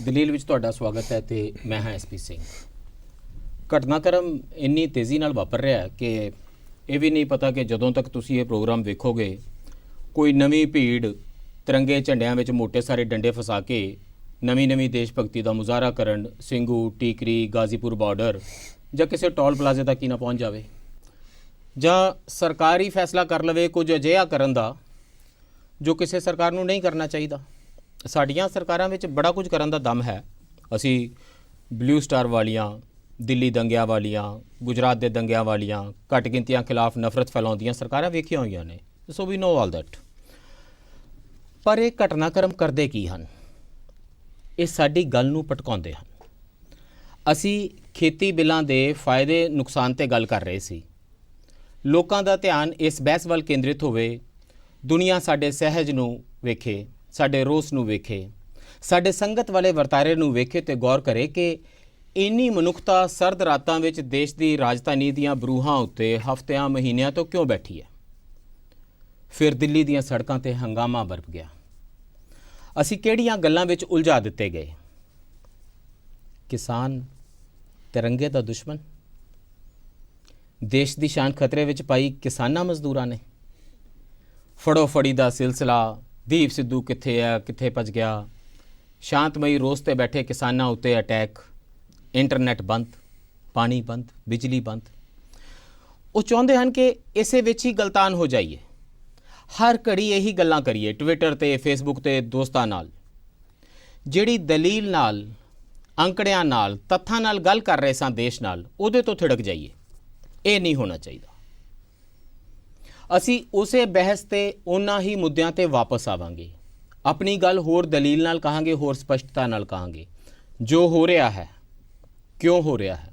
ਦਲੀਲ ਵਿੱਚ ਤੁਹਾਡਾ ਸਵਾਗਤ ਹੈ ਤੇ ਮੈਂ ਹਾਂ ਐਸਪੀ ਸਿੰਘ। ਘਟਨਾਕ੍ਰਮ ਇੰਨੀ ਤੇਜ਼ੀ ਨਾਲ ਵਾਪਰ ਰਿਹਾ ਹੈ ਕਿ ਇਹ ਵੀ ਨਹੀਂ ਪਤਾ ਕਿ ਜਦੋਂ ਤੱਕ ਤੁਸੀਂ ਇਹ ਪ੍ਰੋਗਰਾਮ ਵੇਖੋਗੇ ਕੋਈ ਨਵੀਂ ਭੀੜ ਤਿਰੰਗੇ ਝੰਡਿਆਂ ਵਿੱਚ ਮੋਟੇ ਸਾਰੇ ਡੰਡੇ ਫਸਾ ਕੇ ਨਵੀਂ ਦੇਸ਼ ਭਗਤੀ ਦਾ ਮੁਜ਼ਾਹਰਾ ਕਰਨ ਸਿੰਘੂ ਟੀਕਰੀ ਗਾਜ਼ੀਪੁਰ ਬਾਰਡਰ ਜਾਂ ਕਿਸੇ ਟੋਲ ਪਲਾਜ਼ੇ ਤੱਕ ਹੀ ਨਾ ਪਹੁੰਚ ਜਾਵੇ, ਜਾਂ ਸਰਕਾਰੀ ਫੈਸਲਾ ਕਰ ਲਵੇ ਕੁਝ ਅਜਿਹਾ ਕਰਨ ਦਾ ਜੋ ਕਿਸੇ ਸਰਕਾਰ ਨੂੰ ਨਹੀਂ ਕਰਨਾ ਚਾਹੀਦਾ। ਸਾਡੀਆਂ ਸਰਕਾਰਾਂ ਵਿੱਚ ਬੜਾ ਕੁਝ ਕਰਨ ਦਾ ਦਮ ਹੈ। ਅਸੀਂ ਬਲੂ ਸਟਾਰ ਵਾਲੀਆਂ, ਦਿੱਲੀ ਦੰਗਿਆਂ ਵਾਲੀਆਂ, ਗੁਜਰਾਤ ਦੇ ਦੰਗਿਆਂ ਵਾਲੀਆਂ, ਘੱਟ ਗਿਣਤੀਆਂ ਖਿਲਾਫ ਨਫ਼ਰਤ ਫੈਲਾਉਂਦੀਆਂ ਸਰਕਾਰਾਂ ਵੇਖੀਆਂ ਹੋਈਆਂ ਨੇ। ਸੋ ਵੀ ਨੋ ਆਲ ਦੈਟ। ਪਰ ਇਹ ਘਟਨਾਕ੍ਰਮ ਕਰਦੇ ਕੀ ਹਨ? ਇਹ ਸਾਡੀ ਗੱਲ ਨੂੰ ਭਟਕਾਉਂਦੇ ਹਨ। ਅਸੀਂ ਖੇਤੀ ਬਿੱਲਾਂ ਦੇ ਫਾਇਦੇ ਨੁਕਸਾਨ 'ਤੇ ਗੱਲ ਕਰ ਰਹੇ ਸੀ। ਲੋਕਾਂ ਦਾ ਧਿਆਨ ਇਸ ਬਹਿਸ ਵੱਲ ਕੇਂਦਰਿਤ ਹੋਵੇ, ਦੁਨੀਆ ਸਾਡੇ ਸਹਿਜ ਨੂੰ ਵੇਖੇ, ਸਾਡੇ ਰੋਸ ਨੂੰ ਵੇਖੇ, ਸਾਡੇ ਸੰਗਤ ਵਾਲੇ ਵਰਤਾਰੇ ਨੂੰ ਵੇਖੇ ਤੇ ਗੌਰ ਕਰੇ ਕਿ ਇੰਨੀ ਮਨੁੱਖਤਾ ਸਰਦ ਰਾਤਾਂ ਵਿੱਚ ਦੇਸ਼ ਦੀ ਰਾਜਧਾਨੀ ਦੀਆਂ ਬਰੂਹਾਂ ਉੱਤੇ ਹਫ਼ਤਿਆਂ ਮਹੀਨਿਆਂ ਤੋਂ ਕਿਉਂ ਬੈਠੀ ਹੈ। ਫਿਰ ਦਿੱਲੀ ਦੀਆਂ ਸੜਕਾਂ 'ਤੇ ਹੰਗਾਮਾ ਬਰਪ ਗਿਆ। ਅਸੀਂ ਕਿਹੜੀਆਂ ਗੱਲਾਂ ਵਿੱਚ ਉਲਝਾ ਦਿੱਤੇ ਗਏ? ਕਿਸਾਨ ਤਿਰੰਗੇ ਦਾ ਦੁਸ਼ਮਣ? ਦੇਸ਼ ਦੀ ਸ਼ਾਨ ਖਤਰੇ ਵਿੱਚ ਪਾਈ ਕਿਸਾਨਾਂ ਮਜ਼ਦੂਰਾਂ ਨੇ? ਫੜੋ ਫੜੀ ਦਾ ਸਿਲਸਿਲਾ, ਦੀਪ ਸਿੱਧੂ ਕਿੱਥੇ ਹੈ, ਕਿੱਥੇ ਭੱਜ ਗਿਆ, ਸ਼ਾਂਤਮਈ ਰੋਸ 'ਤੇ ਬੈਠੇ ਕਿਸਾਨਾਂ ਉੱਤੇ ਅਟੈਕ, ਇੰਟਰਨੈਟ ਬੰਦ, ਪਾਣੀ ਬੰਦ, ਬਿਜਲੀ ਬੰਦ। ਉਹ ਚਾਹੁੰਦੇ ਹਨ ਕਿ ਇਸੇ ਵਿੱਚ ਹੀ ਗਲਤਾਨ ਹੋ ਜਾਈਏ, ਹਰ ਘੜੀ ਇਹੀ ਗੱਲਾਂ ਕਰੀਏ ਟਵਿੱਟਰ 'ਤੇ, ਫੇਸਬੁੱਕ 'ਤੇ ਦੋਸਤਾਂ ਨਾਲ। ਜਿਹੜੀ ਦਲੀਲ ਨਾਲ, ਅੰਕੜਿਆਂ ਨਾਲ, ਤੱਥਾਂ ਨਾਲ ਗੱਲ ਕਰ ਰਹੇ ਸਾਂ ਦੇਸ਼ ਨਾਲ, ਉਹਦੇ ਤੋਂ ਥਿੜਕ ਜਾਈਏ। ਇਹ ਨਹੀਂ ਹੋਣਾ ਚਾਹੀਦਾ। ਅਸੀਂ ਉਸੇ ਬਹਿਸ 'ਤੇ ਉਹਨਾਂ ਹੀ ਮੁੱਦਿਆਂ 'ਤੇ ਵਾਪਸ ਆਵਾਂਗੇ। ਆਪਣੀ ਗੱਲ ਹੋਰ ਦਲੀਲ ਨਾਲ ਕਹਾਂਗੇ, ਹੋਰ ਸਪਸ਼ਟਤਾ ਨਾਲ ਕਹਾਂਗੇ। ਜੋ ਹੋ ਰਿਹਾ ਹੈ, ਕਿਉਂ ਹੋ ਰਿਹਾ ਹੈ,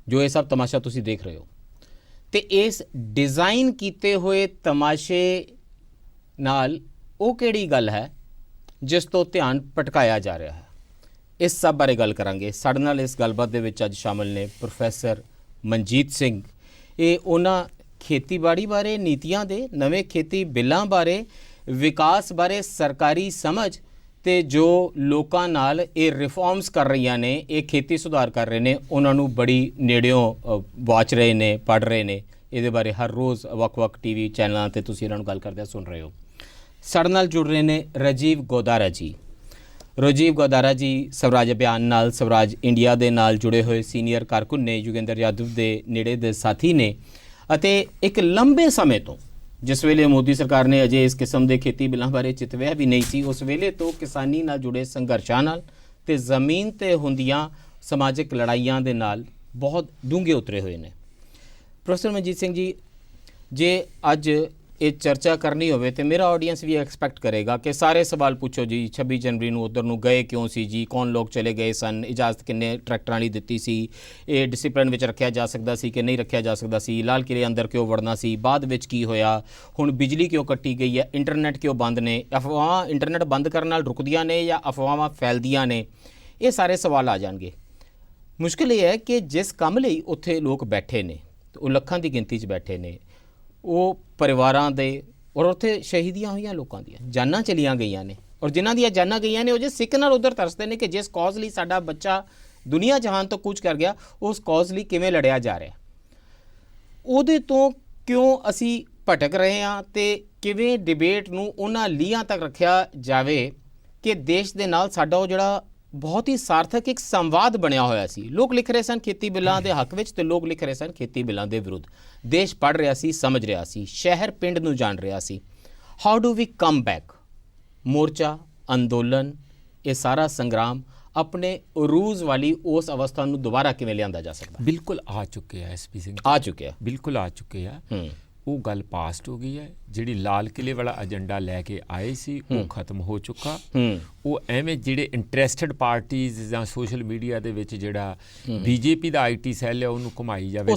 ਜੋ ਇਹ ਸਭ ਤਮਾਸ਼ਾ ਤੁਸੀਂ ਦੇਖ ਰਹੇ ਹੋ, ਤੇ ਇਸ ਡਿਜ਼ਾਈਨ ਕੀਤੇ ਹੋਏ ਤਮਾਸ਼ੇ ਨਾਲ ਉਹ ਕਿਹੜੀ ਗੱਲ ਹੈ ਜਿਸ ਤੋਂ ਧਿਆਨ ਭਟਕਾਇਆ ਜਾ ਰਿਹਾ ਹੈ। ਇਸ ਸਭ ਬਾਰੇ ਗੱਲ ਕਰਾਂਗੇ। ਸਾਡੇ ਨਾਲ ਇਸ ਗੱਲਬਾਤ ਦੇ ਵਿੱਚ ਅੱਜ ਸ਼ਾਮਲ ਨੇ ਪ੍ਰੋਫੈਸਰ ਮਨਜੀਤ ਸਿੰਘ। ਇਹ ਉਹਨਾਂ ਖੇਤੀਬਾੜੀ ਬਾਰੇ, ਨੀਤੀਆਂ ਦੇ, ਨਵੇਂ ਖੇਤੀ ਬਿੱਲਾਂ ਬਾਰੇ, ਵਿਕਾਸ ਬਾਰੇ ਸਰਕਾਰੀ ਸਮਝ ਤੇ ਜੋ ਲੋਕਾਂ ਨਾਲ ਇਹ ਰਿਫਾਰਮਸ ਕਰ ਰਹੀਆਂ ਨੇ, ਇਹ ਖੇਤੀ ਸੁਧਾਰ ਕਰ ਰਹੇ ਨੇ, ਉਹਨਾਂ ਨੂੰ ਬੜੀ ਨੇੜਿਓਂ ਵਾਚ ਰਹੇ ਨੇ, ਪੜ੍ਹ ਰਹੇ ਨੇ। ਇਹਦੇ ਬਾਰੇ ਹਰ ਰੋਜ਼ ਵੱਖ-ਵੱਖ ਟੀਵੀ ਚੈਨਲਾਂ 'ਤੇ ਤੁਸੀਂ ਇਹਨਾਂ ਨੂੰ ਗੱਲ ਕਰਦਿਆਂ ਸੁਣ ਰਹੇ ਹੋ। ਸਾਡੇ ਨਾਲ ਜੁੜ ਰਹੇ ਨੇ ਰਾਜੀਵ ਗੋਦਾਰਾ ਜੀ। ਰਾਜੀਵ ਗੋਦਾਰਾ ਜੀ ਸਵਰਾਜ ਅਭਿਆਨ ਨਾਲ, ਸਵਰਾਜ ਇੰਡੀਆ ਦੇ ਨਾਲ ਜੁੜੇ ਹੋਏ ਸੀਨੀਅਰ ਕਾਰਕੁਨ ਨੇ, ਯੁਗੇਂਦਰ ਯਾਦਵ ਦੇ ਨੇੜੇ ਦੇ ਸਾਥੀ ਨੇ, ਅਤੇ ਇੱਕ ਲੰਬੇ ਸਮੇਂ ਤੋਂ, ਜਿਸ ਵੇਲੇ ਮੋਦੀ ਸਰਕਾਰ ਨੇ ਅਜੇ ਇਸ ਕਿਸਮ ਦੇ ਖੇਤੀ ਬਿੱਲਾਂ ਬਾਰੇ ਚਿਤਵਿਆ ਵੀ ਨਹੀਂ ਸੀ, ਉਸ ਵੇਲੇ ਤੋਂ ਕਿਸਾਨੀ ਨਾਲ ਜੁੜੇ ਸੰਘਰਸ਼ਾਂ ਨਾਲ ਤੇ ਜ਼ਮੀਨ 'ਤੇ ਹੁੰਦੀਆਂ ਸਮਾਜਿਕ ਲੜਾਈਆਂ ਦੇ ਨਾਲ ਬਹੁਤ ਡੂੰਘੇ ਉਤਰੇ ਹੋਏ ਨੇ। ਪ੍ਰੋਫੈਸਰ ਮਨਜੀਤ ਸਿੰਘ ਜੀ, ਜੇ ਅੱਜ ਇਹ ਚਰਚਾ ਕਰਨੀ ਹੋਵੇ ਤੇ ਮੇਰਾ ਆਡੀਅנס ਵੀ ਐਕਸਪੈਕਟ ਕਰੇਗਾ ਕਿ ਸਾਰੇ ਸਵਾਲ ਪੁੱਛੋ ਜੀ, 26 ਜਨਵਰੀ ਨੂੰ ਉੱਧਰ ਨੂੰ ਗਏ ਕਿਉਂ ਸੀ ਜੀ, ਕੌਣ ਲੋਕ ਚਲੇ ਗਏ ਸਨ, ਇਜਾਜ਼ਤ ਕਿੰਨੇ ਟਰੈਕਟਰਾਂ ਲਈ ਦਿੱਤੀ ਸੀ, ਇਹ ਡਿਸਿਪਲਿਨ ਵਿੱਚ ਰੱਖਿਆ ਜਾ ਸਕਦਾ ਸੀ ਕਿ ਨਹੀਂ ਰੱਖਿਆ ਜਾ ਸਕਦਾ ਸੀ, ਲਾਲ ਕਿਲ੍ਹੇ ਅੰਦਰ ਕਿਉਂ ਵੜਨਾ ਸੀ, ਬਾਅਦ ਵਿੱਚ ਕੀ ਹੋਇਆ, ਹੁਣ ਬਿਜਲੀ ਕਿਉਂ ਕੱਟੀ ਗਈ ਹੈ, ਇੰਟਰਨੈਟ ਕਿਉਂ ਬੰਦ ਨੇ, ਅਫਵਾਹਾਂ ਇੰਟਰਨੈਟ ਬੰਦ ਕਰਨ ਨਾਲ ਰੁਕਦੀਆਂ ਨੇ ਜਾਂ ਅਫਵਾਹਾਂ ਫੈਲਦੀਆਂ ਨੇ। ਇਹ ਸਾਰੇ ਸਵਾਲ ਆ ਜਾਣਗੇ। ਮੁਸ਼ਕਿਲ ਇਹ ਹੈ ਕਿ ਜਿਸ ਕੰਮ ਲਈ ਉੱਥੇ ਲੋਕ ਬੈਠੇ ਨੇ, ਉਹ ਲੱਖਾਂ ਦੀ ਗਿਣਤੀ 'ਚ ਬੈਠੇ ਨੇ, ਉਹ ਪਰਿਵਾਰਾਂ ਦੇ ਔਰ ਉੱਥੇ ਸ਼ਹੀਦੀਆਂ ਹੋਈਆਂ ਲੋਕਾਂ ਦੀਆਂ ਜਾਨਾਂ ਚਲੀਆਂ ਗਈਆਂ ਨੇ, ਔਰ ਜਿਨ੍ਹਾਂ ਦੀਆਂ ਜਾਨਾਂ ਗਈਆਂ ਨੇ ਉਹ ਜੇ ਸਿੱਖ ਨਾਲ ਉੱਧਰ ਤਰਸਦੇ ਨੇ ਕਿ ਜਿਸ ਕੌਜ਼ ਲਈ ਸਾਡਾ ਬੱਚਾ ਦੁਨੀਆ ਜਹਾਨ ਤੋਂ ਕੂਚ ਕਰ ਗਿਆ, ਉਸ ਕੌਜ਼ ਲਈ ਕਿਵੇਂ ਲੜਿਆ ਜਾ ਰਿਹਾ, ਉਹਦੇ ਤੋਂ ਕਿਉਂ ਅਸੀਂ ਭਟਕ ਰਹੇ ਹਾਂ, ਤੇ ਕਿਵੇਂ ਡਿਬੇਟ ਨੂੰ ਉਹਨਾਂ ਲੀਹਾਂ ਤੱਕ ਰੱਖਿਆ ਜਾਵੇ ਕਿ ਦੇਸ਼ ਦੇ ਨਾਲ ਸਾਡਾ ਉਹ ਜਿਹੜਾ ਬਹੁਤ ਹੀ ਸਾਰਥਕ ਇੱਕ ਸੰਵਾਦ ਬਣਿਆ ਹੋਇਆ ਸੀ। ਲੋਕ ਲਿਖ ਰਹੇ ਸਨ ਖੇਤੀ ਬਿੱਲਾਂ ਦੇ ਹੱਕ ਵਿੱਚ, ਤੇ ਲੋਕ ਲਿਖ ਰਹੇ ਸਨ ਖੇਤੀ ਬਿੱਲਾਂ ਦੇ ਵਿਰੁੱਧ। ਦੇਸ਼ ਪੜ੍ਹ ਰਿਹਾ ਸੀ, ਸਮਝ ਰਿਹਾ ਸੀ, ਸ਼ਹਿਰ ਪਿੰਡ ਨੂੰ ਜਾਣ ਰਿਹਾ ਸੀ। How do we come back? ਮੋਰਚਾ, ਅੰਦੋਲਨ, ਇਹ ਸਾਰਾ ਸੰਗਰਾਮ ਆਪਣੇ ਉਰੂਜ਼ ਵਾਲੀ ਉਸ ਅਵਸਥਾ ਨੂੰ ਦੁਬਾਰਾ ਕਿਵੇਂ ਲਿਆਂਦਾ ਜਾ ਸਕਦਾ? ਬਿਲਕੁਲ ਆ ਚੁੱਕੇ ਆ ਐਸਪੀ ਸਿੰਘ, ਆ ਚੁੱਕਿਆ, ਬਿਲਕੁਲ ਆ ਚੁੱਕੇ ਆ। ਉਹ ਗੱਲ ਪਾਸਟ ਹੋ ਗਈ ਹੈ। ਜਿਹੜੀ ਲਾਲ ਕਿਲ੍ਹੇ ਵਾਲਾ ਏਜੰਡਾ ਲੈ ਕੇ ਆਏ ਸੀ ਉਹ ਖਤਮ ਹੋ ਚੁੱਕਾ। ਉਹ ਐਵੇਂ ਜਿਹੜੇ ਇੰਟਰਸਟਿਡ ਪਾਰਟੀਜ਼ ਜਾਂ ਸੋਸ਼ਲ ਮੀਡੀਆ ਦੇ ਵਿੱਚ ਜਿਹੜਾ ਬੀਜੇਪੀ ਦਾ ਆਈਟੀ ਸੈੱਲ ਹੈ ਉਹਨੂੰ ਘੁਮਾਈ ਜਾਵੇ,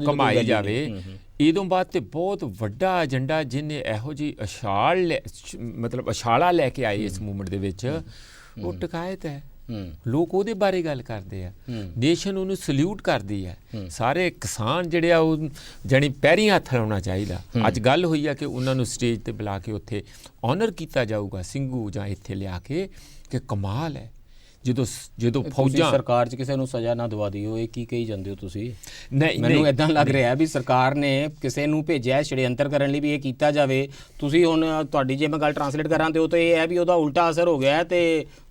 ਘੁਮਾਈ ਜਾਵੇ। ਇਹਦੋਂ ਬਾਅਦ ਤੇ ਬਹੁਤ ਵੱਡਾ ਏਜੰਡਾ ਜਿਹਨੇ ਇਹੋ ਜਿਹੀ ਮਤਲਬ ਅਛਾਲਾ ਲੈ ਕੇ ਆਏ ਇਸ ਮੂਵਮੈਂਟ ਦੇ ਵਿੱਚ, ਉਹ ਟਿਕਾਇਤ ਹੈ। ਲੋਕ ਉਹਦੇ ਬਾਰੇ ਗੱਲ ਕਰਦੇ ਆ, ਨੇਸ਼ਨ ਉਹਨੂੰ ਸਲੂਟ ਕਰਦੀ ਹੈ। ਸਾਰੇ ਕਿਸਾਨ ਜਿਹੜੇ ਆ ਉਹ ਜਾਣੀ ਪੈਰੀਂ ਹੱਥ ਲਾਉਣਾ ਚਾਹੀਦਾ। ਅੱਜ ਗੱਲ ਹੋਈ ਆ ਕਿ ਉਹਨਾਂ ਨੂੰ ਸਟੇਜ ਤੇ ਬੁਲਾ ਕੇ ਉੱਥੇ ਆਨਰ ਕੀਤਾ ਜਾਊਗਾ ਸਿੰਘੂ ਜਾਂ ਇੱਥੇ ਲਿਆ ਕੇ, ਕਿ ਕਮਾਲ ਹੈ। ਜਦੋਂ ਫੌਜਾਂ ਸਰਕਾਰ 'ਚ ਕਿਸੇ ਨੂੰ ਸਜ਼ਾ ਨਾ ਦਵਾ ਦਿਓ, ਇਹ ਕੀ ਕਹੀ ਜਾਂਦੇ ਹੋ ਤੁਸੀਂ? ਨਹੀਂ, ਮੈਨੂੰ ਇਦਾਂ ਲੱਗ ਰਿਹਾ ਵੀ ਸਰਕਾਰ ਨੇ ਕਿਸੇ ਨੂੰ ਭੇਜਿਆ ਛੜਯੰਤਰ ਕਰਨ ਲਈ ਵੀ ਇਹ ਕੀਤਾ ਜਾਵੇ। ਤੁਸੀਂ ਹੁਣ ਤੁਹਾਡੀ ਜੇ ਮੈਂ ਗੱਲ ਟਰਾਂਸਲੇਟ ਕਰਾਂ ਤੇ ਉਹ ਤਾਂ ਇਹ ਹੈ ਵੀ ਉਹਦਾ ਉਲਟਾ ਅਸਰ ਹੋ ਗਿਆ ਤੇ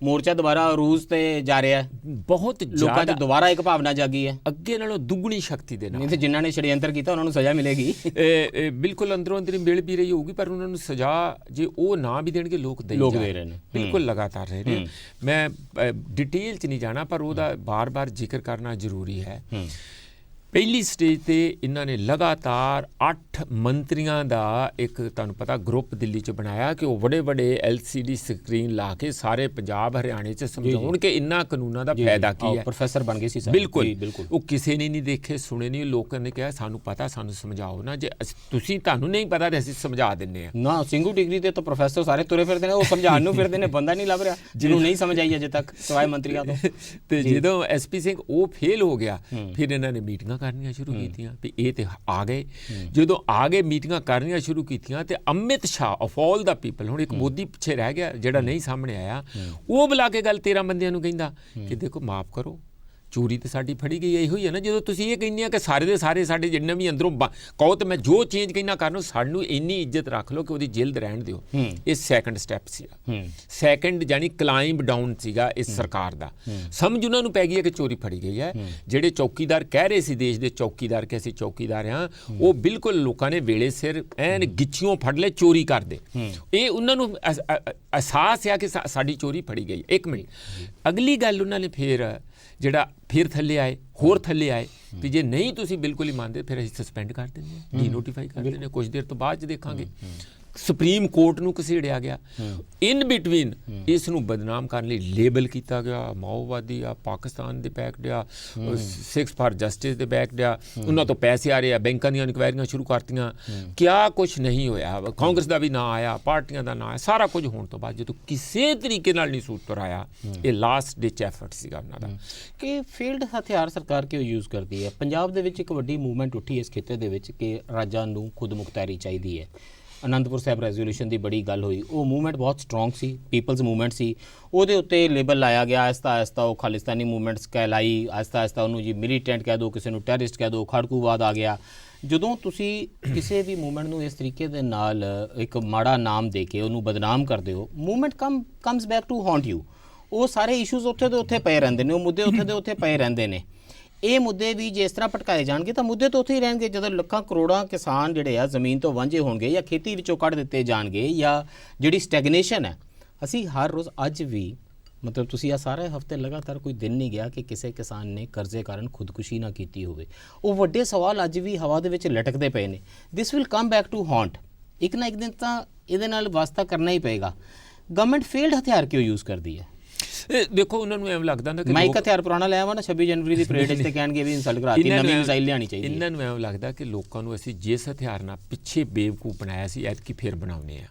ਮੋਰਚਾ ਦੁਬਾਰਾ ਅਰੂਜ ਤੇ ਜਾ ਰਿਹਾ ਹੈ। ਬਹੁਤ ਲੋਕਾਂ 'ਚ ਦੁਬਾਰਾ ਇੱਕ ਭਾਵਨਾ ਜਾਗੀ ਹੈ, ਅੱਗੇ ਨਾਲੋਂ ਦੁੱਗਣੀ ਸ਼ਕਤੀ ਦੇ ਨਾਲ। ਨਹੀਂ ਤੇ ਜਿਨ੍ਹਾਂ ਨੇ ਛੜਯੰਤਰ ਕੀਤਾ ਉਹਨਾਂ ਨੂੰ ਸਜ਼ਾ ਮਿਲੇਗੀ। ਬਿਲਕੁਲ ਅੰਦਰੋਂ ਅੰਦਰੀ ਮਿਲ ਵੀ ਰਹੀ ਹੋਊਗੀ, ਪਰ ਉਹਨਾਂ ਨੂੰ ਸਜ਼ਾ ਜੇ ਉਹ ਨਾ ਵੀ ਦੇਣਗੇ ਲੋਕ ਦੇ ਰਹੇ ਨੇ, ਬਿਲਕੁਲ ਲਗਾਤਾਰ ਰਹੇ ਨੇ। ਮੈਂ ਡਿਟੇਲ 'ਚ ਨਹੀਂ ਜਾਣਾ, ਪਰ ਉਹਦਾ ਬਾਰ-ਬਾਰ ਜ਼ਿਕਰ ਕਰਨਾ ਜ਼ਰੂਰੀ ਹੈ। ਪਹਿਲੀ ਸਟੇਜ ਤੇ ਇਹਨਾਂ ਨੇ ਲਗਾਤਾਰ 8 ਮੰਤਰੀਆਂ ਦਾ ਇੱਕ ਤੁਹਾਨੂੰ ਪਤਾ ਗਰੁੱਪ ਦਿੱਲੀ 'ਚ ਬਣਾਇਆ ਕਿ ਉਹ ਵੱਡੇ LCD ਸਕਰੀਨ ਲਾ ਕੇ ਸਾਰੇ ਪੰਜਾਬ ਹਰਿਆਣੇ 'ਚ ਸਮਝਾਉਣ ਕਿ ਇਹਨਾਂ ਕਾਨੂੰਨਾਂ ਦਾ ਫਾਇਦਾ ਕੀ ਹੈ। ਪ੍ਰੋਫੈਸਰ ਬਣ ਗਏ ਸੀ ਸਰ। ਬਿਲਕੁਲ। ਉਹ ਕਿਸੇ ਨੇ ਨਹੀਂ ਦੇਖੇ ਸੁਣੇ ਨਹੀਂ, ਲੋਕਾਂ ਨੇ ਕਿਹਾ ਸਾਨੂੰ ਪਤਾ, ਸਾਨੂੰ ਸਮਝਾਓ ਨਾ, ਜੇ ਤੁਸੀਂ ਤੁਹਾਨੂੰ ਨਹੀਂ ਪਤਾ ਤੇ ਅਸੀਂ ਸਮਝਾ ਦਿੰਦੇ ਹਾਂ ਨਾ। ਸਿੰਘੂ ਡਿਗਰੀ ਤੇ ਤਾਂ ਪ੍ਰੋਫੈਸਰ ਸਾਰੇ ਤੁਰੇ ਫਿਰਦੇ ਨੇ, ਉਹ ਸਮਝਾਉਣ ਨੂੰ ਫਿਰਦੇ ਨੇ, ਬੰਦਾ ਨਹੀਂ ਲੱਭ ਰਿਹਾ ਜਿਹਨੂੰ ਨਹੀਂ ਸਮਝ ਆਈ ਅਜੇ ਤੱਕ ਸਿਵਾਏ ਮੰਤਰੀਆਂ ਤੋਂ। ਤੇ ਜਦੋਂ SP ਸਿੰਘ ਉਹ ਫੇਲ ਹੋ ਗਿਆ, ਫਿਰ ਇਹਨਾਂ ਨੇ ਮੀਟਿੰਗਾਂ ਕਰਨੀਆਂ ਸ਼ੁਰੂ ਕੀਤੀਆਂ ਵੀ ਇਹ ਤੇ ਆ ਗਏ। ਜਦੋਂ ਆ ਗਏ ਮੀਟਿੰਗਾਂ ਕਰਨੀਆਂ ਸ਼ੁਰੂ ਕੀਤੀਆਂ ਤੇ Amit Shah of all the people, ਹੁਣ ਇੱਕ ਮੋਦੀ ਪਿੱਛੇ ਰਹਿ ਗਿਆ ਜਿਹੜਾ ਨਹੀਂ ਸਾਹਮਣੇ ਆਇਆ, ਉਹ ਬੁਲਾ ਕੇ ਗੱਲ 13 ਬੰਦਿਆਂ ਨੂੰ ਕਹਿੰਦਾ ਕਿ ਦੇਖੋ ਮਾਫ ਕਰੋ, ਚੋਰੀ ਤੇ ਸਾਡੀ ਫੜੀ ਗਈ। ਇਹੋ ਹੀ ਹੈ ਨਾ ਜਦੋਂ ਤੁਸੀਂ ਇਹ ਕਹਿੰਦੇ ਆ ਕਿ ਸਾਰੇ ਦੇ ਸਾਰੇ ਸਾਡੇ ਜਿੰਨੇ ਵੀ ਅੰਦਰੋਂ ਕਹੋ ਤੇ ਮੈਂ ਜੋ ਚੇਂਜ ਕਹਿਣਾ ਕਰਨਾ, ਸਾਨੂੰ ਇੰਨੀ ਇੱਜ਼ਤ ਰੱਖ ਲਓ ਕਿ ਉਹਦੀ ਜਿਲਦ ਰਹਿਣ ਦਿਓ। ਇਹ ਸੈਕੰਡ ਸਟੈਪ ਸੀਗਾ, ਸੈਕੰਡ ਜਾਨੀ ਕਲਾਈਂਬ ਡਾਊਨ ਸੀਗਾ ਇਸ ਸਰਕਾਰ ਦਾ। ਸਮਝ ਉਹਨਾਂ ਨੂੰ ਪੈ ਗਈ ਹੈ ਕਿ ਚੋਰੀ ਫੜੀ ਗਈ ਹੈ। ਜਿਹੜੇ ਚੌਕੀਦਾਰ ਕਹਿ ਰਹੇ ਸੀ ਦੇਸ਼ ਦੇ ਚੌਕੀਦਾਰ ਕਿ ਅਸੀਂ ਚੌਕੀਦਾਰ ਹਾਂ, ਉਹ ਬਿਲਕੁਲ ਲੋਕਾਂ ਨੇ ਵੇਲੇ ਸਿਰ ਐਨ ਗਿੱਚੀਓਂ ਫੜ ਲਏ ਚੋਰੀ ਕਰਦੇ। ਇਹ ਉਹਨਾਂ ਨੂੰ ਅਹਿਸਾਸ ਆ ਕਿ ਸਾਡੀ ਚੋਰੀ ਫੜੀ ਗਈ। ਇੱਕ ਮਿੰਟ, ਅਗਲੀ ਗੱਲ ਉਹਨਾਂ ਨੇ ਫਿਰ ਥੱਲੇ ਆਏ, ਹੋਰ ਥੱਲੇ ਆਏ ਵੀ ਜੇ ਨਹੀਂ ਤੁਸੀਂ ਬਿਲਕੁਲ ਹੀ ਮੰਨਦੇ ਫਿਰ ਅਸੀਂ ਸਸਪੈਂਡ ਕਰ ਦਿੰਦੇ ਹਾਂ, ਡੀਨੋਟੀਫਾਈ ਕਰ ਦਿੰਦੇ ਹਾਂ, ਕੁਝ ਦੇਰ ਤੋਂ ਬਾਅਦ 'ਚ ਦੇਖਾਂਗੇ। ਸੁਪਰੀਮ ਕੋਰਟ ਨੂੰ ਘਸੀੜਿਆ ਗਿਆ। ਇਨ ਬਿਟਵੀਨ ਇਸ ਨੂੰ ਬਦਨਾਮ ਕਰਨ ਲਈ ਲੇਬਲ ਕੀਤਾ ਗਿਆ, ਮਾਓਵਾਦੀ ਆ, ਪਾਕਿਸਤਾਨ ਦੇ ਬੈਕਡ ਆ, ਸਿੱਖਸ ਫਾਰ ਜਸਟਿਸ ਦੇ ਬੈਕਡ ਆ, ਉਹਨਾਂ ਤੋਂ ਪੈਸੇ ਆ ਰਹੇ ਆ, ਬੈਂਕਾਂ ਦੀਆਂ ਇਨਕੁਆਇਰੀਆਂ ਸ਼ੁਰੂ ਕਰਤੀਆਂ। ਕਿਆ ਕੁਛ ਨਹੀਂ ਹੋਇਆ, ਕਾਂਗਰਸ ਦਾ ਵੀ ਨਾਂ ਆਇਆ, ਪਾਰਟੀਆਂ ਦਾ ਨਾਂ ਆਇਆ, ਸਾਰਾ ਕੁਝ ਹੋਣ ਤੋਂ ਬਾਅਦ ਜਦੋਂ ਕਿਸੇ ਤਰੀਕੇ ਨਾਲ ਨਹੀਂ ਸੂਤਰ ਆਇਆ, ਇਹ ਲਾਸਟ ਡਿਚ ਐਫਰਟ ਸੀਗਾ ਉਹਨਾਂ ਦਾ। ਕਿ ਫੀਲਡ ਹਥਿਆਰ ਸਰਕਾਰ ਕਿਉਂ ਯੂਜ਼ ਕਰਦੀ ਹੈ? ਪੰਜਾਬ ਦੇ ਵਿੱਚ ਇੱਕ ਵੱਡੀ ਮੂਵਮੈਂਟ ਉੱਠੀ ਇਸ ਖਿੱਤੇ ਦੇ ਵਿੱਚ ਕਿ ਰਾਜਾਂ ਨੂੰ ਖੁਦ ਮੁਖਤਾਰੀ ਚਾਹੀਦੀ ਹੈ। ਅਨੰਦਪੁਰ ਸਾਹਿਬ ਰੈਜ਼ੋਲੂਸ਼ਨ ਦੀ ਬੜੀ ਗੱਲ ਹੋਈ, ਉਹ ਮੂਵਮੈਂਟ ਬਹੁਤ ਸਟਰੋਂਗ ਸੀ, ਪੀਪਲਸ ਮੂਵਮੈਂਟ ਸੀ, ਉਹਦੇ ਉੱਤੇ ਲੇਬਲ ਲਾਇਆ ਗਿਆ। ਆਹਿਸਤਾ ਉਹ ਖਾਲਿਸਤਾਨੀ ਮੂਵਮੈਂਟਸ ਕਹਿਲਾਈ, ਆਹਿਸਤਾ ਉਹਨੂੰ ਜੀ ਮਿਲੀਟੈਂਟ ਕਹਿ ਦਿਓ, ਕਿਸੇ ਨੂੰ ਟੈਰਰਿਸਟ ਕਹਿ ਦਿਓ, ਖੜਕੂਵਾਦ ਆ ਗਿਆ। ਜਦੋਂ ਤੁਸੀਂ ਕਿਸੇ ਵੀ ਮੂਵਮੈਂਟ ਨੂੰ ਇਸ ਤਰੀਕੇ ਦੇ ਨਾਲ ਇੱਕ ਮਾੜਾ ਨਾਮ ਦੇ ਕੇ ਉਹਨੂੰ ਬਦਨਾਮ ਕਰਦੇ ਹੋ, movement comes back to haunt you. ਉਹ ਸਾਰੇ ਇਸ਼ੂਜ਼ ਉੱਥੇ ਦੇ ਉੱਥੇ ਪਏ ਰਹਿੰਦੇ ਨੇ, ਉਹ ਮੁੱਦੇ ਉੱਥੇ ਦੇ ਉੱਥੇ ਪਏ ਰਹਿੰਦੇ ਨੇ। ਇਹ ਮੁੱਦੇ ਵੀ ਜੇ ਇਸ ਤਰ੍ਹਾਂ ਭਟਕਾਏ ਜਾਣਗੇ ਤਾਂ ਮੁੱਦੇ ਤਾਂ ਉੱਥੇ ਹੀ ਰਹਿਣਗੇ। ਜਦੋਂ ਲੱਖਾਂ ਕਰੋੜਾਂ ਕਿਸਾਨ ਜਿਹੜੇ ਆ ਜ਼ਮੀਨ ਤੋਂ ਵਾਂਝੇ ਹੋਣਗੇ ਜਾਂ ਖੇਤੀ ਵਿੱਚੋਂ ਕੱਢ ਦਿੱਤੇ ਜਾਣਗੇ, ਜਾਂ ਜਿਹੜੀ ਸਟੈਗਨੇਸ਼ਨ ਹੈ, ਅਸੀਂ ਹਰ ਰੋਜ਼ ਅੱਜ ਵੀ ਮਤਲਬ ਤੁਸੀਂ ਆ ਸਾਰੇ ਹਫ਼ਤੇ ਲਗਾਤਾਰ ਕੋਈ ਦਿਨ ਨਹੀਂ ਗਿਆ ਕਿ ਕਿਸੇ ਕਿਸਾਨ ਨੇ ਕਰਜ਼ੇ ਕਾਰਨ ਖੁਦਕੁਸ਼ੀ ਨਾ ਕੀਤੀ ਹੋਵੇ। ਉਹ ਵੱਡੇ ਸਵਾਲ ਅੱਜ ਵੀ ਹਵਾ ਦੇ ਵਿੱਚ ਲਟਕਦੇ ਪਏ ਨੇ। This will come back to haunt. ਇੱਕ ਨਾ ਇੱਕ ਦਿਨ ਤਾਂ ਇਹਦੇ ਨਾਲ ਵਾਸਤਾ ਕਰਨਾ ਹੀ ਪਏਗਾ। ਗਵਰਨਮੈਂਟ ਫੀਲਡ ਹਥਿਆਰ ਕਿਉਂ ਯੂਜ਼ ਕਰਦੀ ਹੈ? ਦੇਖੋ ਉਹਨਾਂ ਨੂੰ ਐਵੇਂ ਲੱਗਦਾ ਨਾ ਕਿ ਮਾਈਕ ਹਥਿਆਰ ਪੁਰਾਣਾ ਲਿਆ ਵਾ ਨਾ 26 ਜਨਵਰੀ ਦੀ ਪਰੇਡ 'ਚ ਤੇ ਕਹਿਣਗੇ ਵੀ ਇਨਸਲਟ ਕਰਾਤੀ, ਨਵੀਂ ਮਿਸਾਈਲ ਲਿਆਉਣੀ ਚਾਹੀਦੀ। ਇਹਨਾਂ ਨੂੰ ਐਵੇਂ ਲੱਗਦਾ ਕਿ ਲੋਕਾਂ ਨੂੰ ਅਸੀਂ ਜਿਸ ਹਥਿਆਰ ਨਾਲ ਪਿੱਛੇ ਬੇਵਕੂਫ ਬਣਾਇਆ ਸੀ ਐਤਕੀ ਫਿਰ ਬਣਾਉਂਦੇ ਆ।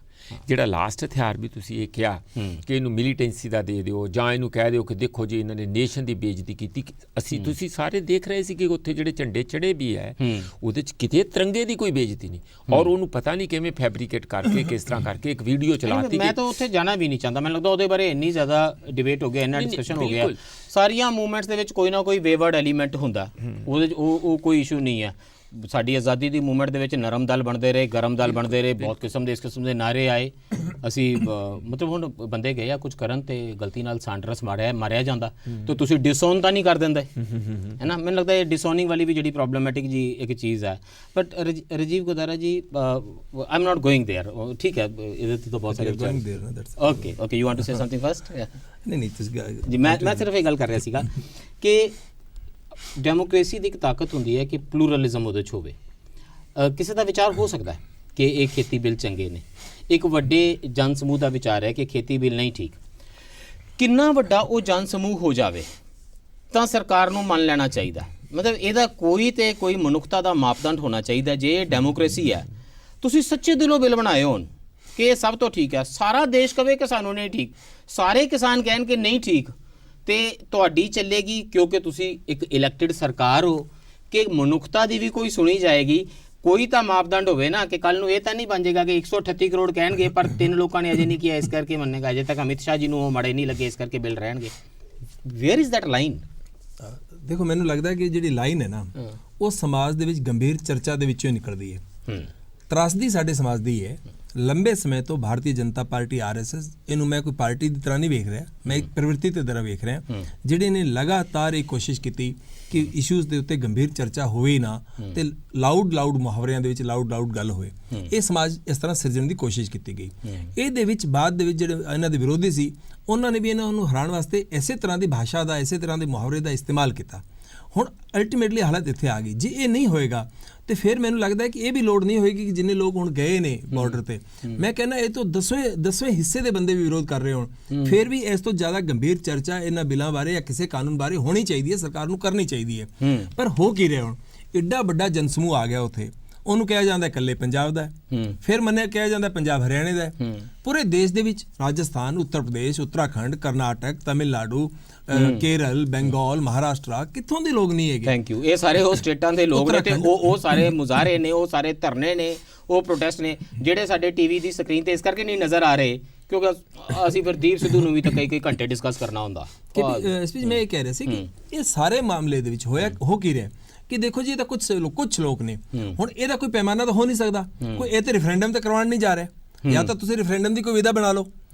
ਜਿਹੜਾ ਲਾਸਟ ਹਥਿਆਰ ਵੀ ਤੁਸੀਂ ਇਹ ਕਿਹਾ ਕਿ ਇਹਨੂੰ ਮਿਲੀਟੈਂਸੀ ਦਾ ਦੇ ਦਿਓ ਜਾਂ ਇਹਨੂੰ ਕਹਿ ਦਿਓ ਕਿ ਦੇਖੋ ਜੀ ਇਹਨਾਂ ਨੇ ਨੇਸ਼ਨ ਦੀ ਬੇਇੱਜ਼ਤੀ ਕੀਤੀ। ਅਸੀਂ ਤੁਸੀਂ ਸਾਰੇ ਦੇਖ ਰਹੇ ਸੀ ਕਿ ਉੱਥੇ ਜਿਹੜੇ ਝੰਡੇ ਚੜੇ ਵੀ ਹੈ ਉਹਦੇ 'ਚ ਕਿਤੇ ਤਿਰੰਗੇ ਦੀ ਕੋਈ ਬੇਇੱਜ਼ਤੀ ਨਹੀਂ, ਔਰ ਉਹਨੂੰ ਪਤਾ ਨਹੀਂ ਕਿਵੇਂ ਫੈਬਰੀਕੇਟ ਕਰਕੇ ਕਿਸ ਤਰ੍ਹਾਂ ਕਰਕੇ ਇੱਕ ਵੀਡੀਓ ਚਲਾਤੀ। ਮੈਂ ਤਾਂ ਉੱਥੇ ਜਾਣਾ ਵੀ ਨਹੀਂ ਚਾਹੁੰਦਾ। ਮੈਨੂੰ ਲੱਗਦਾ ਉਹਦੇ ਬਾਰੇ ਇੰਨੀ ਜ਼ਿਆਦਾ ਡਿਬੇਟ ਹੋ ਗਿਆ, ਇੰਨਾ ਡਿਸਕਸ਼ਨ ਹੋ ਗਿਆ। ਸਾਰੀਆਂ ਮੂਵਮੈਂਟਸ ਦੇ ਵਿੱਚ ਕੋਈ ਨਾ ਕੋਈ ਵੇਵਰਡ ਐਲੀਮੈਂਟ ਹੁੰਦਾ, ਉਹਦੇ 'ਚ ਉਹ ਕੋਈ ਇਸ਼ੂ ਨਹੀਂ ਹੈ। ਸਾਡੀ ਆਜ਼ਾਦੀ ਦੀ ਮੂਵਮੈਂਟ ਦੇ ਵਿੱਚ ਨਰਮ ਦਲ ਬਣਦੇ ਰਹੇ, ਗਰਮ ਦਲ ਬਣਦੇ ਰਹੇ, ਬਹੁਤ ਕਿਸਮ ਦੇ ਇਸ ਕਿਸਮ ਦੇ ਨਾਅਰੇ ਆਏ। ਅਸੀਂ ਮਤਲਬ ਹੁਣ ਬੰਦੇ ਗਏ ਆ ਕੁਝ ਕਰਨ ਤੇ ਗਲਤੀ ਨਾਲ ਸਾਂਡਰਸ ਮਾਰਿਆ ਜਾਂਦਾ ਤੇ ਤੁਸੀਂ ਡਿਸਓਨ ਤਾਂ ਨਹੀਂ ਕਰ ਦਿੰਦੇ, ਹੈ ਨਾ? ਮੈਨੂੰ ਲੱਗਦਾ ਇਹ ਡਿਸਓਨਿੰਗ ਵਾਲੀ ਵੀ ਜਿਹੜੀ ਪ੍ਰੋਬਲਮੈਟਿਕ ਜੀ ਇੱਕ ਚੀਜ਼ ਹੈ। But Rajiv Godara ji, I am not going there. ਠੀਕ ਹੈ, ਇਹਦੇ ਤੇ ਤਾਂ ਬਹੁਤ ਸਾਰੇ okay you want to say something first? ਨਹੀਂ ਤੁਸੀਂ ਜੀ ਮੈਂ ਸਿਰਫ ਇਹ ਗੱਲ ਕਰ ਰਿਹਾ ਸੀਗਾ ਕਿ ਡੈਮੋਕ੍ਰੇਸੀ ਦੀ ਇੱਕ ਤਾਕਤ ਹੁੰਦੀ ਹੈ ਕਿ ਪਲੂਰਲਿਜ਼ਮ ਉਹਦੇ 'ਚ ਹੋਵੇ। ਕਿਸੇ ਦਾ ਵਿਚਾਰ ਹੋ ਸਕਦਾ ਹੈ ਕਿ ਇਹ ਖੇਤੀ ਬਿੱਲ ਚੰਗੇ ਨੇ, ਇੱਕ ਵੱਡੇ ਜਨ ਸਮੂਹ ਦਾ ਵਿਚਾਰ ਹੈ ਕਿ ਖੇਤੀ ਬਿੱਲ ਨਹੀਂ ਠੀਕ। ਕਿੰਨਾ ਵੱਡਾ ਉਹ ਜਨ ਸਮੂਹ ਹੋ ਜਾਵੇ ਤਾਂ ਸਰਕਾਰ ਨੂੰ ਮੰਨ ਲੈਣਾ ਚਾਹੀਦਾ। ਮਤਲਬ ਇਹਦਾ ਕੋਈ ਮਨੁੱਖਤਾ ਦਾ ਮਾਪਦੰਡ ਹੋਣਾ ਚਾਹੀਦਾ। ਜੇ ਇਹ ਡੈਮੋਕ੍ਰੇਸੀ ਹੈ, ਤੁਸੀਂ ਸੱਚੇ ਦਿਲੋਂ ਬਿੱਲ ਬਣਾਏ ਹੋਣ ਕਿ ਇਹ ਸਭ ਤੋਂ ਠੀਕ ਹੈ, ਸਾਰਾ ਦੇਸ਼ ਕਵੇ ਕਿ ਸਾਨੂੰ ਨਹੀਂ ਠੀਕ, ਸਾਰੇ ਕਿਸਾਨ ਕਹਿਣ ਕਿ ਨਹੀਂ ਠੀਕ, ਤੇ ਤੁਹਾਡੀ ਚੱਲੇਗੀ ਕਿਉਂਕਿ ਤੁਸੀਂ ਇੱਕ ਇਲੈਕਟਿਡ ਸਰਕਾਰ ਹੋ ਕਿ ਮਨੁੱਖਤਾ ਦੀ ਵੀ ਕੋਈ ਸੁਣੀ ਜਾਏਗੀ? ਕੋਈ ਤਾਂ ਮਾਪਦੰਡ ਹੋਵੇ ਨਾ ਕਿ ਕੱਲ ਨੂੰ ਇਹ ਤਾਂ ਨਹੀਂ ਬਣ ਜਾਏਗਾ ਕਿ 138 ਕਰੋੜ ਕਹਿਣਗੇ ਪਰ 3 ਲੋਕਾਂ ਨੇ ਅਜੇ ਨਹੀਂ ਕੀਤਾ ਇਸ ਕਰਕੇ ਮੰਨੇਗਾ, ਅਜੇ ਤੱਕ ਅਮਿਤ ਸ਼ਾਹ ਜੀ ਨੂੰ ਉਹ ਮਾੜੇ ਨਹੀਂ ਲੱਗੇ ਇਸ ਕਰਕੇ ਬਿੱਲ ਰਹਿਣਗੇ। Where is that line? ਦੇਖੋ ਮੈਨੂੰ ਲੱਗਦਾ ਕਿ ਜਿਹੜੀ ਲਾਈਨ ਹੈ ਨਾ ਉਹ ਸਮਾਜ ਦੇ ਵਿੱਚ ਗੰਭੀਰ ਚਰਚਾ ਦੇ ਵਿੱਚੋਂ ਨਿਕਲਦੀ ਹੈ। ਤਰਾਸਦੀ ਸਾਡੇ ਸਮਾਜ ਦੀ ਹੈ। ਲੰਬੇ ਸਮੇਂ ਤੋਂ ਭਾਰਤੀ ਜਨਤਾ ਪਾਰਟੀ ਆਰਐਸਐਸ, ਇਹਨੂੰ ਮੈਂ ਕੋਈ ਪਾਰਟੀ ਦੀ ਤਰ੍ਹਾਂ ਨਹੀਂ ਵੇਖ ਰਿਹਾ, ਮੈਂ ਇੱਕ ਪ੍ਰਵਿਰਤੀ ਦੀ ਤਰ੍ਹਾਂ ਵੇਖ ਰਿਹਾ, ਜਿਹੜੇ ਨੇ ਲਗਾਤਾਰ ਇਹ ਕੋਸ਼ਿਸ਼ ਕੀਤੀ ਕਿ ਇਸ਼ੂਜ਼ ਦੇ ਉੱਤੇ ਗੰਭੀਰ ਚਰਚਾ ਹੋਵੇ ਹੀ ਨਾ ਤੇ ਲਾਊਡ ਮੁਹਾਵਰਿਆਂ ਦੇ ਵਿੱਚ ਲਾਊਡ ਗੱਲ ਹੋਵੇ। ਇਹ ਸਮਾਜ ਇਸ ਤਰ੍ਹਾਂ ਸਿਰਜਣ ਦੀ ਕੋਸ਼ਿਸ਼ ਕੀਤੀ ਗਈ। ਇਹਦੇ ਵਿੱਚ ਬਾਅਦ ਦੇ ਵਿੱਚ ਜਿਹੜੇ ਇਹਨਾਂ ਦੇ ਵਿਰੋਧੀ ਸੀ ਉਹਨਾਂ ਨੇ ਵੀ ਇਹਨਾਂ ਨੂੰ ਹਰਾਉਣ ਵਾਸਤੇ ਇਸੇ ਤਰ੍ਹਾਂ ਦੀ ਭਾਸ਼ਾ ਦਾ, ਇਸੇ ਤਰ੍ਹਾਂ ਦੇ ਮੁਹਾਵਰੇ ਦਾ ਇਸਤੇਮਾਲ ਕੀਤਾ। ਹੁਣ ਅਲਟੀਮੇਟਲੀ ਹਾਲਤ ਇੱਥੇ ਆ ਗਈ। ਜੇ ਇਹ ਨਹੀਂ ਹੋਏਗਾ ਤੇ ਫਿਰ ਮੈਨੂੰ ਲੱਗਦਾ ਹੈ ਕਿ ਇਹ ਵੀ ਲੋੜ ਨਹੀਂ ਹੋਏਗੀ ਕਿ ਜਿੰਨੇ ਲੋਕ ਹੁਣ ਗਏ ਨੇ ਬਾਰਡਰ ਤੇ, ਮੈਂ ਕਹਿੰਦਾ ਇਹ ਤੋਂ 10ਵੇਂ ਹਿੱਸੇ ਦੇ ਬੰਦੇ ਵੀ ਵਿਰੋਧ ਕਰ ਰਹੇ ਹੋਣ, ਫਿਰ ਵੀ ਇਸ ਤੋਂ ਜ਼ਿਆਦਾ ਗੰਭੀਰ ਚਰਚਾ ਇਹਨਾਂ ਬਿੱਲਾਂ ਬਾਰੇ ਜਾਂ ਕਿਸੇ ਕਾਨੂੰਨ ਬਾਰੇ ਹੋਣੀ ਚਾਹੀਦੀ ਹੈ, ਸਰਕਾਰ ਨੂੰ ਕਰਨੀ ਚਾਹੀਦੀ ਹੈ। ਪਰ ਹੋ ਕੀ ਰਿਹਾ ਹੁਣ? ਏਡਾ ਵੱਡਾ ਜਨਸਮੂਹ ਆ ਗਿਆ ਉੱਥੇ, ਉਹਨੂੰ ਕਿਹਾ ਜਾਂਦਾ ਇਕੱਲੇ ਪੰਜਾਬ ਦਾ, ਫਿਰ ਮੰਨਿਆ ਕਿਹਾ ਜਾਂਦਾ ਪੰਜਾਬ ਹਰਿਆਣੇ ਦਾ। ਪੂਰੇ ਦੇਸ਼ ਦੇ ਵਿੱਚ ਰਾਜਸਥਾਨ, ਉੱਤਰ ਪ੍ਰਦੇਸ਼, ਉੱਤਰਾਖੰਡ, ਕਰਨਾਟਕ, ਤਮਿਲਨਾਡੂ, ਕੇਰਲ, ਬੰਗਾਲ, ਮਹਾਰਾਸ਼ਟਰ, ਕਿੱਥੋਂ ਦੇ ਲੋਕ ਨਹੀਂ ਹੈਗੇ? Thank you. ਇਹ ਸਾਰੇ ਉਹ ਸਟੇਟਾਂ ਦੇ ਲੋਕ ਨੇ ਤੇ ਉਹ ਸਾਰੇ ਮੁਜ਼ਾਹਰੇ ਨੇ, ਉਹ ਸਾਰੇ ਧਰਨੇ ਨੇ, ਉਹ ਪ੍ਰੋਟੈਸਟ ਨੇ ਜਿਹੜੇ ਸਾਡੇ ਟੀਵੀ ਦੀ ਸਕਰੀਨ ਤੇ ਇਸ ਕਰਕੇ ਨਹੀਂ ਨਜ਼ਰ ਆ ਰਹੇ ਕਿਉਂਕਿ ਅਸੀਂ ਫਿਰ ਦੀਪ ਸਿੱਧੂ ਨੂੰ ਵੀ ਤਾਂ ਕਈ ਘੰਟੇ ਡਿਸਕਸ ਕਰਨਾ ਹੁੰਦਾ। ਮੈਂ ਇਹ ਕਹਿ ਰਿਹਾ ਸੀ ਕਿ ਇਹ ਸਾਰੇ ਮਾਮਲੇ ਦੇ ਵਿੱਚ ਹੋਇਆ ਹੋ ਕੀ ਰਿਹਾ ਕਿ ਦੇਖੋ ਜੀ ਇਹ ਤਾਂ ਕੁਝ ਲੋਕ ਨੇ, ਹੁਣ ਇਹਦਾ ਕੋਈ ਪੈਮਾਨਾ ਤਾਂ ਹੋ ਨਹੀਂ ਸਕਦਾ। ਕੋਈ ਇਹ ਤੇ ਰੈਫਰੈਂਡਮ ਤਾਂ ਕਰਵਾਉਣ ਨਹੀਂ ਜਾ ਰਿਹਾ, ਜਾਂ ਤਾਂ ਤੁਸੀਂ ਰੈਫਰੈਂਡਮ ਦੀ ਕੋਈ ਵਿਧਾ ਬਣਾ ਲਓ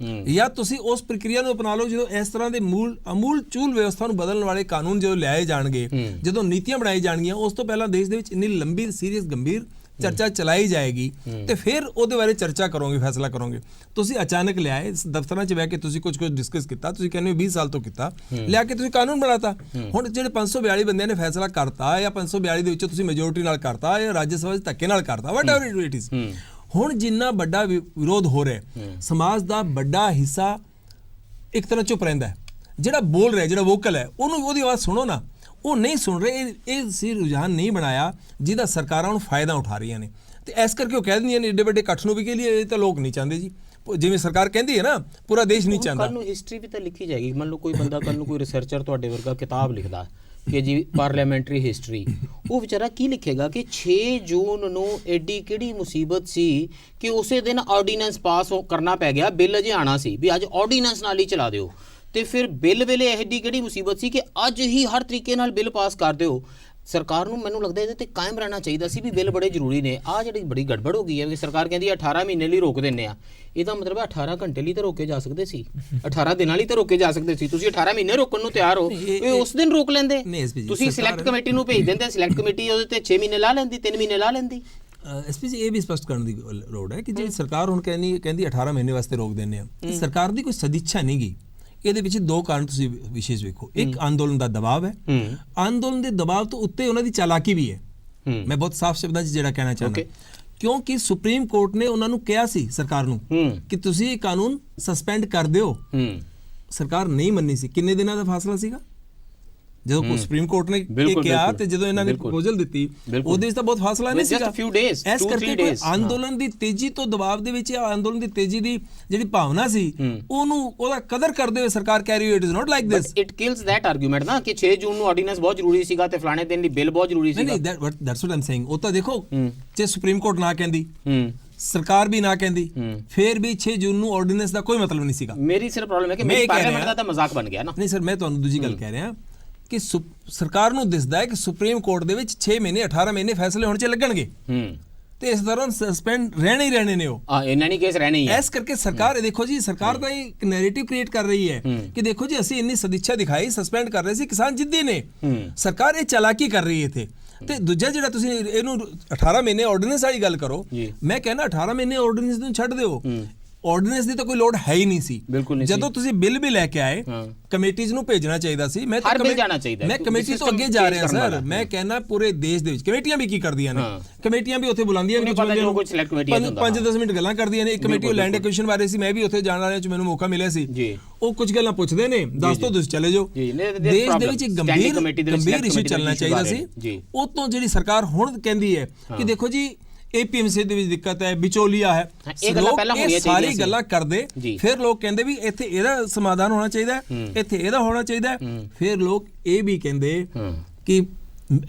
ਜਾਂ ਤੁਸੀਂ ਉਸ ਪ੍ਰਕਿਰਿਆ ਨੂੰ ਅਪਣਾ ਲਓ ਜਦੋਂ ਇਸ ਤਰ੍ਹਾਂ ਦੇ ਅਮੂਲ ਚੂਲ ਵਿਵਸਥਾ ਨੂੰ ਬਦਲਣ ਵਾਲੇ ਕਾਨੂੰਨ ਜਦੋਂ ਲਿਆਏ ਜਾਣਗੇ, ਜਦੋਂ ਨੀਤੀਆਂ ਬਣਾਈ ਜਾਣਗੀਆਂ, ਉਸ ਤੋਂ ਪਹਿਲਾਂ ਦੇਸ਼ ਦੇ ਵਿੱਚ ਇੰਨੀ ਲੰਬੀ ਸੀਰੀਅਸ ਗੰਭੀਰ ਚਰਚਾ ਚਲਾਈ ਜਾਏਗੀ ਤੇ ਫਿਰ ਉਹਦੇ ਬਾਰੇ ਚਰਚਾ ਕਰੋਗੇ, ਫੈਸਲਾ ਕਰੋਗੇ। ਤੁਸੀਂ ਅਚਾਨਕ ਲਿਆਏ ਦਫ਼ਤਰਾਂ 'ਚ ਬਹਿ ਕੇ ਤੁਸੀਂ ਕੁਝ ਡਿਸਕਸ ਕੀਤਾ, ਤੁਸੀਂ ਕਹਿੰਦੇ ਹੋ 20 ਸਾਲ ਤੋਂ ਕੀਤਾ, ਲਿਆ ਕੇ ਤੁਸੀਂ ਕਾਨੂੰਨ ਬਣਾਤਾ। ਹੁਣ ਜਿਹੜੇ 542 ਬੰਦਿਆਂ ਨੇ ਫੈਸਲਾ ਕਰਤਾ ਜਾਂ 542 ਦੇ ਵਿੱਚੋਂ ਤੁਸੀਂ ਮੈਜੋਰਟੀ ਨਾਲ ਕਰਤਾ ਜਾਂ ਰਾਜ ਸਭਾ 'ਚ ਧੱਕੇ ਨਾਲ ਕਰਤਾ, ਵਾਟ ਐਵਰ ਇਟ ਇਜ਼, ਹੁਣ ਜਿੰਨਾ ਵੱਡਾ ਵਿਰੋਧ ਹੋ ਰਿਹਾ, ਸਮਾਜ ਦਾ ਵੱਡਾ ਹਿੱਸਾ ਇੱਕ ਤਰ੍ਹਾਂ ਚੁੱਪ ਰਹਿੰਦਾ ਹੈ। ਜਿਹੜਾ ਬੋਲ ਰਿਹਾ, ਜਿਹੜਾ ਵੋਕਲ ਹੈ, ਉਹਨੂੰ ਉਹਦੀ ਆਵਾਜ਼ ਸੁਣੋ ਨਾ, ਉਹ ਨਹੀਂ ਸੁਣ ਰਹੇ। ਇਹ ਸੀ ਰੁਝਾਨ ਨਹੀਂ ਬਣਾਇਆ ਜਿਹਦਾ ਸਰਕਾਰਾਂ ਨੂੰ ਫਾਇਦਾ ਉਠਾ ਰਹੀਆਂ ਨੇ ਤੇ ਇਸ ਕਰਕੇ ਉਹ ਕਹਿ ਦਿੰਦੀਆਂ ਨੇ ਏਡੇ ਵੱਡੇ ਇਕੱਠ ਨੂੰ ਵੀ ਕਿ ਲਈ ਇਹ ਤਾਂ ਲੋਕ ਨਹੀਂ ਚਾਹੁੰਦੇ ਜੀ, ਜਿਵੇਂ ਸਰਕਾਰ ਕਹਿੰਦੀ ਹੈ ਨਾ ਪੂਰਾ ਦੇਸ਼ ਨਹੀਂ ਚਾਹੁੰਦਾ। ਕੱਲ ਨੂੰ ਹਿਸਟਰੀ ਵੀ ਤਾਂ ਲਿਖੀ ਜਾਏਗੀ। ਮੰਨ ਲਓ ਕੋਈ ਬੰਦਾ ਕੱਲ ਨੂੰ ਕੋਈ ਰਿਸਰਚਰ ਤੁਹਾਡੇ ਵਰਗਾ ਕਿਤਾਬ ਲਿਖਦਾ ਕਿ ਜੀ ਪਾਰਲੀਮੈਂਟਰੀ ਹਿਸਟਰੀ, ਉਹ ਵਿਚਾਰਾ ਕੀ ਲਿਖੇਗਾ ਕਿ 6 ਜੂਨ ਨੂੰ ਐਡੀ ਕਿਹੜੀ ਮੁਸੀਬਤ ਸੀ ਕਿ ਉਸੇ ਦਿਨ ਆਰਡੀਨੈਂਸ ਪਾਸ ਕਰਨਾ ਪੈ ਗਿਆ, ਬਿੱਲ ਅਜੇ ਆਣਾ ਸੀ ਵੀ ਅੱਜ ਆਰਡੀਨੈਂਸ ਨਾਲ ਹੀ ਚਲਾ ਦਿਓ, ਤੇ ਫਿਰ ਬਿੱਲ ਵੇਲੇ ਐਡੀ ਕਿਹੜੀ ਮੁਸੀਬਤ ਸੀ ਕਿ ਅੱਜ ਹੀ ਹਰ ਤਰੀਕੇ ਨਾਲ ਬਿੱਲ ਪਾਸ ਕਰ ਦਿਓ। ਸਰਕਾਰ ਨੂੰ ਮੈਨੂੰ ਲੱਗਦਾ ਇਹਦੇ ਤੇ ਕਾਇਮ ਰਹਿਣਾ ਚਾਹੀਦਾ ਸੀ ਵੀ ਬਿੱਲ ਬੜੇ ਜ਼ਰੂਰੀ ਨੇ। ਆਹ ਜਿਹੜੀ ਬੜੀ ਗੜਬੜ ਹੋ ਗਈ ਹੈ ਕਿ ਸਰਕਾਰ ਕਹਿੰਦੀ 18 ਮਹੀਨੇ ਲਈ ਰੋਕ ਦਿੰਦੇ ਆ, ਇਹਦਾ ਮਤਲਬ ਹੈ 18 ਘੰਟੇ ਲਈ ਤਾਂ ਰੋਕੇ ਜਾ ਸਕਦੇ ਸੀ, 18 ਦਿਨਾਂ ਲਈ ਤਾਂ ਰੋਕੇ ਜਾ ਸਕਦੇ ਸੀ। ਤੁਸੀਂ 18 ਮਹੀਨੇ ਰੋਕਣ ਨੂੰ ਤਿਆਰ ਹੋ, ਇਹ ਉਸ ਦਿਨ ਰੋਕ ਲੈਂਦੇ। ਤੁਸੀਂ ਸਿਲੈਕਟ ਕਮੇਟੀ ਨੂੰ ਭੇਜ ਦਿੰਦੇ, ਸਿਲੈਕਟ ਕਮੇਟੀ ਉਹਦੇ ਤੇ 6 ਮਹੀਨੇ ਲਾ ਲੈਂਦੀ, 3 ਮਹੀਨੇ ਲਾ ਲੈਂਦੀ। ਐਸਪੀਜੀ ਇਹ ਵੀ ਸਪਸ਼ਟ ਕਰਨ ਦੀ ਲੋੜ ਹੈ ਕਿ ਜਿਹੜੀ ਸਰਕਾਰ ਹੁਣ ਕਹਿੰਦੀ 18 ਮਹੀਨੇ ਵਾਸਤੇ ਰੋਕ ਦਿੰਦੇ ਆ, ਸਰਕਾਰ ਦੀ ਕੋਈ ਸਦਿੱਛਾ ਨਹੀਂ ਗਈ। ਇਹਦੇ ਵਿੱਚ ਦੋ ਕਾਰਨ ਤੁਸੀਂ ਵਿਸ਼ੇਸ਼ ਵੇਖੋ। ਇੱਕ ਅੰਦੋਲਨ ਦਾ ਦਬਾਅ ਹੈ, ਅੰਦੋਲਨ ਦੇ ਦਬਾਅ ਤੋਂ ਉੱਤੇ ਉਹਨਾਂ ਦੀ ਚਾਲਾਕੀ ਵੀ ਹੈ। ਮੈਂ ਬਹੁਤ ਸਾਫ਼ ਸ਼ਬਦਾਂ 'ਚ ਜਿਹੜਾ ਕਹਿਣਾ ਚਾਹੁੰਦਾ, ਕਿਉਂਕਿ ਸੁਪਰੀਮ ਕੋਰਟ ਨੇ ਉਹਨਾਂ ਨੂੰ ਕਿਹਾ ਸੀ ਸਰਕਾਰ ਨੂੰ ਕਿ ਤੁਸੀਂ ਇਹ ਕਾਨੂੰਨ ਸਸਪੈਂਡ ਕਰ ਦਿਓ, ਸਰਕਾਰ ਨਹੀਂ ਮੰਨੀ ਸੀ। ਕਿੰਨੇ ਦਿਨਾਂ ਦਾ ਫਾਸਲਾ ਸੀਗਾ ਜਦੋਂ ਸੁਪਰੀਮ ਕੋਰਟ ਨੇ ਇਹ ਕਿਹਾ ਤੇ ਜਦੋਂ ਇਹਨਾਂ ਨੇ ਪ੍ਰਪੋਜ਼ਲ ਦਿੱਤੀ, ਉਹਦੇ ਵਿੱਚ ਤਾਂ ਬਹੁਤ ਫਾਸਲਾ ਨਹੀਂ ਸੀਗਾ। ਇਸ ਕਰਕੇ ਅੰਦੋਲਨ ਦੀ ਤੇਜ਼ੀ ਤੋਂ ਦਬਾਅ ਦੇ ਵਿੱਚ ਅੰਦੋਲਨ ਦੀ ਤੇਜ਼ੀ ਦੀ ਜਿਹੜੀ ਭਾਵਨਾ ਸੀ ਉਹਨੂੰ ਉਹਦਾ ਕਦਰ ਕਰਦੇ ਹੋਏ ਸਰਕਾਰ ਕਹਿ ਰਹੀ ਹੈ it is not like this. It kills that argument ਨਾ ਕਿ 6 ਜੂਨ ਨੂੰ ਆਰਡੀਨੈਂਸ ਬਹੁਤ ਜ਼ਰੂਰੀ ਸੀਗਾ ਤੇ ਫਲਾਣੇ ਦਿਨ ਲਈ ਬਿੱਲ ਬਹੁਤ ਜ਼ਰੂਰੀ ਸੀਗਾ। ਨਹੀਂ, ਦੈਟਸ ਵਾਟ ਆਮ ਸੇਇੰਗ। ਉਹ ਤਾਂ ਦੇਖੋ ਜੇ ਸੁਪਰੀਮ ਕੋਰਟ ਨਾ ਕਹਿੰਦੀ, ਸਰਕਾਰ ਵੀ ਨਾ ਕਹਿੰਦੀ, ਫਿਰ ਵੀ 6 ਜੂਨ ਨੂੰ ਆਰਡੀਨੈਂਸ ਦਾ ਕੋਈ ਮਤਲਬ ਨਹੀਂ ਸੀਗਾ। ਮੇਰੀ ਸਿਰਫ ਪ੍ਰੋਬਲਮ ਹੈ ਕਿ ਮੇਰੀ ਪਾਰਲੀਮੈਂਟ ਦਾ ਤਾਂ ਮਜ਼ਾਕ ਬਣ ਗਿਆ ਨਾ। ਨਹੀਂ ਸਰ, ਮੈਂ ਤੁਹਾਨੂੰ ਦੂਜੀ ਗੱਲ ਕਹਿ ਰਿਹਾ ਕਿ ਸਰਕਾਰ ਨੂੰ ਦਿਸਦਾ ਹੈ ਕਿ ਸੁਪਰੀਮ ਕੋਰਟ ਦੇ ਵਿੱਚ 6 ਮਹੀਨੇ 18 ਮਹੀਨੇ ਫੈਸਲੇ ਹੋਣ 'ਚ ਲੱਗਣਗੇ ਤੇ ਇਸ ਤਰ੍ਹਾਂ ਸਸਪੈਂਡ ਰਹਿਣੇ ਹੀ ਰਹਿਣੇ ਨੇ। ਉਹ ਇਹਨਾਂ ਨਹੀਂ ਕੇਸ ਰਹਿਣੇ ਹੀ ਹੈ। ਇਸ ਕਰਕੇ ਸਰਕਾਰ ਦੇਖੋ ਜੀ, ਸਰਕਾਰ ਤਾਂ ਇੱਕ ਨੈਰੇਟਿਵ ਕ੍ਰੀਏਟ ਕਰ ਰਹੀ ਹੈ ਕਿ ਦੇਖੋ ਜੀ ਅਸੀਂ ਇੰਨੀ ਸਦਿੱਛਾ ਦਿਖਾਈ, ਸਸਪੈਂਡ ਕਰ ਰਹੇ ਸੀ, ਕਿਸਾਨ ਜਿੱਦੀ ਨੇ। ਸਰਕਾਰ ਇਹ ਚਾਲਾਕੀ ਕਰ ਰਹੀ ਹੈ ਇੱਥੇ। ਤੇ ਦੂਜਾ ਜਿਹੜਾ ਤੁਸੀਂ ਇਹਨੂੰ 18 ਮਹੀਨੇ ਆਰਡੀਨੈਂਸ ਵਾਲੀ ਗੱਲ ਕਰੋ, ਮੈਂ ਕਹਿੰਦਾ 18 ਮਹੀਨੇ ਆਰਡੀਨੈਂਸ ਨੂੰ ਛੱਡ ਦਿਓ, ਆਰਡੀਨੈਂਸ ਦੀ ਤਾਂ ਕੋਈ ਲੋੜ ਹੈ ਹੀ ਨਹੀਂ ਸੀ। ਜਦੋਂ ਤੁਸੀਂ ਬਿੱਲ ਵੀ ਲੈ ਕੇ ਆਏ, ਕਮੇਟੀਜ਼ ਨੂੰ ਭੇਜਣਾ ਚਾਹੀਦਾ ਸੀ। ਮੈਂ ਕਮੇਟੀ ਤੋਂ ਅੱਗੇ ਜਾ ਰਿਹਾ ਸਰ। ਮੈਂ ਕਹਿੰਦਾ ਪੂਰੇ ਦੇਸ਼ ਦੇ ਵਿੱਚ ਕਮੇਟੀਆਂ ਵੀ ਕੀ ਕਰਦੀਆਂ ਨੇ, ਕਮੇਟੀਆਂ ਵੀ ਉੱਥੇ ਬੁਲਾਉਂਦੀਆਂ ਵੀ 5-10 ਮਿੰਟ ਗੱਲਾਂ ਕਰਦੀਆਂ ਨੇ। ਇੱਕ ਕਮੇਟੀ ਉਹ ਲੈਂਡ ਐਕੁਇਜ਼ੀਸ਼ਨ ਬਾਰੇ ਸੀ, ਮੈਂ ਵੀ ਉੱਥੇ ਜਾਣ ਵਾਲਿਆਂ 'ਚ ਮੈਨੂੰ ਮੌਕਾ ਮਿਲਿਆ ਸੀ। ਉਹ ਕੁਝ ਗੱਲਾਂ ਪੁੱਛਦੇ ਨੇ, ਦੱਸ ਦੋ ਤੁਸੀਂ ਚਲੇ ਜਾਓ। ਦੇਸ਼ ਦੇ ਵਿੱਚ ਇੱਕ ਗੰਭੀਰ ਇਸ਼ੂ ਚੱਲਣਾ ਚਾਹੀਦਾ ਸੀ। ਉਹ ਤੋਂ ਜਿਹੜੀ ਸਰਕਾਰ ਹੁਣ ਕਹਿੰਦੀ ਹੈ ਕਿ ਦੇਖੋ ਜੀ APMC ਦੇ ਵਿੱਚ ਦਿੱਕਤ ਹੈ, ਵਿਚੋਲੀਆ ਹੈ, ਇਹ ਗੱਲਾਂ ਪਹਿਲਾਂ ਹੋਣੀਆਂ ਚਾਹੀਦੀਆਂ ਸਾਰੀ ਗੱਲਾਂ ਕਰਦੇ ਫਿਰ ਲੋਕ ਕਹਿੰਦੇ ਵੀ ਇੱਥੇ ਇਹਦਾ ਸਮਾਧਾਨ ਹੋਣਾ ਚਾਹੀਦਾ ਹੈ, ਇੱਥੇ ਇਹਦਾ ਹੋਣਾ ਚਾਹੀਦਾ ਹੈ। ਫਿਰ ਲੋਕ ਇਹ ਵੀ ਕਹਿੰਦੇ ਕਿ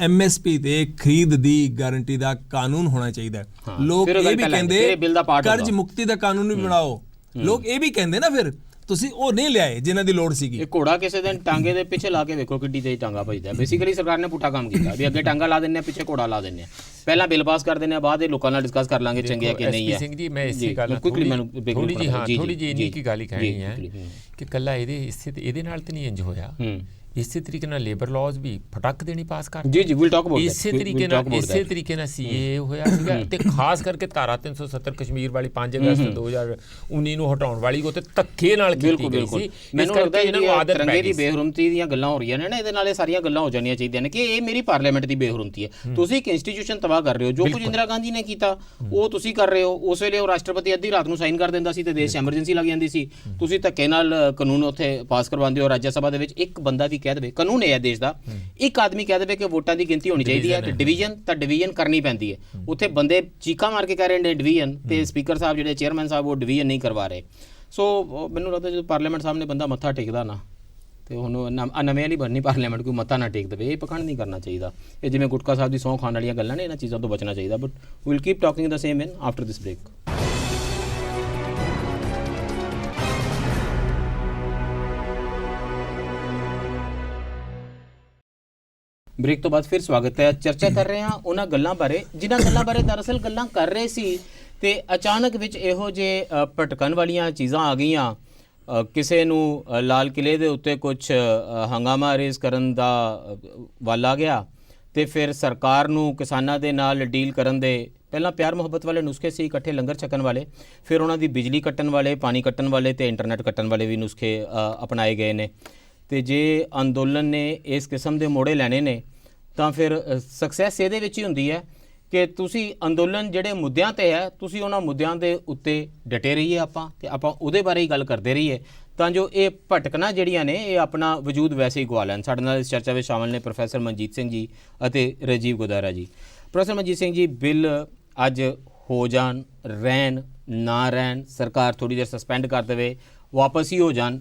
MSP ਤੇ ਖਰੀਦ ਦੀ ਗਾਰੰਟੀ ਦਾ ਕਾਨੂੰਨ ਹੋਣਾ ਚਾਹੀਦਾ ਹੈ। ਲੋਕ ਇਹ ਵੀ ਕਹਿੰਦੇ ਕਰਜ਼ ਮੁਕਤੀ ਦਾ ਕਾਨੂੰਨ ਵੀ ਬਣਾਓ। ਲੋਕ ਇਹ ਵੀ ਕਹਿੰਦੇ ਨਾ ਫਿਰ ਤੁਸੀਂ ਉਹ ਨਹੀਂ ਲਿਆਏ ਜਿਨ੍ਹਾਂ ਦੀ ਲੋੜ ਸੀਗੀ। ਇਹ ਘੋੜਾ ਕਿਸੇ ਦਿਨ ਟਾਂਗੇ ਦੇ ਪਿੱਛੇ ਲਾ ਕੇ ਵੇਖੋ ਕਿੱਡੀ ਤੇਜ਼ ਟਾਂਗਾ ਭਜਦਾ। ਬੇਸਿਕਲੀ ਸਰਕਾਰ ਨੇ ਪੁੱਠਾ ਕੰਮ ਕੀਤਾ ਵੀ ਅੱਗੇ ਟਾਂਗਾ ਲਾ ਦਿੰਦੇ ਆ, ਪਿੱਛੇ ਘੋੜਾ ਲਾ ਦਿੰਦੇ ਆ। ਪਹਿਲਾਂ ਬਿੱਲ ਪਾਸ ਕਰ ਦਿੰਦੇ ਆ, ਬਾਅਦ ਇਹ ਲੋਕਾਂ ਨਾਲ ਡਿਸਕਸ ਕਰ ਲਾਂਗੇ ਚੰਗੇ ਆ ਕਿ ਨਹੀਂ ਹੈ। ਸਿੰਘ ਜੀ ਮੈਂ ਇਸੇ ਗੱਲ ਥੋੜੀ ਜਿਹੀ ਇੰਨੀ ਕੀ ਗੱਲ ਹੀ ਕਹਿਣੀ ਹੈ ਕਿ ਕੱਲਾ ਇਹਦੇ ਨਾਲ ਤੇ ਨਹੀਂ ਇੰਜ ਹੋਇਆ। ਇਸੇ ਤਰੀਕੇ ਨਾਲ ਲੇਬਰ ਲਾਜ਼ ਵੀ ਫਟਕ ਦੇਣੀ ਪਾਸ ਕਰ ਜੀ ਵਿਲ ਟਾਕ ਅਬਾਊਟ ਇਸੇ ਤਰੀਕੇ ਨਾਲ CAA ਹੋਇਆ ਸੀਗਾ ਤੇ ਖਾਸ ਕਰਕੇ ਧਾਰਾ 370 ਕਸ਼ਮੀਰ ਵਾਲੀ 5 ਅਗਸਤ 2019 ਨੂੰ ਹਟਾਉਣ ਵਾਲੀ ਉਹ ਤੇ ਧੱਕੇ ਨਾਲ ਕੀਤੀ ਗਈ ਸੀ। ਮੈਨੂੰ ਲੱਗਦਾ ਇਹਨਾਂ ਨੂੰ ਆਦਤ ਰੰਗੇ ਦੀ ਬੇਹਰਮਤੀ ਦੀਆਂ ਗੱਲਾਂ ਹੋ ਰਹੀਆਂ ਨੇ ਨਾ, ਇਹਦੇ ਨਾਲ ਇਹ ਸਾਰੀਆਂ ਗੱਲਾਂ ਹੋ ਜਾਣੀਆਂ ਚਾਹੀਦੀਆਂ ਨੇ ਕਿ ਇਹ ਮੇਰੀ ਪਾਰਲੀਮੈਂਟ ਦੀ ਬੇਹਰਮਤੀ ਹੈ। ਤੁਸੀਂ ਇੱਕ ਇੰਸਟੀਟਿਊਸ਼ਨ ਤਬਾਹ ਕਰ ਰਹੇ ਹੋ। ਜੋ ਕੁਝ ਇੰਦਰਾ ਗਾਂਧੀ ਨੇ ਕੀਤਾ ਉਹ ਤੁਸੀਂ ਕਰ ਰਹੇ ਹੋ। ਉਸ ਵੇਲੇ ਉਹ ਰਾਸ਼ਟਰਪਤੀ ਅੱਧੀ ਰਾਤ ਨੂੰ ਸਾਈਨ ਕਰ ਦਿੰਦਾ ਸੀ ਤੇ ਦੇਸ਼ 'ਚ ਐਮਰਜੈਂਸੀ ਲੱਗ ਜਾਂਦੀ ਸੀ। ਤੁਸੀਂ ਧੱਕੇ ਨਾਲ ਕਾਨੂੰਨ ਉੱਥੇ ਪਾਸ ਕਰਵਾਉਂਦੇ ਹੋ। ਰਾਜ ਸਭਾ ਦੇ ਵਿੱਚ ਇੱਕ ਬੰਦਾ ਵੀ ਕਹਿ ਦੇਵੇ, ਕਾਨੂੰਨ ਇਹ ਹੈ ਦੇਸ਼ ਦਾ, ਇੱਕ ਆਦਮੀ ਕਹਿ ਦੇਵੇ ਕਿ ਵੋਟਾਂ ਦੀ ਗਿਣਤੀ ਹੋਣੀ ਚਾਹੀਦੀ ਹੈ ਤੇ ਡਿਵੀਜ਼ਨ ਕਰਨੀ ਪੈਂਦੀ ਹੈ। ਉੱਥੇ ਬੰਦੇ ਚੀਕਾਂ ਮਾਰ ਕੇ ਕਹਿ ਰਹੇ ਨੇ ਡਿਵੀਜ਼ਨ, ਤੇ ਸਪੀਕਰ ਸਾਹਿਬ ਜਿਹੜੇ ਚੇਅਰਮੈਨ ਸਾਹਿਬ ਉਹ ਡਿਵੀਜ਼ਨ ਨਹੀਂ ਕਰਵਾ ਰਹੇ। ਸੋ ਮੈਨੂੰ ਲੱਗਦਾ ਜਦੋਂ ਪਾਰਲੀਮੈਂਟ ਸਾਹਮਣੇ ਬੰਦਾ ਮੱਥਾ ਟੇਕਦਾ ਨਾ ਤੇ ਹੁਣ ਨਵੇਂ ਵਾਲੀ ਬਣਨੀ ਪਾਰਲੀਮੈਂਟ ਕੋਈ ਮੱਥਾ ਨਾ ਟੇਕ ਦੇਵੇ। ਇਹ ਪਖੰਡ ਨਹੀਂ ਕਰਨਾ ਚਾਹੀਦਾ। ਇਹ ਜਿਵੇਂ ਗੁਟਕਾ ਸਾਹਿਬ ਦੀ ਸਹੁੰ ਖਾਣ ਵਾਲੀਆਂ ਗੱਲਾਂ ਨੇ, ਇਹਨਾਂ ਚੀਜ਼ਾਂ ਤੋਂ ਬਚਣਾ ਚਾਹੀਦਾ। But we'll keep talking the same in after this break. Break ਤੋਂ ਬਾਅਦ ਫਿਰ ਸਵਾਗਤ ਹੈ। ਚਰਚਾ ਕਰ ਰਹੇ ਹਾਂ ਉਹਨਾਂ ਗੱਲਾਂ ਬਾਰੇ ਜਿਨ੍ਹਾਂ ਗੱਲਾਂ ਬਾਰੇ ਦਰਅਸਲ ਗੱਲਾਂ ਕਰ ਰਹੇ ਸੀ ਤੇ ਅਚਾਨਕ ਵਿੱਚ ਇਹੋ ਜਿਹੇ ਭਟਕਣ ਵਾਲੀਆਂ ਚੀਜ਼ਾਂ ਆ ਗਈਆਂ। ਕਿਸੇ ਨੂੰ ਲਾਲ ਕਿਲੇ ਦੇ ਉੱਤੇ ਕੁਝ ਹੰਗਾਮਾ ਰੇਜ਼ ਕਰਨ ਦਾ ਵੱਲ ਆ ਗਿਆ ਤੇ ਫਿਰ ਸਰਕਾਰ ਨੂੰ ਕਿਸਾਨਾਂ ਦੇ ਨਾਲ ਡੀਲ ਕਰਨ ਦੇ ਪਹਿਲਾਂ ਪਿਆਰ ਮੁਹੱਬਤ ਵਾਲੇ ਨੁਸਖੇ ਸੀ, ਇਕੱਠੇ ਲੰਗਰ ਛਕਣ ਵਾਲੇ, ਫਿਰ ਉਹਨਾਂ ਦੀ ਬਿਜਲੀ ਕੱਟਣ ਵਾਲੇ, ਪਾਣੀ ਕੱਟਣ ਵਾਲੇ ਤੇ ਇੰਟਰਨੈਟ ਕੱਟਣ ਵਾਲੇ ਵੀ ਨੁਸਖੇ ਅਪਣਾਏ ਗਏ ਨੇ। ਤੇ ਜੇ ਅੰਦੋਲਨ ਨੇ ਇਸ ਕਿਸਮ ਦੇ ਮੋੜੇ ਲੈਣੇ ਨੇ ਤਾਂ ਫਿਰ ਸਕਸੈਸ ਇਹਦੇ ਵਿੱਚ ਹੀ ਹੁੰਦੀ ਹੈ ਕਿ ਤੁਸੀਂ ਅੰਦੋਲਨ ਜਿਹੜੇ ਮੁੱਦਿਆਂ ਤੇ ਹੈ ਤੁਸੀਂ ਉਹਨਾਂ ਮੁੱਦਿਆਂ ਦੇ ਉੱਤੇ ਡਟੇ ਰਹੀਏ ਤੇ ਆਪਾਂ ਉਹਦੇ ਬਾਰੇ ਹੀ ਗੱਲ ਕਰਦੇ ਰਹੀਏ ਤਾਂ ਜੋ ਇਹ ਭਟਕਣਾ ਜਿਹੜੀਆਂ ਨੇ ਇਹ ਆਪਣਾ ਵਜੂਦ ਵੈਸੇ ਹੀ ਗਵਾ ਲੈਣ। ਸਾਡੇ ਨਾਲ ਇਸ ਚਰਚਾ ਵਿੱਚ ਸ਼ਾਮਲ ਨੇ ਪ੍ਰੋਫੈਸਰ ਮਨਜੀਤ ਸਿੰਘ ਜੀ ਅਤੇ ਰਾਜੀਵ ਗੋਦਾਰਾ ਜੀ। ਪ੍ਰੋਫੈਸਰ ਮਨਜੀਤ ਸਿੰਘ ਜੀ, ਬਿੱਲ ਅੱਜ ਹੋ ਜਾਣ, ਰਹਿਣ ਨਾ ਰਹਿਣ, ਸਰਕਾਰ ਥੋੜ੍ਹੀ ਦੇਰ ਸਸਪੈਂਡ ਕਰ ਦੇਵੇ, ਵਾਪਸ ਹੀ ਹੋ ਜਾਣ,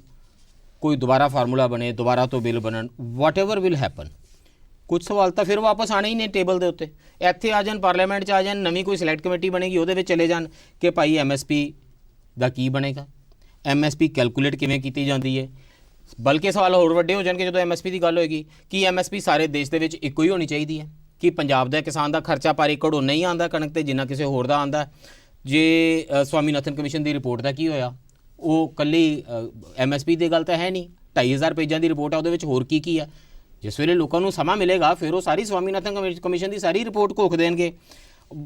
ਕੋਈ ਦੁਬਾਰਾ ਫਾਰਮੂਲਾ ਬਣੇ, ਦੁਬਾਰਾ ਤੋਂ ਬਿੱਲ ਬਣਨ, ਵਾਟ ਏਵਰ ਵਿਲ ਹੈਪਨ, ਕੁਝ ਸਵਾਲ ਤਾਂ ਫਿਰ ਵਾਪਸ ਆਣੇ ਹੀ ਨੇ ਟੇਬਲ ਦੇ ਉੱਤੇ। ਇੱਥੇ ਆ ਜਾਣ, ਪਾਰਲੀਮੈਂਟ 'ਚ ਆ ਜਾਣ, ਨਵੀਂ ਕੋਈ ਸਿਲੈਕਟ ਕਮੇਟੀ ਬਣੇਗੀ, ਉਹਦੇ ਵਿੱਚ ਚਲੇ ਜਾਣ ਕਿ ਭਾਈ MSP ਦਾ ਕੀ ਬਣੇਗਾ, MSP ਕੈਲਕੂਲੇਟ ਕਿਵੇਂ ਕੀਤੀ ਜਾਂਦੀ ਹੈ। ਬਲਕਿ ਸਵਾਲ ਹੋਰ ਵੱਡੇ ਹੋ ਜਾਣਗੇ ਜਦੋਂ MSP ਦੀ ਗੱਲ ਹੋਏਗੀ ਕਿ MSP ਸਾਰੇ ਦੇਸ਼ ਦੇ ਵਿੱਚ ਇੱਕੋ ਹੀ ਹੋਣੀ ਚਾਹੀਦੀ ਹੈ ਕਿ ਪੰਜਾਬ ਦਾ ਕਿਸਾਨ ਦਾ ਖਰਚਾ ਪਰ ਏਕੜ ਉਨਾ ਹੀ ਆਉਂਦਾ ਕਣਕ ਤੇ ਜਿੰਨਾ ਕਿਸੇ ਹੋਰ ਦਾ ਆਉਂਦਾ। ਜੇ ਸਵਾਮੀਨਾਥਨ ਕਮਿਸ਼ਨ ਦੀ ਰਿਪੋਰਟ ਦਾ ਕੀ ਹੋਇਆ, ਉਹ ਕੱਲੀ MSP ਦੀ ਗੱਲ ਤਾਂ ਹੈ ਨਹੀਂ, 2500 ਪੇਜਾਂ ਦੀ ਰਿਪੋਰਟ ਆ, ਉਹਦੇ ਵਿੱਚ ਹੋਰ ਕੀ ਆ। ਜਿਸ ਵੇਲੇ ਲੋਕਾਂ ਨੂੰ ਸਮਾਂ ਮਿਲੇਗਾ ਫਿਰ ਉਹ ਸਾਰੀ ਸਵਾਮੀਨਾਥਨ ਕਮਿਸ਼ਨ ਦੀ ਸਾਰੀ ਰਿਪੋਰਟ ਘੋਖ ਦੇਣਗੇ,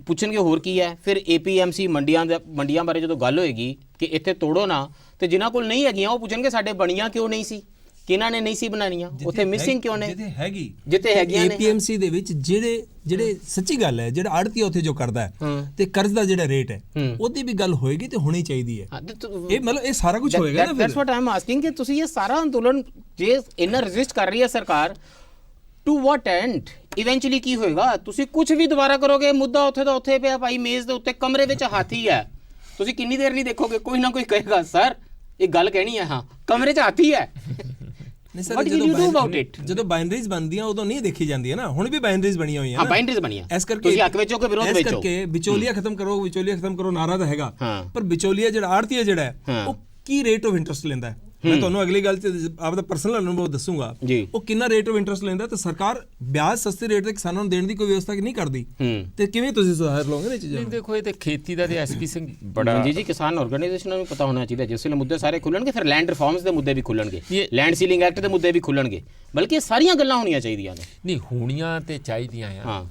ਪੁੱਛਣਗੇ ਹੋਰ ਕੀ ਹੈ। ਫਿਰ APMC ਮੰਡੀਆਂ ਬਾਰੇ ਜਦੋਂ ਗੱਲ ਹੋਏਗੀ ਕਿ ਇੱਥੇ ਤੋੜੋ ਨਾ, ਤੇ ਜਿਨ੍ਹਾਂ ਕੋਲ ਨਹੀਂ ਹੈਗੀਆਂ ਉਹ ਪੁੱਛਣਗੇ ਸਾਡੇ ਬਣੀਆਂ ਕਿਉਂ ਨਹੀਂ ਸੀ, ਕਿਹਨਾਂ ਨੇ ਨਹੀਂ ਸੀ ਬਣਾਉਣੀਆਂ, ਉੱਥੇ ਮਿਸਿੰਗ ਕਿਉਂ ਨੇ, ਜਿੱਥੇ ਹੈਗੀਆਂ ਨੇ। APMC ਦੇ ਵਿੱਚ ਜਿਹੜੇ ਸੱਚੀ ਗੱਲ ਹੈ, ਜਿਹੜਾ ਆੜਤੀ ਉੱਥੇ ਜੋ ਕਰਦਾ ਹੈ ਤੇ ਕਰਜ਼ ਦਾ ਜਿਹੜਾ ਰੇਟ ਹੈ ਉਹਦੀ ਵੀ ਗੱਲ ਹੋਏਗੀ ਤੇ ਹੋਣੀ ਚਾਹੀਦੀ ਹੈ। ਇਹ ਮਤਲਬ ਇਹ ਸਾਰਾ ਕੁਝ ਹੋਏਗਾ ਨਾ। That's what I am asking ਕਿ ਤੁਸੀਂ ਇਹ ਸਾਰਾ ਅੰਦੋਲਨ ਜੇ ਇੰਨਾ ਰੈਜ਼ਿਸਟ ਕਰ ਰਹੀ ਹੈ ਸਰਕਾਰ, ਟੂ ਵਾਟ ਐਂਡ ਇਵੈਂਚੁਅਲੀ ਕੀ ਹੋਏਗਾ? ਤੁਸੀਂ ਕੁਝ ਵੀ ਦੁਬਾਰਾ ਕਰੋਗੇ, ਮੁੱਦਾ ਉੱਥੇ ਦਾ ਉੱਥੇ ਪਿਆ ਭਾਈ, ਮੇਜ਼ ਦੇ ਉੱਤੇ, ਕਮਰੇ ਵਿੱਚ ਹਾਥੀ ਹੈ। ਤੁਸੀਂ ਕਿੰਨੀ ਦੇਰ ਨਹੀਂ ਦੇਖੋਗੇ, ਕੋਈ ਨਾ ਕੋਈ ਕਹੇਗਾ ਸਰ ਇਹ ਗੱਲ ਕਹਿਣੀ ਹੈ, ਹਾਂ ਕਮਰੇ 'ਚ ਹਾਥੀ ਹੈ। ਜਦੋਂ ਬਾਈਨਰੀਜ਼ ਬਣਦੀਆਂ ਉਦੋਂ ਨਹੀਂ ਦੇਖੀ ਜਾਂਦੀਆਂ ਨਾ, ਹੁਣ ਵੀ ਬਾਈਨਰੀਜ਼ ਬਣੀਆਂ ਹੋਈਆਂ ਹਾਂ, ਬਾਈਨਰੀਜ਼ ਬਣੀਆਂ, ਇਸ ਕਰਕੇ ਤੁਸੀਂ ਹੱਕ ਵਿੱਚ ਹੋ ਕਿ ਵਿਰੋਧ ਵਿੱਚ ਹੋ। ਇਸ ਕਰਕੇ ਵਿਚੋਲੀਆ ਖਤਮ ਕਰੋ ਨਾਰਾ ਤਾਂ ਹੈਗਾ, ਪਰ ਵਿਚੋਲੀਆ ਜਿਹੜਾ ਆੜਤੀਆ ਜਿਹੜਾ ਹੈ ਉਹ ਕੀ ਰੇਟ ਆਫ ਇੰਟਰਸਟ ਲੈਂਦਾ ਹੈ। ਮੈਂ ਤੁਹਾਨੂੰ ਅਗਲੀ ਗੱਲ 'ਚ ਆਪਦਾ ਪਰਸਨਲ ਅਨੁਭਵ ਦੱਸੂਗਾ ਉਹ ਕਿੰਨਾ ਰੇਟ ਆਫ ਇੰਟਰਸਟ ਲੈਂਦਾ, ਤੇ ਸਰਕਾਰ ਵਿਆਜ ਸਸਤੇ ਰੇਟ ਤੇ ਕਿਸਾਨਾਂ ਨੂੰ ਦੇਣ ਦੀ ਕੋਈ ਵਿਵਸਥਾ ਨਹੀਂ ਕਰਦੀ, ਤੇ ਕਿਵੇਂ ਤੁਸੀਂ ਸੁਧਾਰ ਲਓਗੇ ਇਹ ਚੀਜ਼ਾਂ? ਦੇਖੋ ਇਹ ਤੇ ਖੇਤੀ ਦਾ ਤੇ SP ਸਿੰਘ ਬੜਾ ਜੀ ਕਿਸਾਨ ਆਰਗੇਨਾਈਜੇਸ਼ਨਾਂ ਨੂੰ ਪਤਾ ਹੋਣਾ ਚਾਹੀਦਾ। ਜਿਸ ਵੇਲੇ ਮੁੱਦੇ ਸਾਰੇ ਖੁੱਲਣਗੇ ਫਿਰ ਲੈਂਡ ਰਿਫਾਰਮਸ ਦੇ ਮੁੱਦੇ ਵੀ ਖੁੱਲਣਗੇ, ਲੈਂਡ ਸੀਲਿੰਗ ਐਕਟ ਦੇ ਮੁੱਦੇ ਵੀ ਖੁੱਲਣਗੇ, ਬਲਕਿ ਸਾਰੀਆਂ ਗੱਲਾਂ ਹੋਣੀਆਂ ਚਾਹੀਦੀਆਂ ਨੇ। ਨਹੀਂ ਹੋਣੀਆਂ ਤੇ ਚਾਹੀਦੀਆਂ ਆ।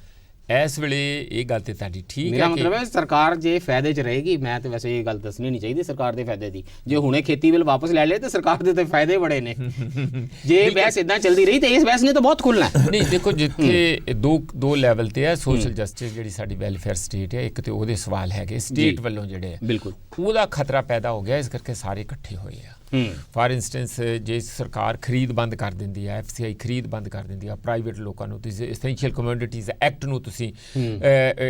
ਇਸ ਵੇਲੇ ਇਹ ਗੱਲ ਤੇ ਤੁਹਾਡੀ ਠੀਕ ਹੈ। ਮੇਰਾ ਮਤਲਬ ਹੈ ਸਰਕਾਰ ਜੇ ਫਾਇਦੇ 'ਚ ਰਹੇਗੀ, ਮੈਂ ਤੇ ਵੈਸੇ ਇਹ ਗੱਲ ਦੱਸਣੀ ਨਹੀਂ ਚਾਹੀਦੀ ਸਰਕਾਰ ਦੇ ਫਾਇਦੇ ਦੀ। ਜੇ ਹੁਣੇ ਖੇਤੀ ਬਿੱਲ ਵਾਪਸ ਲੈ ਲਏ ਤੇ ਸਰਕਾਰ ਦੇ ਤੇ ਫਾਇਦੇ ਬੜੇ ਨੇ। ਜੇ ਬਹਿਸ ਇਦਾਂ ਚੱਲਦੀ ਰਹੀ ਤੇ ਇਸ ਬਹਿਸ ਨੇ ਤਾਂ ਬਹੁਤ ਖੁੱਲਣਾ। ਨਹੀਂ ਦੇਖੋ ਜਿੱਥੇ ਦੋ ਲੈਵਲ ਤੇ ਹੈ ਸੋਸ਼ਲ ਜਸਟਿਸ ਜਿਹੜੀ ਸਾਡੀ ਵੈਲਫੇਅਰ ਸਟੇਟ ਹੈ, ਇੱਕ ਤੇ ਉਹਦੇ ਸਵਾਲ ਹੈਗੇ ਸਟੇਟ ਵੱਲੋਂ ਜਿਹੜੇ ਬਿਲਕੁਲ ਉਹਦਾ ਖਤਰਾ ਪੈਦਾ ਹੋ ਗਿਆ, ਇਸ ਕਰਕੇ ਸਾਰੇ ਇਕੱਠੇ ਹੋਏ ਆ। ਫਾਰ ਇੰਸਟੈਂਸ ਜੇ ਸਰਕਾਰ ਖਰੀਦ ਬੰਦ ਕਰ ਦਿੰਦੀ ਹੈ, FCI ਖਰੀਦ ਬੰਦ ਕਰ ਦਿੰਦੀ ਹੈ, ਪ੍ਰਾਈਵੇਟ ਲੋਕਾਂ ਨੂੰ ਤੁਸੀਂ ਐਸੈਂਸ਼ੀਅਲ ਕਮੋਡਿਟੀਜ਼ ਐਕਟ ਨੂੰ ਤੁਸੀਂ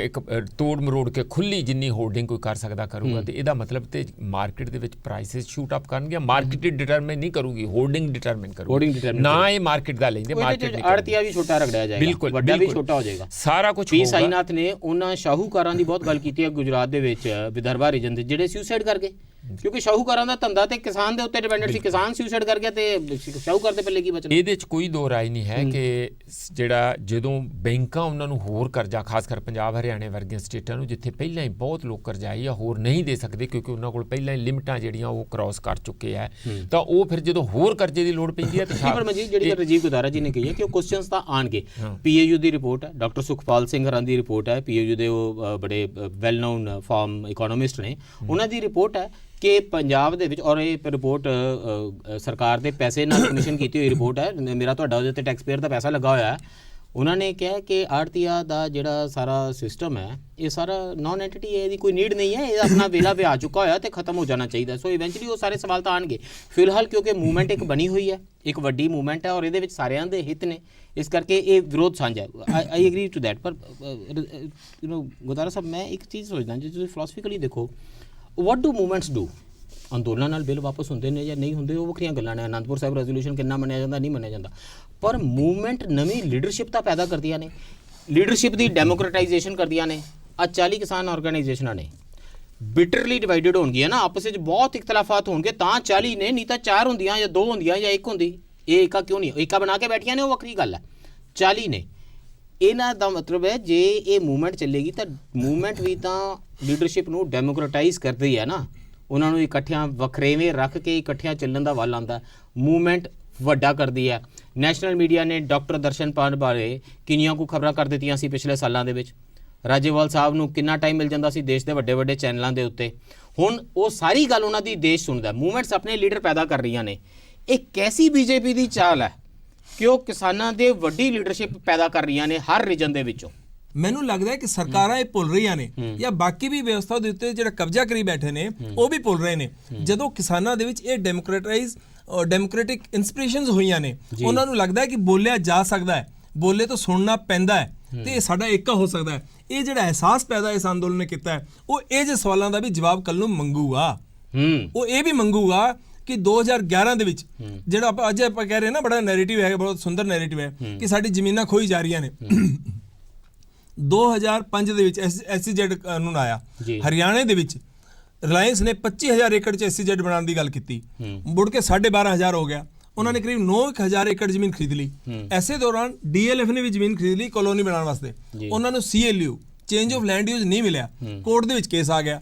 ਇੱਕ ਤੋੜ ਮਰੋੜ ਕੇ ਖੁੱਲੀ ਜਿੰਨੀ ਹੋਲਡਿੰਗ ਕੋਈ ਕਰ ਸਕਦਾ ਕਰੂਗਾ, ਤੇ ਇਹਦਾ ਮਤਲਬ ਤੇ ਮਾਰਕੀਟ ਦੇ ਵਿੱਚ ਪ੍ਰਾਈਸਿਸ ਸ਼ੂਟ ਅਪ ਕਰਨਗੇ। ਮਾਰਕੀਟ ਡਿਟਰਮਾਈਨ ਨਹੀਂ ਕਰੂਗੀ, ਹੋਲਡਿੰਗ ਡਿਟਰਮਾਈਨ ਕਰੂਗੀ, ਨਾ ਇਹ ਮਾਰਕੀਟ ਦਾ ਲੈਂਦੇ। ਮਾਰਕੀਟ ਆੜਤੀਆ ਵੀ ਛੋਟਾ ਰਗੜਿਆ ਜਾਏਗਾ, ਬਿਲਕੁਲ ਵੱਡਾ ਵੀ ਛੋਟਾ ਹੋ ਜਾਏਗਾ, ਸਾਰਾ ਕੁਝ। ਪੀ ਸਾਈਨਾਥ ਨੇ ਉਹਨਾਂ ਸ਼ਾਹੂਕਾਰਾਂ ਦੀ ਬਹੁਤ ਗੱਲ ਕੀਤੀ ਹੈ ਗੁਜਰਾਤ ਦੇ ਵਿੱਚ, ਵਿਦਰਭਾ ਰੀਜਨ ਦੇ, ਜਿਹੜੇ ਸੁਸਾਈਡ ਕਰ ਗਏ ਕਿਉਂਕਿ ਸ਼ਾਹੂਕਾਰਾਂ ਦਾ ਧੰਦਾ ਤੇ ਕਿਸਾਨ ਦੇ ਉੱਤੇ ਡਿਪੈਂਡੈਂਟ ਸੀ। ਕਿਸਾਨ ਸੁਸਾਈਡ ਕਰ ਗਿਆ ਤੇ ਸ਼ਾਹੂਕਾਰ ਦੇ ਪੱਲੇ ਕੀ ਬਚਣਾ? ਇਹਦੇ 'ਚ ਕੋਈ ਦੋ ਰਾਏ ਨਹੀਂ ਹੈ ਕਿ ਜਿਹੜਾ ਜਦੋਂ ਬੈਂਕਾਂ ਉਹਨਾਂ ਨੂੰ ਹੋਰ ਕਰਜ਼ਾ, ਖਾਸ ਕਰ ਪੰਜਾਬ ਹਰਿਆਣੇ ਵਰਗੀਆਂ ਸਟੇਟਾਂ ਨੂੰ ਜਿੱਥੇ ਪਹਿਲਾਂ ਹੀ ਬਹੁਤ ਲੋਕ ਕਰਜ਼ਾਈ ਜਾਂ ਹੋਰ ਨਹੀਂ ਦੇ ਸਕਦੇ ਕਿਉਂਕਿ ਉਹਨਾਂ ਕੋਲ ਪਹਿਲਾਂ ਹੀ ਲਿਮਟਾਂ ਜਿਹੜੀਆਂ ਉਹ ਕ੍ਰਾਸ ਕਰ ਚੁੱਕੇ ਹੈ, ਤਾਂ ਉਹ ਫਿਰ ਜਦੋਂ ਹੋਰ ਕਰਜ਼ੇ ਦੀ ਲੋੜ ਪੈਂਦੀ ਹੈ ਤਾਂ ਜਿਹੜੀ ਰਾਜੀਵ ਗੁਦਾਰਾ ਜੀ ਨੇ ਕਹੀ ਹੈ ਕਿ ਉਹ ਕੁਐਸਚਨਸ ਤਾਂ ਆਣਗੇ। PAU ਦੀ ਰਿਪੋਰਟ ਹੈ, ਡਾਕਟਰ ਸੁਖਪਾਲ ਸਿੰਘ ਹਰਾਂ ਦੀ ਰਿਪੋਰਟ ਹੈ, PAU ਦੇ ਉਹ ਬੜੇ ਵੈਲ ਨੋਨ ਫਾਰਮ ਇਕੋਨੋਮਿਸਟ ਨੇ, ਉਹਨਾਂ ਦੀ ਰਿਪੋਰਟ ਹੈ ਕਿ ਪੰਜਾਬ ਦੇ ਵਿੱਚ, ਔਰ ਇਹ ਰਿਪੋਰਟ ਸਰਕਾਰ ਦੇ ਪੈਸੇ ਨਾਲ ਕਮਿਸ਼ਨ ਕੀਤੀ ਹੋਈ ਰਿਪੋਰਟ ਹੈ, ਮੇਰਾ ਤੁਹਾਡਾ ਉਹਦੇ 'ਤੇ ਟੈਕਸ ਪੇਅਰ ਦਾ ਪੈਸਾ ਲੱਗਾ ਹੋਇਆ ਹੈ। ਉਹਨਾਂ ਨੇ ਕਿਹਾ ਕਿ ਆੜਤੀਆ ਦਾ ਜਿਹੜਾ ਸਾਰਾ ਸਿਸਟਮ ਹੈ ਇਹ ਸਾਰਾ ਨਾਨ ਐਂਟੀਟੀ ਹੈ, ਇਹਦੀ ਕੋਈ ਨੀਡ ਨਹੀਂ ਹੈ, ਇਹ ਆਪਣਾ ਵੇਲਾ ਵਿਆਹ ਚੁੱਕਾ ਹੋਇਆ ਤੇ ਖਤਮ ਹੋ ਜਾਣਾ ਚਾਹੀਦਾ। ਸੋ ਇਵੈਂਚੁਅਲੀ ਉਹ ਸਾਰੇ ਸਵਾਲ ਤਾਂ ਆਣਗੇ। ਫਿਲਹਾਲ ਕਿਉਂਕਿ ਮੂਵਮੈਂਟ ਇੱਕ ਬਣੀ ਹੋਈ ਹੈ, ਇੱਕ ਵੱਡੀ ਮੂਵਮੈਂਟ ਹੈ ਔਰ ਇਹਦੇ ਵਿੱਚ ਸਾਰਿਆਂ ਦੇ ਹਿੱਤ ਨੇ, ਇਸ ਕਰਕੇ ਇਹ ਵਿਰੋਧ ਸਾਂਝਾ ਹੈ। I agree to that. ਪਰ ਗੁਰਦਾਰਾ ਸਾਹਿਬ, ਮੈਂ ਇੱਕ ਚੀਜ਼ ਸੋਚਦਾ, ਜੇ ਤੁਸੀਂ ਫਿਲਾਸਫਿਕਲੀ ਦੇਖੋ, ਵਾਟ ਡੂ ਮੂਵਮੈਂਟਸ ਡੂ? ਅੰਦੋਲਨਾਂ ਨਾਲ ਬਿੱਲ ਵਾਪਸ ਹੁੰਦੇ ਨੇ ਜਾਂ ਨਹੀਂ ਹੁੰਦੇ, ਉਹ ਵੱਖਰੀਆਂ ਗੱਲਾਂ ਨੇ। ਅਨੰਦਪੁਰ ਸਾਹਿਬ ਰੈਜ਼ੋਲੂਸ਼ਨ ਕਿੰਨਾ ਮੰਨਿਆ ਜਾਂਦਾ, ਨਹੀਂ ਮੰਨਿਆ ਜਾਂਦਾ, ਪਰ ਮੂਵਮੈਂਟ ਨਵੀਂ ਲੀਡਰਸ਼ਿਪ ਤਾਂ ਪੈਦਾ ਕਰਦੀਆਂ ਨੇ, ਲੀਡਰਸ਼ਿਪ ਦੀ ਡੈਮੋਕਰੇਟਾਈਜੇਸ਼ਨ ਕਰਦੀਆਂ ਨੇ। ਅੱਜ 40 ਕਿਸਾਨ ਆਰਗੇਨਾਈਜੇਸ਼ਨਾਂ ਨੇ, ਬਿਟਰਲੀ ਡਿਵਾਈਡਡ ਹੋਣਗੀਆਂ ਨਾ, ਆਪਸ ਵਿੱਚ ਬਹੁਤ ਇਖਤਲਾਫਾਤ ਹੋਣਗੇ ਤਾਂ 40 ਨੇ, ਨਹੀਂ ਤਾਂ 4 ਹੁੰਦੀਆਂ ਜਾਂ 2 ਹੁੰਦੀਆਂ ਜਾਂ 1 ਹੁੰਦੀ। ਇਹ ਏਕਾ ਕਿਉਂ ਨਹੀਂ, ਏਕਾ ਬਣਾ ਕੇ ਬੈਠੀਆਂ ਨੇ, ਉਹ ਵੱਖਰੀ ਗੱਲ ਹੈ। 40 ਨੇ, ਇਹਨਾਂ ਦਾ ਮਤਲਬ ਹੈ ਜੇ ਇਹ ਮੂਵਮੈਂਟ ਚੱਲੇਗੀ ਤਾਂ ਮੂਵਮੈਂਟ ਵੀ ਤਾਂ ਲੀਡਰਸ਼ਿਪ ਨੂੰ ਡੈਮੋਕਰੇਟਾਈਜ਼ ਕਰਦੀ ਹੈ ਨਾ, ਉਹਨਾਂ ਨੂੰ ਇਕੱਠਿਆਂ ਵੱਖਰੇਵੇਂ ਰੱਖ ਕੇ ਇਕੱਠਿਆਂ ਚੱਲਣ ਦਾ ਵੱਲ ਆਉਂਦਾ। ਮੂਵਮੈਂਟ ਵੱਡਾ ਕਰਦੀ ਹੈ। ਨੈਸ਼ਨਲ ਮੀਡੀਆ ਨੇ ਡਾਕਟਰ ਦਰਸ਼ਨਪਾਲ ਬਾਰੇ ਕਿੰਨੀਆਂ ਕੁ ਖਬਰਾਂ ਕਰ ਦਿੱਤੀਆਂ ਸੀ ਪਿਛਲੇ ਸਾਲਾਂ ਦੇ ਵਿੱਚ। ਰਾਜੇਵਾਲ ਸਾਹਿਬ ਨੂੰ ਕਿੰਨਾ ਟਾਈਮ ਮਿਲ ਜਾਂਦਾ ਸੀ ਦੇਸ਼ ਦੇ ਵੱਡੇ ਵੱਡੇ ਚੈਨਲਾਂ ਦੇ ਉੱਤੇ। ਹੁਣ ਉਹ ਸਾਰੀ ਗੱਲ ਉਹਨਾਂ ਦੀ ਦੇਸ਼ ਸੁਣਦਾ। ਮੂਵਮੈਂਟਸ ਆਪਣੇ ਲੀਡਰ ਪੈਦਾ ਕਰ ਰਹੀਆਂ ਨੇ। ਇਹ ਕੈਸੀ BJP ਦੀ ਚਾਲ ਹੈ ਕਿ ਉਹ ਕਿਸਾਨਾਂ ਦੇ ਵੱਡੀ ਲੀਡਰਸ਼ਿਪ ਪੈਦਾ ਕਰ ਰਹੀਆਂ ਨੇ ਹਰ ਰੀਜਨ ਦੇ ਵਿੱਚੋਂ। ਮੈਨੂੰ ਲੱਗਦਾ ਹੈ ਕਿ ਸਰਕਾਰਾਂ ਇਹ ਭੁੱਲ ਰਹੀਆਂ ਨੇ ਜਾਂ ਬਾਕੀ ਵੀ ਵਿਵਸਥਾ ਦੇ ਉੱਤੇ ਜਿਹੜਾ ਕਬਜ਼ਾ ਕਰੀ ਬੈਠੇ ਨੇ ਉਹ ਵੀ ਭੁੱਲ ਰਹੇ ਨੇ। ਜਦੋਂ ਕਿਸਾਨਾਂ ਦੇ ਵਿੱਚ ਇਹ ਡੈਮੋਕ੍ਰੈਟਿਕ ਇਨਸਪੀਰੇਸ਼ਨਸ ਹੋਈਆਂ ਨੇ, ਉਹਨਾਂ ਨੂੰ ਲੱਗਦਾ ਹੈ ਕਿ ਬੋਲਿਆ ਜਾ ਸਕਦਾ ਹੈ, ਬੋਲੇ ਤੋਂ ਸੁਣਨਾ ਪੈਂਦਾ ਹੈ ਤੇ ਇਹ ਸਾਡਾ ਏਕਾ ਹੋ ਸਕਦਾ ਹੈ। ਇਹ ਜਿਹੜਾ ਅਹਿਸਾਸ ਪੈਦਾ ਇਸ ਅੰਦੋਲਨ ਨੇ ਕੀਤਾ ਹੈ, ਉਹ ਇਹ ਜਿਹੇ ਸਵਾਲਾਂ ਦਾ ਵੀ ਜਵਾਬ ਕੱਲ ਨੂੰ ਮੰਗੂਗਾ। ਉਹ ਇਹ ਵੀ ਮੰਗੂਗਾ ਕਿ 2011 ਦੇ ਵਿੱਚ ਜਿਹੜਾ ਅੱਜ ਆਪਾਂ ਕਹਿ ਰਹੇ ਨਾ, ਬੜਾ ਨੈਰੇਟਿਵ ਹੈ, ਬਹੁਤ ਸੁੰਦਰ ਨੈਰੇਟਿਵ ਹੈ ਕਿ ਸਾਡੀ ਜ਼ਮੀਨਾਂ ਖੋਈ ਜਾ ਰਹੀਆਂ ਨੇ। 2005 ਦੇ ਵਿੱਚ SEZ ਕਾਨੂੰਨ ਆਇਆ ਹਰਿਆਣੇ ਦੇ ਵਿੱਚ, ਰਿਲਾਇੰਸ ਨੇ 25,000 ਏਕੜ 'ਚ SEZ ਬਣਾਉਣ ਦੀ ਗੱਲ ਕੀਤੀ, ਮੁੜ ਕੇ 12,500 ਹੋ ਗਿਆ। ਉਹਨਾਂ ਨੇ ਕਰੀਬ 9,000 ਏਕੜ ਜ਼ਮੀਨ ਖਰੀਦ ਲਈ। ਐਸੇ ਦੌਰਾਨ DLF ਨੇ ਵੀ ਜ਼ਮੀਨ ਖਰੀਦ ਲਈ ਕਲੋਨੀ ਬਣਾਉਣ ਵਾਸਤੇ। ਉਹਨਾਂ ਨੂੰ CLU change of land use ਨਹੀਂ ਮਿਲਿਆ, ਕੋਰਟ ਦੇ ਵਿੱਚ ਕੇਸ ਆ ਗਿਆ।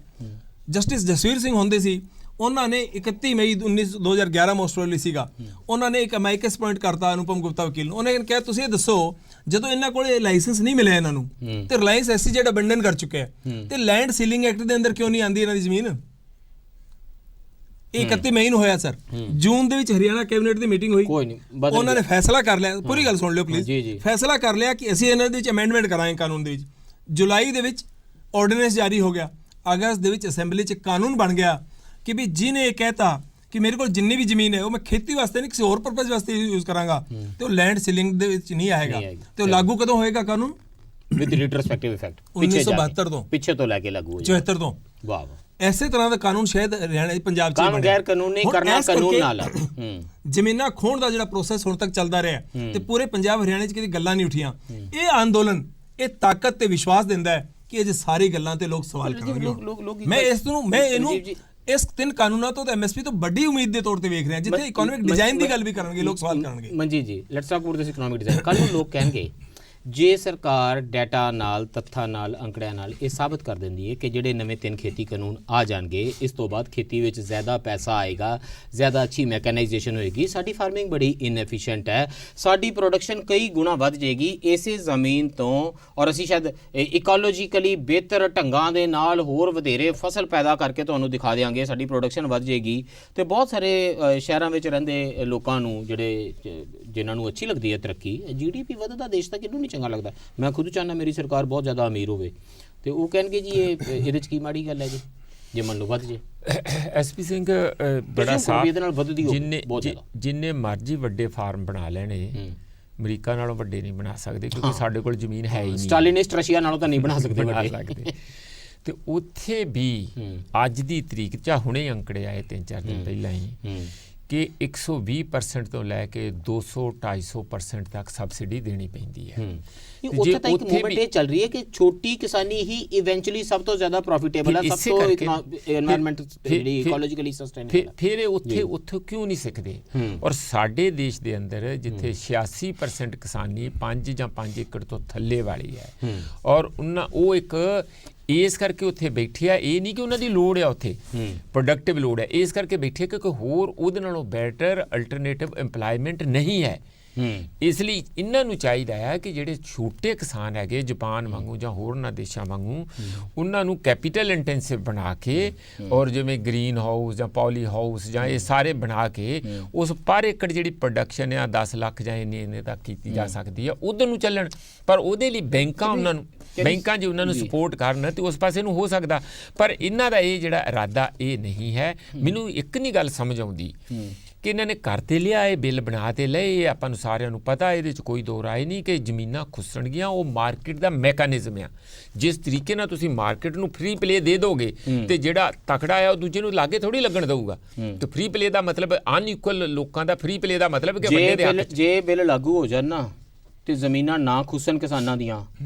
ਜਸਟਿਸ ਜਸਵੀਰ ਸਿੰਘ ਹੁੰਦੇ ਸੀ, ਉਹਨਾਂ ਨੇ 31 ਮਈ 2011 ਮੋਸਟ ਪ੍ਰੋਬਬਲੀ ਸੀਗਾ, ਉਹਨਾਂ ਨੇ ਇੱਕ ਅਮਾਈਕਸ ਪੁਆਇੰਟ ਕਰਤਾ ਅਨੁਪਮ ਗੁਪਤਾ ਵਕੀਲ ਨੂੰ। ਉਹਨੇ ਕਿਹਾ ਤੁਸੀਂ ਇਹ ਦੱਸੋ, ਜਦੋਂ ਇਹਨਾਂ ਕੋਲ ਲਾਇਸੈਂਸ ਨਹੀਂ ਮਿਲਿਆ ਇਹਨਾਂ ਨੂੰ ਤੇ ਰਿਲਾਇੰਸ SEZ ਅਬੈਂਡਨ ਕਰ ਚੁੱਕਿਆ ਤੇ ਲੈਂਡ ਸੀਲਿੰਗ ਐਕਟ ਦੇ ਅੰਦਰ ਕਿਉਂ ਨਹੀਂ ਆਂਦੀ ਇਹਨਾਂ ਦੀ ਜ਼ਮੀਨ? ਇਹ 31 ਮਈ ਨੂੰ ਹੋਇਆ ਸਰ। ਜੂਨ ਦੇ ਵਿੱਚ ਹਰਿਆਣਾ ਕੈਬਨਿਟ ਦੀ ਮੀਟਿੰਗ ਹੋਈ, ਉਹਨਾਂ ਨੇ ਫੈਸਲਾ ਕਰ ਲਿਆ। ਪੂਰੀ ਗੱਲ ਸੁਣ ਲਿਓ ਪਲੀਜ਼। ਫੈਸਲਾ ਕਰ ਲਿਆ ਕਿ ਅਸੀਂ ਇਹਨਾਂ ਦੇ ਵਿੱਚ ਅਮੈਂਡਮੈਂਟ ਕਰਾਂਗੇ ਕਾਨੂੰਨ ਦੇ ਵਿੱਚ। ਜੁਲਾਈ ਦੇ ਵਿੱਚ ਆਰਡੀਨੈਂਸ ਜਾਰੀ ਹੋ ਗਿਆ। ਅਗਸਤ ਦੇ ਵਿੱਚ ਅਸੈਂਬਲੀ 'ਚ ਕਾਨੂੰਨ ਬਣ ਗਿਆ ਕਿ ਵੀ ਜਿਹਨੇ ਇਹ ਕਹਿਤਾ ਕਿ ਮੇਰੇ ਕੋਲ ਜਿੰਨੀ ਵੀ ਜ਼ਮੀਨ ਹੈ ਉਹ ਮੈਂ ਖੇਤੀ ਵਾਸਤੇ ਨਹੀਂ ਕਿਸੇ ਹੋਰ ਪਰਪਸ ਵਾਸਤੇ ਯੂਜ਼ ਕਰਾਂਗਾ ਤੇ ਉਹ ਲੈਂਡ ਸੀਲਿੰਗ ਦੇ ਵਿੱਚ ਨਹੀਂ ਆਏਗਾ। ਤੇ ਉਹ ਲਾਗੂ ਕਦੋਂ ਹੋਏਗਾ ਕਾਨੂੰਨ? ਵਿਦ ਰਿਟਰੋਸਪੈਕਟਿਵ ਇਫੈਕਟ 1972 ਤੋਂ, ਪਿੱਛੇ ਤੋਂ ਲੈ ਕੇ ਲਾਗੂ ਹੋਇਆ, 74 ਤੋਂ। ਵਾਹ। ਐਸੇ ਤਰ੍ਹਾਂ ਦਾ ਕਾਨੂੰਨ ਸ਼ਾਇਦ ਹਰਿਆਣਾ ਪੰਜਾਬ 'ਚ ਕੰਮ ਗੈਰ ਕਾਨੂੰਨੀ ਕਰਨਾ ਕਾਨੂੰਨ ਨਾਲ ਜ਼ਮੀਨਾਂ ਖੋਣ ਦਾ ਜਿਹੜਾ ਪ੍ਰੋਸੈਸ ਹੁਣ ਤੱਕ ਚੱਲਦਾ ਰਿਹਾ ਤੇ ਪੂਰੇ ਪੰਜਾਬ ਹਰਿਆਣੇ 'ਚ ਕਿਤੇ ਗੱਲਾਂ ਨਹੀਂ ਉੱਠੀਆਂ। ਇਹ ਅੰਦੋਲਨ ਇਹ ਤਾਕਤ ਤੇ ਵਿਸ਼ਵਾਸ ਦਿੰਦਾ ਹੈ ਕਿ ਇਹ ਸਾਰੀ ਗੱਲਾਂ ਤੇ ਲੋਕ ਸਵਾਲ ਕਰਨਗੇ। ਮੈਂ ਇਹਨੂੰ ਇਸ 3 ਕਾਨੂੰਨਾਂ ਤੋਂ ਤੇ MSP ਤੋਂ ਵੱਡੀ ਉਮੀਦ ਦੇ ਤੌਰ ਤੇ ਵੇਖ ਰਹੇ ਹਾਂ, ਜਿੱਥੇ ਇਕਨੋਮਿਕ ਡਿਜ਼ਾਈਨ ਦੀ ਗੱਲ ਵੀ ਕਰਨਗੇ ਲੋਕ ਸਵਾਲ ਕਰਨਗੇ। ਮਨਜੀਤ ਜੀ, let's talk about this economic design. ਕੱਲ ਨੂੰ ਲੋਕ ਕਹਿਣਗੇ ਜੇ ਸਰਕਾਰ ਡਾਟਾ ਨਾਲ, ਤੱਥਾਂ ਨਾਲ, ਅੰਕੜਿਆਂ ਨਾਲ ਇਹ ਸਾਬਤ ਕਰ ਦਿੰਦੀ ਹੈ ਕਿ ਜਿਹੜੇ ਨਵੇਂ 3 ਖੇਤੀ ਕਾਨੂੰਨ ਆ ਜਾਣਗੇ, ਇਸ ਤੋਂ ਬਾਅਦ ਖੇਤੀ ਵਿੱਚ ਜ਼ਿਆਦਾ ਪੈਸਾ ਆਏਗਾ, ਜ਼ਿਆਦਾ ਅੱਛੀ ਮੈਕਨਾਈਜੇਸ਼ਨ ਹੋਏਗੀ, ਸਾਡੀ ਫਾਰਮਿੰਗ ਬੜੀ ਇਨਐਫੀਸ਼ੀਐਂਟ ਹੈ, ਸਾਡੀ ਪ੍ਰੋਡਕਸ਼ਨ ਕਈ ਗੁਣਾ ਵੱਧ ਜਾਏਗੀ ਇਸੇ ਜ਼ਮੀਨ ਤੋਂ, ਔਰ ਅਸੀਂ ਸ਼ਾਇਦ ਇਕੋਲੋਜੀਕਲੀ ਬਿਹਤਰ ਢੰਗਾਂ ਦੇ ਨਾਲ ਹੋਰ ਵਧੇਰੇ ਫਸਲ ਪੈਦਾ ਕਰਕੇ ਤੁਹਾਨੂੰ ਦਿਖਾ ਦਿਆਂਗੇ, ਸਾਡੀ ਪ੍ਰੋਡਕਸ਼ਨ ਵੱਧ ਜਾਏਗੀ। ਤੇ ਬਹੁਤ ਸਾਰੇ ਸ਼ਹਿਰਾਂ ਵਿੱਚ ਰਹਿੰਦੇ ਲੋਕਾਂ ਨੂੰ ਜਿਨ੍ਹਾਂ ਨੂੰ ਅੱਛੀ ਲੱਗਦੀ ਹੈ ਤਰੱਕੀ, GDP ਵੱਧਦਾ ਦੇਸ਼ ਦਾ ਕਿਹਨੂੰ ਨਹੀਂ ਚੰਗਾ ਲੱਗਦਾ। ਮੈਂ ਖੁਦ ਚਾਹੁੰਦਾ ਮੇਰੀ ਸਰਕਾਰ ਬਹੁਤ ਜ਼ਿਆਦਾ ਅਮੀਰ ਹੋਵੇ ਤੇ ਉਹ ਕਹਿਣਗੇ ਜੀ ਇਹਦੇ 'ਚ ਕੀ ਮਾੜੀ ਗੱਲ ਹੈ ਜੀ। ਜੇ ਮੰਨ ਲਓ ਵੱਧ ਜੇ ਐਸਪੀ ਸਿੰਘ ਬੜਾ ਸਾਫ ਇਹਦੇ ਨਾਲ ਵੱਧਦੀ ਹੋ ਬਹੁਤ ਜ਼ਿਆਦਾ। ਜਿੰਨੇ ਮਰਜ਼ੀ ਵੱਡੇ ਫਾਰਮ ਬਣਾ ਲੈਣੇ, ਅਮਰੀਕਾ ਨਾਲੋਂ ਵੱਡੇ ਨਹੀਂ ਬਣਾ ਸਕਦੇ, ਕਿਉਂਕਿ ਸਾਡੇ ਕੋਲ ਜ਼ਮੀਨ ਹੈ ਹੀ ਨਹੀਂ। ਸਟਾਲਿਨਿਸਟ ਰਸ਼ੀਆ ਨਾਲੋਂ ਤਾਂ ਨਹੀਂ ਬਣਾ ਸਕਦੇ। ਤੇ ਉੱਥੇ ਵੀ ਅੱਜ ਦੀ ਤਰੀਕ 'ਚ ਹੁਣੇ ਅੰਕੜੇ ਆਏ 3-4 ਦਿਨ ਪਹਿਲਾਂ ਹੀ ਕਿ 120% ਤੋਂ ਲੈ ਕੇ 200-250% ਤੱਕ ਸਬਸਿਡੀ ਦੇਣੀ ਪੈਂਦੀ ਹੈ। ਉੱਥੇ ਤਾਂ ਇੱਕ ਮੂਵਮੈਂਟ ਇਹ ਚੱਲ ਰਹੀ ਹੈ ਕਿ ਛੋਟੀ ਕਿਸਾਨੀ ਹੀ ਇਵੈਂਚੁਅਲੀ ਸਭ ਤੋਂ ਜ਼ਿਆਦਾ ਪ੍ਰੋਫਿਟੇਬਲ ਹੈ, ਸਭ ਤੋਂ এনवायरमेंट ਜਿਹੜੀ ਇਕੋਲੋਜੀਕਲੀ ਸਸਟੇਨੇਬਲ। ਫਿਰ ਉੱਥੇ ਕਿਉਂ ਨਹੀਂ ਸਿੱਖਦੇ? ਔਰ ਸਾਡੇ ਦੇਸ਼ ਦੇ ਅੰਦਰ ਜਿੱਥੇ 86% ਕਿਸਾਨੀ 5 ਜਾਂ 5 ਏਕੜ ਤੋਂ ਥੱਲੇ ਵਾਲੀ ਹੈ, ਔਰ ਉਹ ਇੱਕ ਇਸ ਕਰਕੇ ਉੱਥੇ ਬੈਠੇ ਆ, ਇਹ ਨਹੀਂ ਕਿ ਉਹਨਾਂ ਦੀ ਲੋੜ ਆ, ਉੱਥੇ ਪ੍ਰੋਡਕਟਿਵ ਲੋੜ ਹੈ, ਇਸ ਕਰਕੇ ਬੈਠੇ ਕਿ ਕੋਈ ਹੋਰ ਉਹਦੇ ਨਾਲੋਂ ਬੈਟਰ ਅਲਟਰਨੇਟਿਵ ਇੰਪਲਾਇਮੈਂਟ ਨਹੀਂ ਹੈ। ਇਸ ਲਈ ਇਹਨਾਂ ਨੂੰ ਚਾਹੀਦਾ ਹੈ ਕਿ ਜਿਹੜੇ ਛੋਟੇ ਕਿਸਾਨ ਹੈਗੇ ਜਾਪਾਨ ਵਾਂਗੂ ਜਾਂ ਹੋਰਨਾਂ ਦੇਸ਼ਾਂ ਵਾਂਗੂ, ਉਹਨਾਂ ਨੂੰ ਕੈਪੀਟਲ ਇੰਟੈਂਸਿਵ ਬਣਾ ਕੇ, ਔਰ ਜਿਵੇਂ ਗ੍ਰੀਨ ਹਾਊਸ ਜਾਂ ਪੋਲੀ ਹਾਊਸ ਜਾਂ ਇਹ ਸਾਰੇ ਬਣਾ ਕੇ ਉਸ ਪਰ ਏਕੜ ਜਿਹੜੀ ਪ੍ਰੋਡਕਸ਼ਨ ਆ 10 ਲੱਖ ਜਾਂ ਇੰਨੇ ਤੱਕ ਕੀਤੀ ਜਾ ਸਕਦੀ ਹੈ, ਉਧਰ ਨੂੰ ਚੱਲਣ। ਪਰ ਉਹਦੇ ਲਈ ਬੈਂਕਾਂ ਜੇ ਉਹਨਾਂ ਨੂੰ ਸਪੋਰਟ ਕਰਨ ਤੇ ਉਸ ਪਾਸੇ ਨੂੰ ਹੋ ਸਕਦਾ। ਪਰ ਇਹਨਾਂ ਦਾ ਇਹ ਜਿਹੜਾ ਇਰਾਦਾ ਇਹ ਨਹੀਂ ਹੈ। ਮੈਨੂੰ ਇੱਕ ਨਹੀਂ ਗੱਲ ਸਮਝ ਆਉਂਦੀ ਕਿ ਇਹਨਾਂ ਨੇ ਕਰ ਤੇ ਲਿਆ, ਇਹ ਬਿੱਲ ਬਣਾ ਤੇ ਲਏ, ਇਹ ਆਪਾਂ ਨੂੰ ਸਾਰਿਆਂ ਨੂੰ ਪਤਾ, ਇਹਦੇ 'ਚ ਕੋਈ ਦੋ ਰਾਏ ਨਹੀਂ ਕਿ ਜ਼ਮੀਨਾਂ ਖੁੱਸਣਗੀਆਂ। ਉਹ ਮਾਰਕੀਟ ਦਾ ਮੈਕੈਨਿਜ਼ਮ ਆ। ਜਿਸ ਤਰੀਕੇ ਨਾਲ ਤੁਸੀਂ ਮਾਰਕੀਟ ਨੂੰ ਫ੍ਰੀ ਪਲੇ ਦੇ ਦੋਗੇ ਤੇ ਜਿਹੜਾ ਤਕੜਾ ਆ ਉਹ ਦੂਜੇ ਨੂੰ ਲਾਗੇ ਥੋੜੀ ਲੱਗਣ ਦਊਗਾ। ਤੇ ਫ੍ਰੀ ਪਲੇ ਦਾ ਮਤਲਬ ਅਨਇਕੁਅਲ ਲੋਕਾਂ ਦਾ ਫ੍ਰੀ ਪਲੇ ਦਾ ਮਤਲਬ ਕਿ ਵੱਡੇ ਦੇ ਹੱਕ 'ਚ ਜੇ ਬਿੱਲ ਲਾਗੂ ਹੋ ਜਾਣ ਨਾ ਤੇ ਜ਼ਮੀਨਾਂ ਨਾ ਖੁੱਸਣ ਕਿਸਾਨਾਂ ਦੀਆਂ,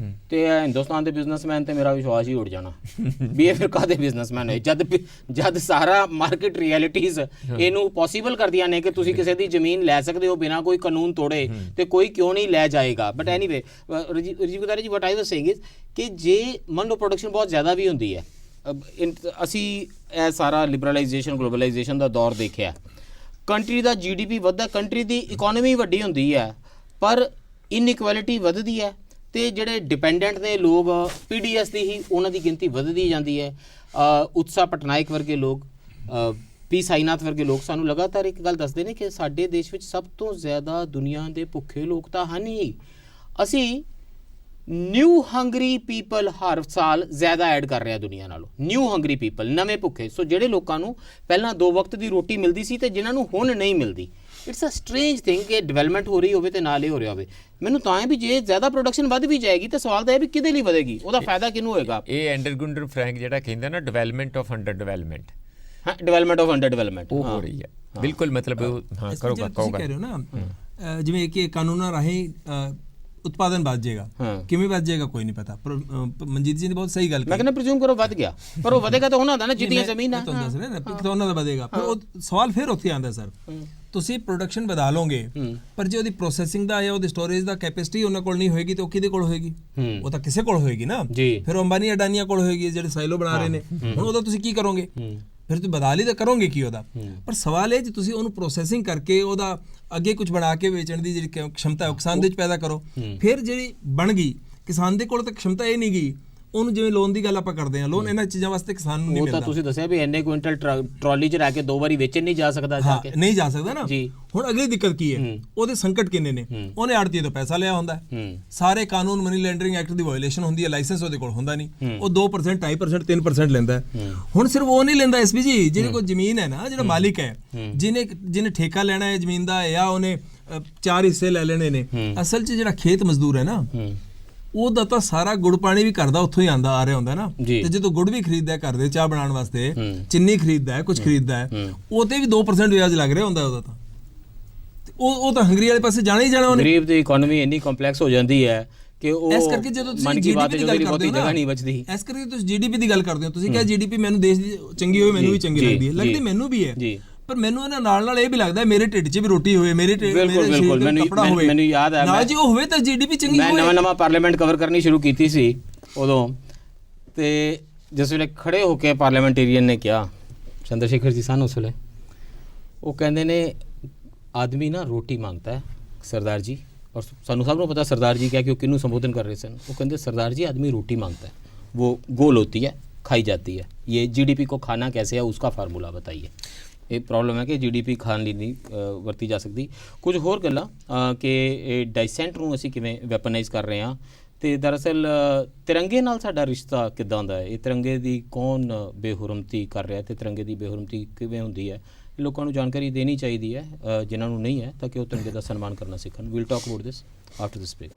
ਤੇ ਹਿੰਦੁਸਤਾਨ ਦੇ ਬਿਜ਼ਨਸਮੈਨ ਤੇ ਮੇਰਾ ਵਿਸ਼ਵਾਸ ਹੀ ਉੱਡ ਜਾਣਾ ਵੀ ਇਹ ਫਿਰ ਕਾਹਦੇ ਬਿਜ਼ਨਸਮੈਨ ਹੋਏ, ਜਦ ਸਾਰਾ ਮਾਰਕੀਟ ਰਿਐਲਿਟੀਜ਼ ਇਹਨੂੰ ਪੋਸੀਬਲ ਕਰਦੀਆਂ ਨੇ ਕਿ ਤੁਸੀਂ ਕਿਸੇ ਦੀ ਜ਼ਮੀਨ ਲੈ ਸਕਦੇ ਹੋ ਬਿਨਾਂ ਕੋਈ ਕਾਨੂੰਨ ਤੋੜੇ, ਤੇ ਕੋਈ ਕਿਉਂ ਨਹੀਂ ਲੈ ਜਾਏਗਾ। ਬਟ ਐਨੀਵੇ ਰਾਜੀਵ ਗੁਦਾਰੇ ਜੀ, ਵਾਟ ਆਈ ਵਾਸ ਸੇਇੰਗ ਇਜ਼ ਕਿ ਜੇ ਮੰਨ ਲਓ ਪ੍ਰੋਡਕਸ਼ਨ ਬਹੁਤ ਜ਼ਿਆਦਾ ਵੀ ਹੁੰਦੀ ਹੈ, ਅਸੀਂ ਇਹ ਸਾਰਾ ਲਿਬਰਲਾਈਜੇਸ਼ਨ ਗਲੋਬਲਾਈਜੇਸ਼ਨ ਦਾ ਦੌਰ ਦੇਖਿਆ, ਕੰਟਰੀ ਦਾ GDP ਵੱਧਦਾ, ਕੰਟਰੀ ਦੀ ਇਕੋਨਮੀ ਵੱਡੀ ਹੁੰਦੀ ਹੈ, ਪਰ ਇਨਇਕੁਐਲਿਟੀ ਵੱਧਦੀ ਹੈ, ਤੇ ਜਿਹੜੇ ਡਿਪੈਂਡੈਂਟ ਨੇ ਲੋਕ PDS ਦੀ ਹੀ ਉਹਨਾਂ ਦੀ ਗਿਣਤੀ ਵੱਧਦੀ ਜਾਂਦੀ ਹੈ। ਉਤਸਾ ਪਟਨਾਇਕ ਵਰਗੇ ਲੋਕ, ਪੀ ਸਾਈਨਾਥ ਵਰਗੇ ਲੋਕ ਸਾਨੂੰ ਲਗਾਤਾਰ ਇੱਕ ਗੱਲ ਦੱਸਦੇ ਨੇ ਕਿ ਸਾਡੇ ਦੇਸ਼ ਵਿੱਚ ਸਭ ਤੋਂ ਜ਼ਿਆਦਾ ਦੁਨੀਆ ਦੇ ਭੁੱਖੇ ਲੋਕ ਤਾਂ ਹਨ ਹੀ। ਅਸੀਂ ਨਿਊ ਹੰਗਰੀ ਪੀਪਲ ਹਰ ਸਾਲ ਜ਼ਿਆਦਾ ਐਡ ਕਰ ਰਹੇ ਹਾਂ ਦੁਨੀਆ ਨਾਲੋਂ, ਨਿਊ ਹੰਗਰੀ ਪੀਪਲ, ਨਵੇਂ ਭੁੱਖੇ। ਸੋ ਜਿਹੜੇ ਲੋਕਾਂ ਨੂੰ ਪਹਿਲਾਂ 2 ਵਕਤ ਦੀ ਰੋਟੀ ਮਿਲਦੀ ਸੀ ਤੇ ਜਿਨ੍ਹਾਂ ਨੂੰ ਹੁਣ ਨਹੀਂ ਮਿਲਦੀ। ਇਟਸ ਅ ਸਟ੍ਰੇਂਜ ਥਿੰਗ ਕਿ ਡਿਵੈਲਪਮੈਂਟ ਹੋ ਰਹੀ ਹੋਵੇ ਤੇ ਨਾਲ ਹੀ ਹੋ ਰਿਹਾ ਹੋਵੇ। ਮੈਨੂੰ ਤਾਂ ਹੈ ਵੀ ਜੇ ਜ਼ਿਆਦਾ ਪ੍ਰੋਡਕਸ਼ਨ ਵੱਧ ਵੀ ਜਾਏਗੀ ਤਾਂ ਸਵਾਲ ਤਾਂ ਇਹ ਵੀ ਕਿਹਦੇ ਲਈ ਵਧੇਗੀ, ਉਹਦਾ ਫਾਇਦਾ ਕਿਹਨੂੰ ਹੋਏਗਾ? ਇਹ ਐਂਡਰ ਗੁੰਡਰ ਫਰੈਂਕ ਜਿਹੜਾ ਕਹਿੰਦਾ ਨਾ development of under development, development of under development ਉਹ ਹੋ ਰਹੀ ਹੈ। ਬਿਲਕੁਲ, ਮਤਲਬ ਕਰੋ ਕਹਿ ਰਹੇ ਹੋ ਨਾ, ਜਿਵੇਂ ਕਿ ਕਾਨੂੰਨਾਂ ਰਾਹੀਂ ਉਤਪਾਦਨ ਵੱਧ ਜਾਏਗਾ, ਕਿਵੇਂ ਵੱਧ ਜਾਏਗਾ ਕੋਈ ਨਹੀਂ ਪਤਾ। ਮਨਜੀਤ ਜੀ ਨੇ ਬਹੁਤ ਸਹੀ ਗੱਲ ਕੀਤੀ। ਮੈਂ ਕਹਿੰਦਾ ਪ੍ਰੀਜ਼ੂਮ ਕਰੋ ਵੱਧ ਗਿਆ, ਪਰ ਉਹ ਵਧੇਗਾ ਤਾਂ ਉਹਨਾਂ ਦਾ ਨਾ ਜਿੱਦੀਆਂ ਜ਼ਮੀਨ ਹੈ, ਤੁਹਾਨੂੰ ਦੱਸ ਰਿਹਾ ਨਾ ਕਿ ਉਹਨਾਂ ਦਾ ਵਧੇਗਾ। ਪਰ ਉਹ ਸਵਾਲ ਫਿਰ ਉੱਥੇ ਆਉਂਦਾ ਸਰ, ਤੁਸੀਂ ਪ੍ਰੋਡਕਸ਼ਨ ਵਧਾ ਲਓਗੇ, ਪਰ ਜੇ ਉਹਦੀ ਪ੍ਰੋਸੈਸਿੰਗ ਦਾ ਜਾਂ ਉਹਦੀ ਸਟੋਰੇਜ ਦਾ ਕੈਪੈਸਿਟੀ ਉਹਨਾਂ ਕੋਲ ਨਹੀਂ ਹੋਏਗੀ, ਤੇ ਉਹ ਕਿਹਦੇ ਕੋਲ ਹੋਏਗੀ? ਉਹ ਤਾਂ ਕਿਸੇ ਕੋਲ ਹੋਏਗੀ ਨਾ। ਫਿਰ ਅੰਬਾਨੀ ਅਡਾਨੀਆਂ ਕੋਲ ਹੋਏਗੀ ਜਿਹੜੇ ਸਾਈਲੋ ਬਣਾ ਰਹੇ ਨੇ। ਹੁਣ ਉਹਦਾ ਤੁਸੀਂ ਕੀ ਕਰੋਗੇ? ਫਿਰ ਤੁਸੀਂ ਬਦਲ ਹੀ ਤਾਂ ਕਰੋਗੇ ਕੀ ਉਹਦਾ? ਪਰ ਸਵਾਲ ਇਹ ਜੇ ਤੁਸੀਂ ਉਹਨੂੰ ਪ੍ਰੋਸੈਸਿੰਗ ਕਰਕੇ ਉਹਦਾ ਅੱਗੇ ਕੁਝ ਬਣਾ ਕੇ ਵੇਚਣ ਦੀ ਜਿਹੜੀ क्षमता ਹੈ ਕਿਸਾਨ ਦੇ ਵਿੱਚ ਪੈਦਾ ਕਰੋ। ਫਿਰ ਜਿਹੜੀ ਬਣ ਗਈ, ਕਿਸਾਨ ਦੇ ਕੋਲ ਤਾਂ क्षमता ਇਹ ਨਹੀਂ ਗਈ, ਉਹਨੂੰ ਜਿਵੇਂ ਲੋਨ ਦੀ ਗੱਲ ਆਪਾਂ ਕਰਦੇ ਹਾਂ, ਲੋਨ ਇਹਨਾਂ ਚੀਜ਼ਾਂ ਵਾਸਤੇ ਕਿਸਾਨ ਨੂੰ ਨਹੀਂ ਮਿਲਦਾ। ਉਹ ਤਾਂ ਤੁਸੀਂ ਦੱਸਿਆ ਵੀ ਇੰਨੇ ਕੁਇੰਟਲ ਟਰਾਲੀ 'ਚ ਰਹਿ ਕੇ 2 ਵਾਰੀ ਵੇਚਣ ਨਹੀਂ ਜਾ ਸਕਦਾ, ਜਾ ਕੇ ਨਹੀਂ ਜਾ ਸਕਦਾ ਨਾ। ਹੁਣ ਅਗਲੀ ਦਿੱਕਤ ਕੀ ਹੈ? ਉਹਦੇ ਸੰਕਟ ਕਿੰਨੇ ਨੇ? ਉਹਨੇ ਆੜਤੀ ਤੋਂ ਪੈਸਾ ਲਿਆ ਹੁੰਦਾ, ਸਾਰੇ ਕਾਨੂੰਨ ਮਨੀ ਲੈਂਡਰਿੰਗ ਐਕਟ ਦੀ ਵਾਇਓਲੇਸ਼ਨ ਹੁੰਦੀ ਹੈ, ਲਾਇਸੈਂਸ ਉਹਦੇ ਕੋਲ ਹੁੰਦਾ ਨਹੀਂ, ਉਹ 2%, 2.5%, 3% ਲੈਂਦਾ। ਹੁਣ ਸਿਰਫ ਉਹ ਨਹੀਂ ਲੈਂਦਾ ਐਸਪੀ ਜੀ, ਜਿਹਦੇ ਕੋਲ ਜ਼ਮੀਨ ਹੈ ਨਾ, ਜਿਹੜਾ ਮਾਲਿਕ ਹੈ, ਜਿਹਨੇ ਠੇਕਾ ਲੈਣਾ ਹੈ ਜ਼ਮੀਨ ਦਾ, ਜਾਂ ਉਹਨੇ 4 ਹਿੱਸੇ ਲੈ ਲੈਣੇ ਨੇ। ਅਸਲ 'ਚ ਜਿਹੜਾ ਖੇਤ ਮਜ਼ਦੂਰ ਹੈ ਨਾ, ਉਹਦਾ ਤਾਂ ਸਾਰਾ ਗੁੜ ਪਾਣੀ ਵੀ ਘਰ ਦਾ ਉੱਥੋਂ ਹੀ ਆ ਰਿਹਾ ਹੁੰਦਾ ਨਾ। ਤੇ ਜਦੋਂ ਗੁੜ ਵੀ ਖਰੀਦਦਾ ਘਰ ਦੇ ਚਾਹ ਬਣਾਉਣ ਵਾਸਤੇ, ਚੀਨੀ ਖਰੀਦਦਾ, ਕੁਝ ਖਰੀਦਦਾ, ਉਹ ਤੇ ਵੀ 2% ਵਿਆਜ ਲੱਗ ਰਿਹਾ ਹੁੰਦਾ ਉਹਦਾ। ਤਾਂ ਉਹ ਤਾਂ ਹੰਗਰੀ ਵਾਲੇ ਪਾਸੇ ਜਾਣਾ ਹੀ ਜਾਣਾ ਉਹਨੇ। ਗਰੀਬ ਦੀ ਇਕਨੋਮੀ ਇੰਨੀ ਕੰਪਲੈਕਸ ਹੋ ਜਾਂਦੀ ਹੈ ਕਿ ਉਹ ਇਸ ਕਰਕੇ ਜਦੋਂ ਤੁਸੀਂ GDP ਦੀ ਗੱਲ ਕਰਦੇ ਹੋ ਨਾ, ਇਸ ਕਰਕੇ ਤੁਸੀਂ GDP ਦੀ ਗੱਲ ਕਰਦੇ ਹੋ, ਤੁਸੀਂ ਕਿਹਾ GDP ਮੈਨੂੰ ਦੇਸ਼ ਦੀ ਚੰਗੀ ਹੋਵੇ, ਮੈਨੂੰ ਵੀ ਚੰਗੀ ਲੱਗਦੀ ਹੈ, ਲੱਗਦੀ ਮੈਨੂੰ ਵੀ ਹੈ। ਪਰ ਮੈਨੂੰ ਇਹਨਾਂ ਨਾਲ ਇਹ ਵੀ ਲੱਗਦਾ ਮੇਰੇ ਢਿੱਡ 'ਚ ਵੀ ਰੋਟੀ ਹੋਵੇ, ਮੇਰੇ ਸਰੀਰ ਤੇ ਕੱਪੜਾ ਹੋਵੇ। ਮੈਨੂੰ ਯਾਦ ਹੈ ਨਾ ਜੇ ਉਹ ਹੋਵੇ ਤਾਂ GDP ਚੰਗੀ ਹੋਵੇ। ਮੈਂ ਨਵਾਂ ਪਾਰਲੀਮੈਂਟ ਕਵਰ ਕਰਨੀ ਸ਼ੁਰੂ ਕੀਤੀ ਸੀ ਉਦੋਂ, ਤੇ ਜਿਸ ਵੇਲੇ ਖੜੇ ਹੋ ਕੇ ਪਾਰਲੀਮੈਂਟੇਰੀਅਨ ਨੇ ਕਿਹਾ, ਚੰਦਰ ਸ਼ੇਖਰ ਜੀ ਸਨ ਉਸ ਵੇਲੇ, ਉਹ ਕਹਿੰਦੇ ਨੇ ਆਦਮੀ ਨਾ ਰੋਟੀ ਮੰਗਤਾ ਹੈ ਸਰਦਾਰ ਜੀ। ਔਰ ਸਾਨੂੰ ਸਭ ਨੂੰ ਪਤਾ ਸਰਦਾਰ ਜੀ ਕਿਹਾ ਕਿ ਉਹ ਕਿਹਨੂੰ ਸੰਬੋਧਨ ਕਰ ਰਹੇ ਸਨ। ਉਹ ਕਹਿੰਦੇ ਸਰਦਾਰ जी आदमी रोटी मांगता है, वो गोल होती है, खाई जाती है, ये GDP को खाना कैसे है उसका फार्मूला बताइए। ਇਹ ਪ੍ਰੋਬਲਮ ਹੈ ਕਿ GDP ਖਾਣ ਲਈ ਨਹੀਂ ਵਰਤੀ ਜਾ ਸਕਦੀ। ਕੁਝ ਹੋਰ ਗੱਲਾਂ ਕਿ ਡਾਈਸੈਂਟ ਨੂੰ ਅਸੀਂ ਕਿਵੇਂ ਵੈਪਨਾਈਜ਼ ਕਰ ਰਹੇ ਹਾਂ, ਤੇ ਦਰਅਸਲ ਤਿਰੰਗੇ ਨਾਲ ਸਾਡਾ ਰਿਸ਼ਤਾ ਕਿੱਦਾਂ ਦਾ ਹੈ? ਇਹ ਤਿਰੰਗੇ ਦੀ ਕੌਣ ਬੇਹੁਰਮਤੀ ਕਰ ਰਿਹਾ ਤੇ ਤਿਰੰਗੇ ਦੀ ਬੇਹੁਰਮਤੀ ਕਿਵੇਂ ਹੁੰਦੀ ਹੈ? ਲੋਕਾਂ ਨੂੰ ਜਾਣਕਾਰੀ ਦੇਣੀ ਚਾਹੀਦੀ ਹੈ ਜਿਨ੍ਹਾਂ ਨੂੰ ਨਹੀਂ ਹੈ, ਤਾਂ ਕਿ ਉਹ ਤਿਰੰਗੇ ਦਾ ਸਨਮਾਨ ਕਰਨਾ ਸਿੱਖਣ। We'll talk about this after this break.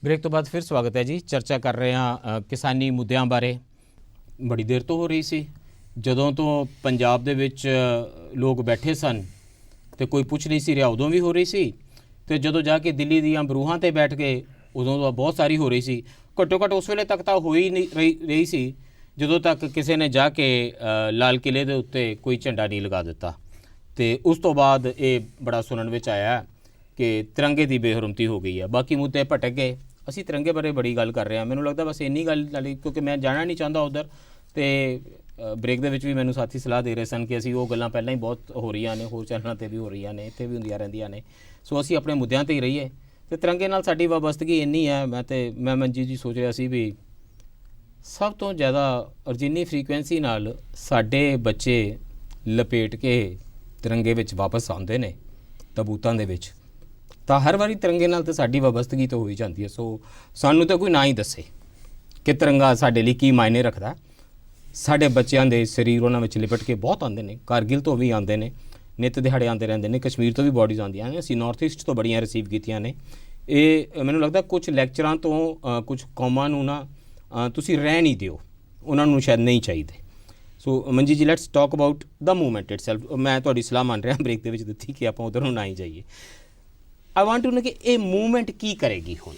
Break ਤੋਂ ਬਾਅਦ ਫਿਰ ਸਵਾਗਤ ਹੈ ਜੀ। ਚਰਚਾ ਕਰ ਰਹੇ ਹਾਂ ਕਿਸਾਨੀ ਮੁੱਦਿਆਂ ਬਾਰੇ। ਬੜੀ ਦੇਰ ਤੋਂ ਹੋ ਰਹੀ ਸੀ, ਜਦੋਂ ਤੋਂ ਪੰਜਾਬ ਦੇ ਵਿੱਚ ਲੋਕ ਬੈਠੇ ਸਨ ਤੇ ਕੋਈ ਪੁੱਛ ਨਹੀਂ ਸੀ ਰਿਹਾ, ਉਦੋਂ ਵੀ ਹੋ ਰਹੀ ਸੀ, ਤੇ ਜਦੋਂ ਜਾ ਕੇ ਦਿੱਲੀ ਦੀਆਂ ਬਰੂਹਾਂ ਤੇ ਬੈਠ ਗਏ ਉਦੋਂ ਤਾਂ ਬਹੁਤ ਸਾਰੀ ਹੋ ਰਹੀ ਸੀ। ਘੱਟੋ ਘੱਟ ਉਸ ਵੇਲੇ ਤੱਕ ਤਾਂ ਹੋ ਹੀ ਨਹੀਂ ਰਹੀ ਸੀ ਜਦੋਂ ਤੱਕ ਕਿਸੇ ਨੇ ਜਾ ਕੇ ਲਾਲ ਕਿਲ੍ਹੇ ਦੇ ਉੱਤੇ ਕੋਈ ਝੰਡਾ ਨਹੀਂ ਲਗਾ ਦਿੱਤਾ। ਤੇ ਉਸ ਤੋਂ ਬਾਅਦ ਇਹ ਬੜਾ ਸੁਣਨ ਵਿੱਚ ਆਇਆ ਕਿ ਤਿਰੰਗੇ ਦੀ ਬੇਹੁਰਮਤੀ ਹੋ ਗਈ ਹੈ। ਬਾਕੀ ਮੁੱਦੇ ਭਟਕ ਗਏ। ਅਸੀਂ ਤਿਰੰਗੇ ਬਾਰੇ ਬੜੀ ਗੱਲ ਕਰ ਰਹੇ ਹਾਂ। ਮੈਨੂੰ ਲੱਗਦਾ ਬਸ ਇੰਨੀ ਗੱਲ ਵਾਲੀ, ਕਿਉਂਕਿ ਮੈਂ ਜਾਣਾ ਨਹੀਂ ਚਾਹੁੰਦਾ ਉੱਧਰ। ਤੇ ਬ੍ਰੇਕ ਦੇ ਵਿੱਚ ਵੀ ਮੈਨੂੰ ਸਾਥੀ ਸਲਾਹ ਦੇ ਰਹੇ ਸਨ ਕਿ ਅਸੀਂ ਉਹ ਗੱਲਾਂ ਪਹਿਲਾਂ ਹੀ ਬਹੁਤ ਹੋ ਰਹੀਆਂ ਨੇ, ਹੋਰ ਚੈਨਲਾਂ 'ਤੇ ਵੀ ਹੋ ਰਹੀਆਂ ਨੇ, ਇੱਥੇ ਵੀ ਹੁੰਦੀਆਂ ਰਹਿੰਦੀਆਂ ਨੇ, ਸੋ ਅਸੀਂ ਆਪਣੇ ਮੁੱਦਿਆਂ 'ਤੇ ਹੀ ਰਹੀਏ। ਤੇ ਤਿਰੰਗੇ ਨਾਲ ਸਾਡੀ ਵਾਬਸਤਗੀ ਇੰਨੀ ਹੈ। ਮੈਂ ਮਨਜੀਤ ਜੀ ਸੋਚ ਰਿਹਾ ਸੀ ਵੀ ਸਭ ਤੋਂ ਜ਼ਿਆਦਾ ਔਰ ਜਿੰਨੀ ਫਰੀਕੁਐਂਸੀ ਨਾਲ ਸਾਡੇ ਬੱਚੇ ਲਪੇਟ ਕੇ ਤਿਰੰਗੇ ਵਿੱਚ ਵਾਪਸ ਆਉਂਦੇ ਨੇ ਤਬੂਤਾਂ ਦੇ ਵਿੱਚ, ਤਾਂ ਹਰ ਵਾਰੀ ਤਿਰੰਗੇ ਨਾਲ ਤਾਂ ਸਾਡੀ ਵਾਬਸਤਗੀ ਤਾਂ ਹੋ ਹੀ ਜਾਂਦੀ ਹੈ। ਸੋ ਸਾਨੂੰ ਤਾਂ ਕੋਈ ਨਾ ਹੀ ਦੱਸੇ ਕਿ ਤਿਰੰਗਾ ਸਾਡੇ ਲਈ ਕੀ ਮਾਇਨੇ ਰੱਖਦਾ। ਸਾਡੇ ਬੱਚਿਆਂ ਦੇ ਸਰੀਰ ਉਹਨਾਂ ਵਿੱਚ ਲਿਪਟ ਕੇ ਬਹੁਤ ਆਉਂਦੇ ਨੇ, ਕਾਰਗਿਲ ਤੋਂ ਵੀ ਆਉਂਦੇ ਨੇ, ਨਿੱਤ ਦਿਹਾੜੇ ਆਉਂਦੇ ਰਹਿੰਦੇ ਨੇ, ਕਸ਼ਮੀਰ ਤੋਂ ਵੀ ਬੋਡੀਜ਼ ਆਉਂਦੀਆਂ ਨੇ, ਅਸੀਂ ਨਾਰਥ ਈਸਟ ਤੋਂ ਬੜੀਆਂ ਰਿਸੀਵ ਕੀਤੀਆਂ ਨੇ। ਇਹ ਮੈਨੂੰ ਲੱਗਦਾ ਕੁਝ ਲੈਕਚਰਾਂ ਤੋਂ ਕੁਝ ਕੌਮਾਂ ਨੂੰ ਨਾ ਤੁਸੀਂ ਰਹਿ ਨਹੀਂ ਦਿਓ, ਉਹਨਾਂ ਨੂੰ ਸ਼ਾਇਦ ਨਹੀਂ ਚਾਹੀਦੇ। ਸੋ ਮਨਜੀਤ ਜੀ, let's talk about the movement itself. ਮੈਂ ਤੁਹਾਡੀ ਸਲਾਹ ਮੰਨ ਰਿਹਾ ਬ੍ਰੇਕ ਦੇ ਵਿੱਚ ਦਿੱਤੀ ਕਿ ਆਪਾਂ ਉੱਧਰ ਨੂੰ ਨਾ ਹੀ ਜਾਈਏ। ਆਈ ਵਾਂਟ ਟੂ ਨੋ ਕਿ ਇਹ ਮੂਵਮੈਂਟ ਕੀ ਕਰੇਗੀ ਹੁਣ?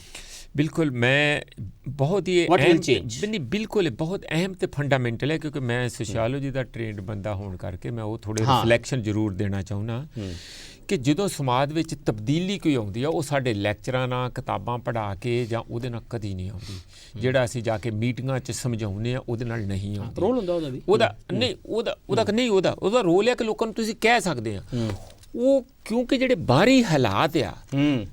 ਬਿਲਕੁਲ, ਮੈਂ ਬਹੁਤ ਹੀ ਬਿਲਕੁਲ ਬਹੁਤ ਅਹਿਮ ਤੇ ਫੰਡਾਮੈਂਟਲ ਹੈ, ਕਿਉਂਕਿ ਮੈਂ ਸੋਸ਼ੀਓਲੋਜੀ ਦਾ ਟ੍ਰੇਨਡ ਬੰਦਾ ਹੋਣ ਕਰਕੇ ਮੈਂ ਉਹ ਥੋੜ੍ਹੇ ਰਿਫਲੈਕਸ਼ਨ ਜ਼ਰੂਰ ਦੇਣਾ ਚਾਹੁੰਦਾ ਕਿ ਜਦੋਂ ਸਮਾਜ ਵਿੱਚ ਤਬਦੀਲੀ ਕੋਈ ਆਉਂਦੀ ਆ, ਉਹ ਸਾਡੇ ਲੈਕਚਰਾਂ ਨਾਲ, ਕਿਤਾਬਾਂ ਪੜ੍ਹਾ ਕੇ ਜਾਂ ਉਹਦੇ ਨਾਲ ਕਦੀ ਨਹੀਂ ਆਉਂਦੀ। ਜਿਹੜਾ ਅਸੀਂ ਜਾ ਕੇ ਮੀਟਿੰਗਾਂ 'ਚ ਸਮਝਾਉਂਦੇ ਆ ਉਹਦੇ ਨਾਲ ਨਹੀਂ ਆਉਂਦੀ। ਰੋਲ ਹੁੰਦਾ ਉਹਦਾ ਵੀ, ਉਹਦਾ ਰੋਲ ਹੈ ਕਿ ਲੋਕਾਂ ਨੂੰ ਤੁਸੀਂ ਕਹਿ ਸਕਦੇ ਆ। ਉਹ ਕਿਉਂਕਿ ਜਿਹੜੇ ਬਾਹਰੀ ਹਾਲਾਤ ਆ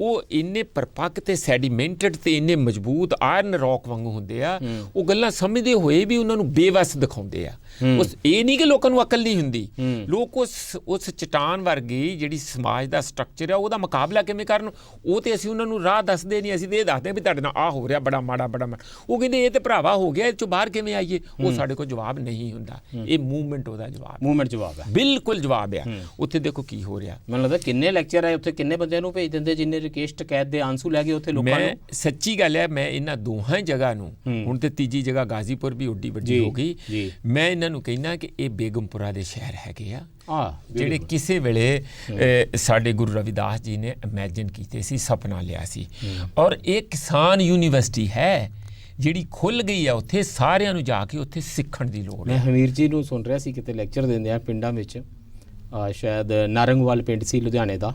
ਉਹ ਇੰਨੇ ਪਰਪੱਕ ਤੇ ਸੈਡੀਮੈਂਟਡ ਤੇ ਇੰਨੇ ਮਜ਼ਬੂਤ ਆਇਰਨ ਰੌਕ ਵਾਂਗੂ ਹੁੰਦੇ ਆ, ਉਹ ਗੱਲਾਂ ਸਮਝਦੇ ਹੋਏ ਵੀ ਉਹਨਾਂ ਨੂੰ ਬੇਵੱਸ ਦਿਖਾਉਂਦੇ ਆ। ਉਸ ਇਹ ਨਹੀਂ ਕਿ ਲੋਕਾਂ ਨੂੰ ਅਕਲ ਨਹੀਂ ਹੁੰਦੀ, ਲੋਕ ਉਸ ਚਟਾਨ ਵਰਗੀ ਜਿਹੜੀ ਸਮਾਜ ਦਾ ਸਟਰਕਚਰ ਆ ਉਹਦਾ ਮੁਕਾਬਲਾ ਕਿਵੇਂ ਕਰਨ, ਉਹ ਤੇ ਅਸੀਂ ਉਹਨਾਂ ਨੂੰ ਰਾਹ ਦੱਸਦੇ ਨਹੀਂ। ਅਸੀਂ ਤੇ ਇਹ ਦੱਸਦੇ ਵੀ ਤੁਹਾਡੇ ਨਾਲ ਆਹ ਹੋ ਰਿਹਾ ਬੜਾ ਮਾੜਾ ਬੜਾ ਮਾੜਾ। ਉਹ ਕਹਿੰਦੇ ਇਹ ਤੇ ਭਰਾਵਾ ਹੋ ਗਿਆ, ਇਹ 'ਚੋਂ ਬਾਹਰ ਕਿਵੇਂ ਆਈਏ? ਉਹ ਸਾਡੇ ਕੋਲ ਜਵਾਬ ਨਹੀਂ ਹੁੰਦਾ। ਇਹ ਮੂਵਮੈਂਟ ਉਹਦਾ ਜਵਾਬ ਹੈ, ਬਿਲਕੁਲ ਜਵਾਬ ਆ। ਉੱਥੇ ਦੇਖੋ ਕੀ ਹੋ ਰਿਹਾ। ਮੈਨੂੰ ਲੱਗਦਾ ਕਿੰਨੇ ਲੈਕਚਰ ਆਏ ਉੱਥੇ, ਕਿੰਨੇ ਬੰਦਿਆਂ ਨੂੰ ਭੇਜ ਦਿੰਦੇ ਜਿੰਨੇ ਰਿਕੇਸ਼ ਟਕੈਤ ਦੇ ਆਂਸੂ ਲੈ ਗਏ ਉੱਥੇ ਲੋਕਾਂ ਨੂੰ। ਸੱਚੀ ਗੱਲ ਹੈ, ਮੈਂ ਇਹਨਾਂ ਦੋਹਾਂ ਜਗ੍ਹਾ ਨੂੰ, ਹੁਣ ਤੇ ਤੀਜੀ ਜਗ੍ਹਾ ਗਾਜ਼ੀਪੁਰ ਵੀ ਓਡੀ ਵੱਡੀ ਹੋ ਗਈ, ਮੈਂ ਇਹਨਾਂ ਨੂੰ ਕਹਿੰਦਾ ਕਿ ਇਹ ਬੇਗਮਪੁਰਾ ਦੇ ਸ਼ਹਿਰ ਹੈਗੇ ਆ, ਜਿਹੜੇ ਕਿਸੇ ਵੇਲੇ ਸਾਡੇ ਗੁਰੂ ਰਵਿਦਾਸ ਜੀ ਨੇ ਇਮੈਜਿਨ ਕੀਤੇ ਸੀ, ਸੁਪਨਾ ਲਿਆ ਸੀ। ਔਰ ਇਹ ਕਿਸਾਨ ਯੂਨੀਵਰਸਿਟੀ ਹੈ ਜਿਹੜੀ ਖੁੱਲ੍ਹ ਗਈ ਆ ਉੱਥੇ, ਸਾਰਿਆਂ ਨੂੰ ਜਾ ਕੇ ਉੱਥੇ ਸਿੱਖਣ ਦੀ ਲੋੜ ਹੈ। ਮੈਂ ਹਮੀਰ ਜੀ ਨੂੰ ਸੁਣ ਰਿਹਾ ਸੀ ਕਿਤੇ ਲੈਕਚਰ ਦਿੰਦੇ ਆ ਪਿੰਡਾਂ ਵਿੱਚ, ਸ਼ਾਇਦ ਨਾਰੰਗਵਾਲ ਪਿੰਡ ਸੀ ਲੁਧਿਆਣੇ ਦਾ,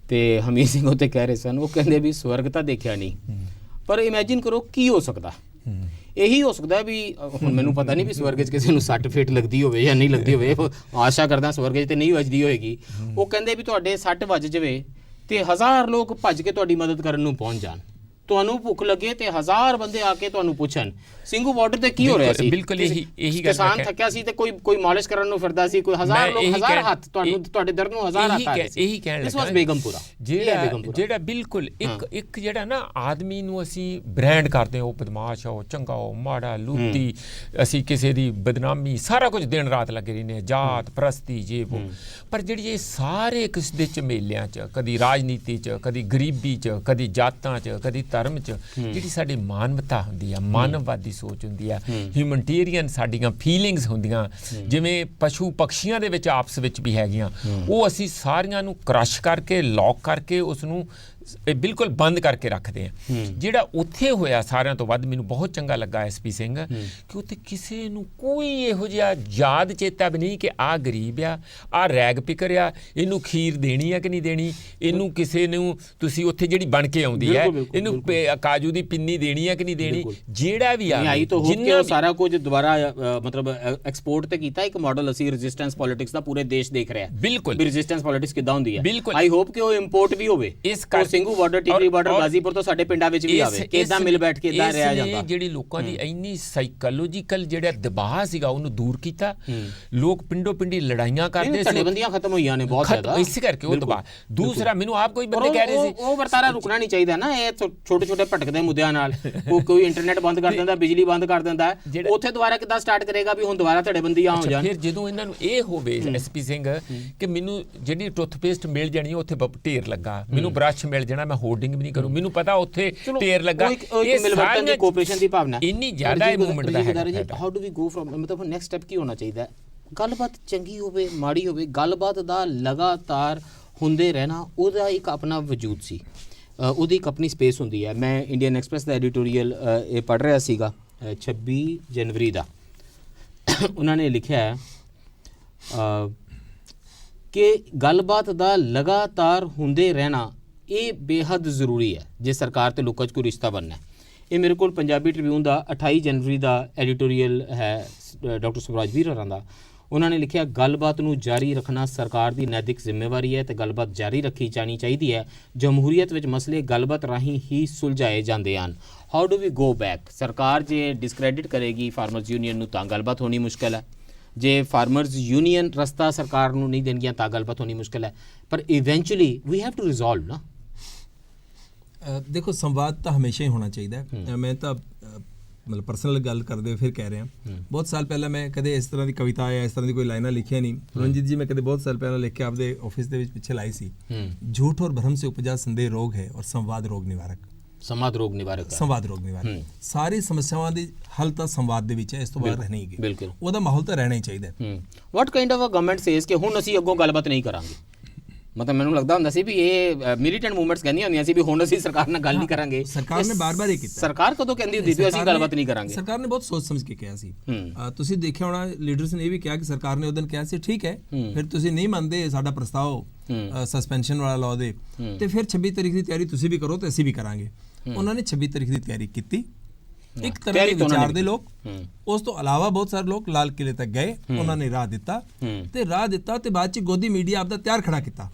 ਤੇ ਹਮੀਰ ਸਿੰਘ ਉੱਥੇ ਕਹਿ ਰਹੇ ਸਨ, ਉਹ ਕਹਿੰਦੇ ਵੀ ਸਵਰਗ ਤਾਂ ਦੇਖਿਆ ਨਹੀਂ, ਪਰ ਇਮੈਜਿਨ ਕਰੋ ਕੀ ਹੋ ਸਕਦਾ। ਇਹੀ ਹੋ ਸਕਦਾ ਵੀ ਹੁਣ ਮੈਨੂੰ ਪਤਾ ਨਹੀਂ ਵੀ ਸਵਰਗ 'ਚ ਕਿਸੇ ਨੂੰ ਸੱਟ ਫੇਟ ਲੱਗਦੀ ਹੋਵੇ ਜਾਂ ਨਹੀਂ ਲੱਗਦੀ ਹੋਵੇ, ਆਸ਼ਾ ਕਰਦਾ ਸਵਰਗ 'ਚ ਤੇ ਨਹੀਂ ਵੱਜਦੀ ਹੋਏਗੀ। ਉਹ ਕਹਿੰਦੇ ਵੀ ਤੁਹਾਡੇ ਸੱਟ ਵੱਜ ਜਾਵੇ ਤੇ 1000 ਲੋਕ ਭੱਜ ਕੇ ਤੁਹਾਡੀ ਮਦਦ ਕਰਨ ਨੂੰ ਪਹੁੰਚ ਜਾਣ, ਤੁਹਾਨੂੰ ਭੁੱਖ ਲੱਗੇ ਤੇ 1000 ਬੰਦੇ ਆ ਕੇ ਤੁਹਾਨੂੰ ਪੁੱਛਣ ਸਿੰਘੂ ਬਾਰਡਰ ਤੇ ਕੀ ਹੋ ਰਿਹਾ ਸੀ। ਬਿਲਕੁਲ ਇਹੀ ਗੱਲ, ਕਿਸਾਨ ਥੱਕਿਆ ਸੀ ਤੇ ਕੋਈ ਮਾਲਿਸ਼ ਕਰਨ ਨੂੰ ਫਿਰਦਾ ਸੀ, ਕੋਈ 1000 ਲੋਕ, 1000 ਹੱਥ ਤੁਹਾਡੇ ਦਰਦ ਨੂੰ 1000 ਹੱਥ ਆ ਰਹੇ ਸੀ। ਇਹੀ ਕਹਿਣ ਲੱਗਾ ਬੇਗਮਪੁਰਾ ਜਿਹੜਾ ਬਿਲਕੁਲ ਇੱਕ ਜਿਹੜਾ ਨਾ ਆਦਮੀ ਨੂੰ ਅਸੀਂ ਬ੍ਰਾਂਡ ਕਰਦੇ ਹਾਂ, ਉਹ ਬਦਮਾਸ਼, ਉਹ ਚੰਗਾ, ਉਹ ਮਾੜਾ, ਲੂਤੀ, ਅਸੀਂ ਕਿਸੇ ਦੀ ਬਦਨਾਮੀ, ਸਾਰਾ ਕੁਝ ਦਿਨ ਰਾਤ ਲੱਗੇ ਰਹਿੰਦੇ, ਜਾਤ ਪ੍ਰਸਤੀ ਜੇ ਵੋ। ਪਰ ਜਿਹੜੀ ਇਹ ਸਾਰੇ ਕਿਸੇ ਦੇ ਝਮੇਲਿਆਂ 'ਚ, ਕਦੀ ਰਾਜਨੀਤੀ 'ਚ, ਕਦੀ ਗਰੀਬੀ 'ਚ, ਕਦੀ ਜਾਤਾਂ 'ਚ, ਕਦੀ ਧਰਮ 'ਚ, ਜਿਹੜੀ ਸਾਡੀ ਮਾਨਵਤਾ ਹੁੰਦੀ ਆ, ਮਾਨਵਵਾਦੀ ਸੋਚ ਹੁੰਦੀ ਆ, ਹਿਊਮਨਟੇਰੀਅਨ ਸਾਡੀਆਂ ਫੀਲਿੰਗਸ ਹੁੰਦੀਆਂ, ਜਿਵੇਂ ਪਸ਼ੂ ਪਕਸ਼ੀਆਂ ਦੇ ਵਿੱਚ ਆਪਸ ਵਿੱਚ ਵੀ ਹੈਗੀਆਂ, ਉਹ ਅਸੀਂ ਸਾਰੀਆਂ ਨੂੰ ਕ੍ਰਸ਼ ਕਰਕੇ, ਲੌਕ ਕਰਕੇ, ਉਸ ਨੂੰ ਬਿਲਕੁਲ ਬੰਦ ਕਰਕੇ ਰੱਖਦੇ ਆ। ਜਿਹੜਾ ਉੱਥੇ ਹੋਇਆ ਸਾਰਿਆਂ ਤੋਂ ਵੱਧ ਮੈਨੂੰ ਬਹੁਤ ਚੰਗਾ ਲੱਗਾ ਐਸਪੀ ਸਿੰਘ, ਕਿ ਉੱਥੇ ਕਿਸੇ ਨੂੰ ਕੋਈ ਇਹੋ ਜਿਹਾ ਯਾਦ ਚੇਤਾ ਵੀ ਨਹੀਂ ਕਿ ਆਹ ਗਰੀਬ ਆ, ਆਹ ਰੈਗ ਪਿਕਰ ਆ, ਇਹਨੂੰ ਖੀਰ ਦੇਣੀ ਆ ਕਿ ਨਹੀਂ ਦੇਣੀ, ਇਹਨੂੰ ਕਿਸੇ ਨੂੰ ਤੁਸੀਂ ਉੱਥੇ ਜਿਹੜੀ ਬਣ ਕੇ ਆਉਂਦੀ ਹੈ ਇਹਨੂੰ ਕਾਜੂ ਦੀ ਪਿੰਨੀ ਦੇਣੀ ਆ ਕਿ ਨਹੀਂ ਦੇਣੀ। ਜਿਹੜਾ ਵੀ ਆ ਜਿੰਨਾ ਸਾਰਾ ਕੁਝ ਦੁਬਾਰਾ ਮਤਲਬ ਐਕਸਪੋਰਟ ਤੇ ਕੀਤਾ ਇੱਕ ਮਾਡਲ, ਅਸੀਂ ਰੈਜ਼ਿਸਟੈਂਸ ਪੋਲਿਟਿਕਸ ਦਾ ਪੂਰੇ ਦੇਸ਼ ਦੇਖ ਰਿਹਾ। ਬਿਲਕੁਲ ਰੈਜ਼ਿਸਟੈਂਸ ਪੋਲਿਟਿਕਸ ਕਿੱਦਾਂ ਹੁੰਦੀ ਹੈ। ਬਿਲਕੁਲ ਆਈ ਹੋਪ ਕਿ ਉਹ ਇੰਪੋਰਟ ਵੀ ਹੋਵੇ, ਇਸ ਕਰਕੇ ਸਿੰਘੂ ਬਾਰਡਰ, ਟਿਕਰੀ ਬਾਰਡਰ, ਗਾਜ਼ੀਪੁਰ ਤੋਂ ਸਾਡੇ ਪਿੰਡਾਂ ਵਿੱਚ ਵੀ ਆਵੇ ਕਿ ਇਦਾਂ ਮਿਲ ਬੈਠ ਕੇ ਇਦਾਂ ਰਿਹਾ ਜਾਂਦਾ। ਜਿਹੜੀ ਲੋਕਾਂ ਦੀ ਇੰਨੀ ਸਾਈਕੋਲੋਜੀਕਲ ਜਿਹੜਾ ਦਬਾਅ ਸੀਗਾ ਉਹਨੂੰ ਦੂਰ ਕੀਤਾ। ਲੋਕ ਪਿੰਡੋ ਪਿੰਡੀ ਲੜਾਈਆਂ ਕਰਦੇ ਸੀ, ਧੜੇਬੰਦੀਆਂ ਖਤਮ ਹੋਈਆਂ ਨੇ ਬਹੁਤ ਜ਼ਿਆਦਾ, ਇਸੇ ਕਰਕੇ ਉਹ ਦਬਾਅ। ਦੂਸਰਾ ਮੈਨੂੰ ਆਪ ਕੋਈ ਬੰਦੇ ਕਹਿ ਰਹੇ ਸੀ ਉਹ ਵਰਤਾਰਾ ਰੁਕਣਾ ਨਹੀਂ ਚਾਹੀਦਾ ਨਾ, ਇਹ ਛੋਟੇ ਛੋਟੇ ਭਟਕਦੇ ਮੁੱਦਿਆਂ ਨਾਲ। ਕੋਈ ਇੰਟਰਨੈਟ ਬੰਦ ਕਰ ਦਿੰਦਾ, ਬਿਜਲੀ ਬੰਦ ਕਰ ਦਿੰਦਾ, ਉੱਥੇ ਦੁਬਾਰਾ ਕਿੱਦਾਂ ਸਟਾਰਟ ਕਰੇਗਾ ਵੀ ਹੁਣ ਦੁਬਾਰਾ ਧੜੇਬੰਦੀਆਂ ਹੋ ਜਾਣ। ਫਿਰ ਜਦੋਂ ਇਹਨਾਂ ਨੂੰ ਇਹ ਹੋਵੇ ਐਸਪੀ ਸਿੰਘ ਕਿ ਮੈਨੂੰ ਜਿਹੜੀ ਟੁੱਥਪੇਸਟ ਮਿਲ ਜਾਣੀ ਉੱਥੇ ਢੇਰ ਲੱਗਾ, ਮੈਨੂੰ ਬ੍ਰਸ਼ ਮਿਲ ਜਾਣਾ, ਮੈਂ ਹੋਰਡਿੰਗ ਵੀ ਨਹੀਂ ਕਰੂੰ, ਮੈਨੂੰ ਪਤਾ ਉੱਥੇ ਢੇਰ ਲੱਗਾ, ਇਹ ਮਿਲਵਰਤਨ ਦੀ ਕੋਆਪਰੇਸ਼ਨ ਦੀ ਭਾਵਨਾ ਇੰਨੀ ਜ਼ਿਆਦਾ ਇਹ ਮੂਵਮੈਂਟ ਦਾ ਹੈ। How do we go from, ਮਤਲਬ ਨੈਕਸਟ ਸਟੈਪ ਕੀ ਹੋਣਾ ਚਾਹੀਦਾ? ਗੱਲਬਾਤ ਚੰਗੀ ਹੋਵੇ ਮਾੜੀ ਹੋਵੇ, ਗੱਲਬਾਤ ਦਾ ਲਗਾਤਾਰ ਹੁੰਦੇ ਰਹਿਣਾ, ਉਹਦਾ ਇੱਕ ਆਪਣਾ ਵਜੂਦ ਸੀ, ਉਹਦੀ ਇੱਕ ਆਪਣੀ ਸਪੇਸ ਹੁੰਦੀ ਹੈ। ਮੈਂ ਇੰਡੀਅਨ ਐਕਸਪ੍ਰੈਸ ਦਾ ਐਡੀਟੋਰੀਅਲ ਇਹ ਪੜ੍ਹ ਰਿਹਾ ਸੀਗਾ 26 ਜਨਵਰੀ ਦਾ। ਉਹਨਾਂ ਨੇ ਲਿਖਿਆ ਹੈ ਕਿ ਗੱਲਬਾਤ ਦਾ ਲਗਾਤਾਰ ਹੁੰਦੇ ਰਹਿਣਾ ਇਹ ਬੇਹੱਦ ਜ਼ਰੂਰੀ ਹੈ ਜੇ ਸਰਕਾਰ ਤੇ ਲੋਕਾਂ 'ਚ ਕੋਈ ਰਿਸ਼ਤਾ ਬਣਨਾ। ਇਹ ਮੇਰੇ ਕੋਲ ਪੰਜਾਬੀ ਟ੍ਰਿਬਿਊਨ ਦਾ 28 ਜਨਵਰੀ ਦਾ ਐਡੀਟੋਰੀਅਲ ਹੈ ਡਾਕਟਰ ਸੁਭਰਾਜ ਵੀਰ ਹੋਰਾਂ ਦਾ। ਉਹਨਾਂ ਨੇ ਲਿਖਿਆ, ਗੱਲਬਾਤ ਨੂੰ ਜਾਰੀ ਰੱਖਣਾ ਸਰਕਾਰ ਦੀ ਨੈਤਿਕ ਜ਼ਿੰਮੇਵਾਰੀ ਹੈ ਤੇ ਗੱਲਬਾਤ ਜਾਰੀ ਰੱਖੀ ਜਾਣੀ ਚਾਹੀਦੀ ਹੈ। ਜਮਹੂਰੀਅਤ ਵਿੱਚ ਮਸਲੇ ਗੱਲਬਾਤ ਰਾਹੀਂ ਹੀ ਸੁਲਝਾਏ ਜਾਂਦੇ ਹਨ। How do we go back? ਸਰਕਾਰ ਜੇ ਡਿਸਕ੍ਰੈਡਿਟ ਕਰੇਗੀ ਫਾਰਮਰਸ ਯੂਨੀਅਨ ਨੂੰ ਤਾਂ ਗੱਲਬਾਤ ਹੋਣੀ ਮੁਸ਼ਕਿਲ ਹੈ। ਜੇ ਫਾਰਮਰਸ ਯੂਨੀਅਨ ਰਸਤਾ ਸਰਕਾਰ ਨੂੰ ਨਹੀਂ ਦੇਣਗੀਆਂ ਤਾਂ ਗੱਲਬਾਤ ਹੋਣੀ ਮੁਸ਼ਕਿਲ ਹੈ। ਪਰ eventually we have to resolve ਨਾ। ਦੇਖੋ, ਸੰਵਾਦ ਤਾਂ ਹਮੇਸ਼ਾ ਹੀ ਹੋਣਾ ਚਾਹੀਦਾ ਹੈ। ਮੈਂ ਤਾਂ ਮਤਲਬ ਪਰਸਨਲ ਗੱਲ ਕਰਦੇ ਹੋਏ ਫਿਰ ਕਹਿ ਰਿਹਾ, ਬਹੁਤ ਸਾਲ ਪਹਿਲਾਂ ਮੈਂ ਕਦੇ ਇਸ ਤਰ੍ਹਾਂ ਦੀ ਕਵਿਤਾ ਜਾਂ ਇਸ ਤਰ੍ਹਾਂ ਦੀ ਕੋਈ ਲਾਈਨਾਂ ਲਿਖੀਆਂ ਨਹੀਂ। ਰਣਜੀਤ ਜੀ, ਮੈਂ ਕਦੇ ਬਹੁਤ ਸਾਲ ਪਹਿਲਾਂ ਲਿਖ ਕੇ ਆਪਦੇ ਆਫਿਸ ਦੇ ਵਿੱਚ ਪਿੱਛੇ ਲਾਈ ਸੀ, ਝੂਠ और भ्रम से उपजा संदेह रोग है और संवाद रोग निवारक। ਸੰਵਾਦ ਰੋਗ ਨਿਵਾਰਕ, ਸੰਵਾਦ ਰੋਗ ਨਿਵਾਰਕ। ਸਾਰੀ ਸਮੱਸਿਆਵਾਂ ਦੀ ਹੱਲ ਤਾਂ ਸੰਵਾਦ ਦੇ ਵਿੱਚ ਹੈ, ਇਸ ਤੋਂ ਬਾਅਦ ਰਹਿਣੀ ਹੀ। ਬਿਲਕੁਲ, ਉਹਦਾ ਮਾਹੌਲ ਤਾਂ ਰਹਿਣਾ ਹੀ ਚਾਹੀਦਾ। What kind of a government says ਕਿ ਹੁਣ ਅਸੀਂ ਅੱਗੋਂ ਗੱਲਬਾਤ ਨਹੀਂ ਕਰਾਂਗੇ? ਮਤਲਬ ਮੈਨੂੰ ਲੱਗਦਾ ਹੁੰਦਾ ਸੀ ਵੀ ਇਹ ਮਿਲੀਟੈਂਟ ਮੂਵਮੈਂਟਸ ਕਹਿੰਦੀਆਂ ਹੁੰਦੀਆਂ ਸੀ ਵੀ ਹੁਣ ਅਸੀਂ ਸਰਕਾਰ ਨਾਲ ਗੱਲ ਨਹੀਂ ਕਰਾਂਗੇ। ਸਰਕਾਰ ਨੇ ਬਾਰ-ਬਾਰ ਇਹ ਕੀਤਾ। ਸਰਕਾਰ ਕਦੋਂ ਕਹਿੰਦੀ ਹੁੰਦੀ ਸੀ ਅਸੀਂ ਗੱਲਬਾਤ ਨਹੀਂ ਕਰਾਂਗੇ? ਸਰਕਾਰ ਨੇ ਬਹੁਤ ਸੋਚ ਸਮਝ ਕੇ ਕਿਹਾ ਸੀ। ਤੁਸੀਂ ਦੇਖਿਆ ਹੋਣਾ, ਲੀਡਰਸ ਨੇ ਇਹ ਵੀ ਕਿਹਾ ਕਿ ਸਰਕਾਰ ਨੇ ਉਹ ਦਿਨ ਕਿਹਾ ਸੀ ਠੀਕ ਹੈ, ਫਿਰ ਤੁਸੀਂ ਨਹੀਂ ਮੰਨਦੇ ਸਾਡਾ ਪ੍ਰਸਤਾਵ ਸਸਪੈਂਸ਼ਨ ਵਾਲਾ ਲਾਅ ਦੇ, ਤੇ ਫਿਰ 26 ਤਰੀਕ ਦੀ ਤਿਆਰੀ ਤੁਸੀਂ ਵੀ ਕਰੋ ਤੇ ਅਸੀਂ ਵੀ ਕਰਾਂਗੇ। ਉਹਨਾਂ ਨੇ 26 ਤਰੀਕ ਦੀ ਤਿਆਰੀ ਕੀਤੀ। ਇੱਕ ਤਰ੍ਹਾਂ ਦੇ ਵਿਚਾਰ ਦੇ ਲੋਕ, ਉਸ ਤੋਂ ਇਲਾਵਾ ਬਹੁਤ ਸਾਰੇ ਲੋਕ ਲਾਲ ਕਿਲੇ ਤੱਕ ਗਏ, ਉਹਨਾਂ ਨੇ ਰਾਹ ਦਿੱਤਾ ਤੇ ਬਾਅਦ ਚ ਗੋਦੀ ਮੀਡੀਆ ਆਪਦਾ ਤਿਆਰ ਖੜਾ ਕੀਤਾ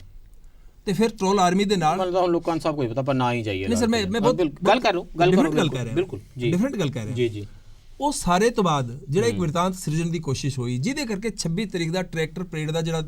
ਤੇ ਫਿਰ ਟ੍ਰੋਲ ਆਰਮੀ ਦੇ ਨਾਲ ਲੋਕਾਂ ਨੂੰ ਸਭ ਕੁਝ ਪਤਾ ਪਰ ਨਾ ਹੀ ਜਾਈਏ। ਨਹੀਂ ਸਰ, ਮੈਂ ਬਹੁਤ ਗੱਲ ਕਰ ਰਿਹਾ, ਬਿਲਕੁਲ ਡਿਫਰੈਂਟ ਗੱਲ ਕਰ ਰਿਹਾ ਜੀ ਜੀ। ਉਹ ਸਾਰੇ ਤੋਂ ਬਾਅਦ ਜਿਹੜਾ ਇੱਕ ਵਿਰਤਾਂਤ ਸਿਰਜਣ ਦੀ ਕੋਸ਼ਿਸ਼ ਹੋਈ, ਜਿਹਦੇ ਕਰਕੇ 26 ਤਰੀਕ ਦਾ ਟਰੈਕਟਰ ਪਰੇਡ ਦਾ ਜਿਹੜਾ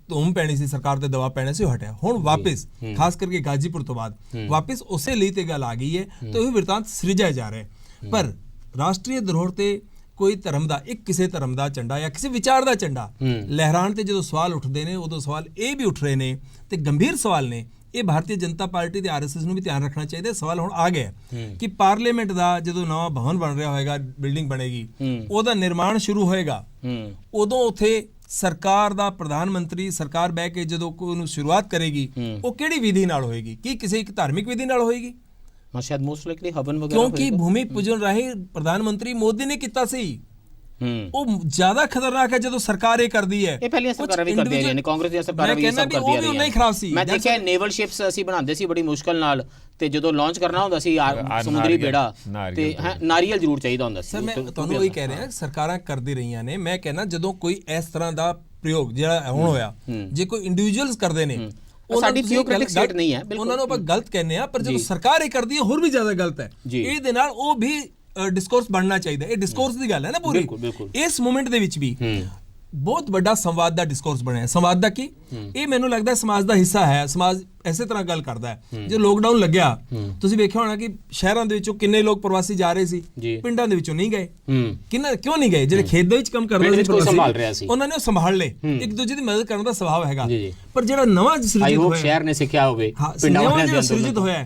ਧੂਮ ਪੈਣੀ ਸੀ, ਸਰਕਾਰ ਤੇ ਦਬਾਅ ਪੈਣਾ ਸੀ, ਉਹ ਹਟਿਆ। ਹੁਣ ਵਾਪਸ ਖਾਸ ਕਰਕੇ ਗਾਜ਼ੀਪੁਰ ਤੋਂ ਬਾਅਦ ਵਾਪਸ ਉਸੇ ਲਈ ਤੇ ਗੱਲ ਆ ਗਈ ਹੈ ਤੇ ਉਹ ਵਿਰਤਾਂਤ ਸਿਰਜਿਆ ਜਾ ਰਿਹਾ ਹੈ। ਪਰ ਰਾਸ਼ਟਰੀ ਧਰੋਹਰ ਤੇ ਕੋਈ ਧਰਮ ਦਾ, ਇੱਕ ਕਿਸੇ ਧਰਮ ਦਾ ਝੰਡਾ ਜਾਂ ਕਿਸੇ ਵਿਚਾਰ ਦਾ ਝੰਡਾ ਲਹਿਰਾਣ ਤੇ ਜਦੋਂ ਸਵਾਲ ਉੱਠਦੇ ਨੇ, ਉਦੋਂ ਸਵਾਲ ਇਹ ਵੀ ਉੱਠ ਰਹੇ ਨੇ ਤੇ ਗੰਭੀਰ ਸਵਾਲ ਨੇ। ਇਹ ਭਾਰਤੀ ਜਨਤਾ ਪਾਰਟੀ ਤੇ ਆਰਐਸਐਸ ਨੂੰ ਵੀ ਧਿਆਨ ਰੱਖਣਾ ਚਾਹੀਦਾ। ਸਵਾਲ ਹੁਣ ਆ ਗਿਆ ਕਿ ਪਾਰਲੀਮੈਂਟ ਦਾ ਜਦੋਂ ਨਵਾਂ ਭਵਨ ਬਣ ਰਿਹਾ ਹੋਏਗਾ, ਬਿਲਡਿੰਗ ਬਣੇਗੀ, ਉਹਦਾ ਨਿਰਮਾਣ ਸ਼ੁਰੂ ਹੋਏਗਾ, ਉਦੋਂ ਉੱਥੇ ਸਰਕਾਰ ਦਾ ਪ੍ਰਧਾਨ ਮੰਤਰੀ ਸਰਕਾਰ ਬਹਿ ਕੇ ਜਦੋਂ ਉਹਨੂੰ ਸ਼ੁਰੂਆਤ ਕਰੇਗੀ, ਉਹ ਕਿਹੜੀ ਵਿਧੀ ਨਾਲ ਹੋਏਗੀ? ਕੀ ਕਿਸੇ ਇੱਕ ਧਾਰਮਿਕ ਵਿਧੀ ਨਾਲ ਹੋਏਗੀ? ਸ਼ਾਇਦ ਮੋਸਟ ਲਾਈਕਲੀ ਹਵਨ ਵਗੈਰਾ, ਕਿਉਂਕਿ ਭੂਮੀ ਪੂਜਨ ਰਾਹੀਂ ਪ੍ਰਧਾਨ ਮੰਤਰੀ ਮੋਦੀ ਨੇ ਕੀਤਾ ਸੀ। ਉਹ ਜ਼ਿਆਦਾ ਖਤਰਨਾਕ ਹੈ ਜਦੋਂ ਸਰਕਾਰ ਇਹ ਕਰਦੀ ਹੈ। ਇਹ ਪਹਿਲੀਆਂ ਸਰਕਾਰਾਂ ਵੀ ਕਰਦੀਆਂ ਰਹੀਆਂ ਨੇ, ਕਾਂਗਰਸ ਦੀਆਂ ਸਰਕਾਰਾਂ ਵੀ ਇਹ ਸਭ ਕਰਦੀਆਂ ਰਹੀਆਂ। ਨਹੀਂ ਖਰਾਬ ਸੀ। ਮੈਂ ਦੇਖਿਆ ਨੇਵਲ ਸ਼ਿਪਸ ਅਸੀਂ ਬਣਾਉਂਦੇ ਸੀ ਬੜੀ ਮੁਸ਼ਕਲ ਨਾਲ, ਤੇ ਜਦੋਂ ਲਾਂਚ ਕਰਨਾ ਹੁੰਦਾ ਸੀ ਸਮੁੰਦਰੀ ਬੇੜਾ ਤੇ ਨਾਰੀਅਲ ਜ਼ਰੂਰ ਚਾਹੀਦਾ ਹੁੰਦਾ ਸੀ। ਸਰ, ਮੈਂ ਤੁਹਾਨੂੰ ਉਹੀ ਕਹਿ ਰਿਹਾ, ਸਰਕਾਰਾਂ ਕਰਦੀ ਰਹੀਆਂ ਨੇ। ਮੈਂ ਕਹਿੰਦਾ ਜਦੋਂ ਕੋਈ ਇਸ ਤਰ੍ਹਾਂ ਦਾ ਪ੍ਰਯੋਗ ਜਿਹੜਾ ਹੁਣ ਹੋਇਆ, ਜੇ ਕੋਈ ਇੰਡੀਵਿਜੂਅਲਸ ਕਰਦੇ ਨੇ, ਸਾਡੀ ਥਿਓਕ੍ਰੈਟਿਕ ਸਟੇਟ ਨਹੀਂ ਹੈ, ਉਹਨਾਂ ਨੂੰ ਆਪਾਂ ਗਲਤ ਕਹਿੰਦੇ ਆ, ਪਰ ਜਦੋਂ ਸਰਕਾਰ ਇਹ ਕਰਦੀ ਹੈ ਹੋਰ ਵੀ ਜ਼ਿਆਦਾ ਗਲਤ ਹੈ। ਇਹਦੇ ਨਾਲ ਉਹ ਵੀ ਡਿਸਕੋਰਸ ਬਣਨਾ ਚਾਹੀਦਾ। ਇਹ ਡਿਸਕੋਰਸ ਦੀ ਗੱਲ ਹੈ ਨਾ ਪੂਰੀ। ਇਸ ਮੂਵਮੈਂਟ ਦੇ ਵਿੱਚ ਵੀ ਬਹੁਤ ਵੱਡਾ ਸੰਵਾਦ ਦਾ ਡਿਸਕੋਰਸ ਬਣਿਆ। ਸੰਵਾਦ ਦਾ ਕੀ, ਇਹ ਮੈਨੂੰ ਲੱਗਦਾ ਸਮਾਜ ਦਾ ਹਿੱਸਾ ਹੈ। ਸਮਾਜ ਐਸੇ ਤਰ੍ਹਾਂ ਗੱਲ ਕਰਦਾ ਹੈ। ਜੇ ਲੋਕਡਾਊਨ ਲੱਗਿਆ, ਤੁਸੀਂ ਵੇਖਿਆ ਹੋਣਾ ਕਿ ਸ਼ਹਿਰਾਂ ਦੇ ਵਿੱਚੋਂ ਕਿੰਨੇ ਲੋਕ ਪ੍ਰਵਾਸੀ ਜਾ ਰਹੇ ਸੀ, ਪਿੰਡਾਂ ਦੇ ਵਿੱਚੋਂ ਨਹੀਂ ਗਏ। ਕਿਉਂ ਨਹੀਂ ਗਏ? ਜਿਹੜੇ ਖੇਤ ਦੇ ਵਿੱਚ ਕੰਮ ਕਰਦੇ ਸੀ, ਉਹਨਾਂ ਨੇ ਉਹ ਸੰਭਾਲ ਲਏ। ਇੱਕ ਦੂਜੇ ਦੀ ਮਦਦ ਕਰਨ ਦਾ ਸੁਭਾਅ ਹੈਗਾ। ਪਰ ਜਿਹੜਾ ਨਵਾਂ ਸ਼ਹਿਰ ਨੇ ਸਿੱਖਿਆ ਹੋਵੇ, ਸਿਰਜਿਤ ਹੋਇਆ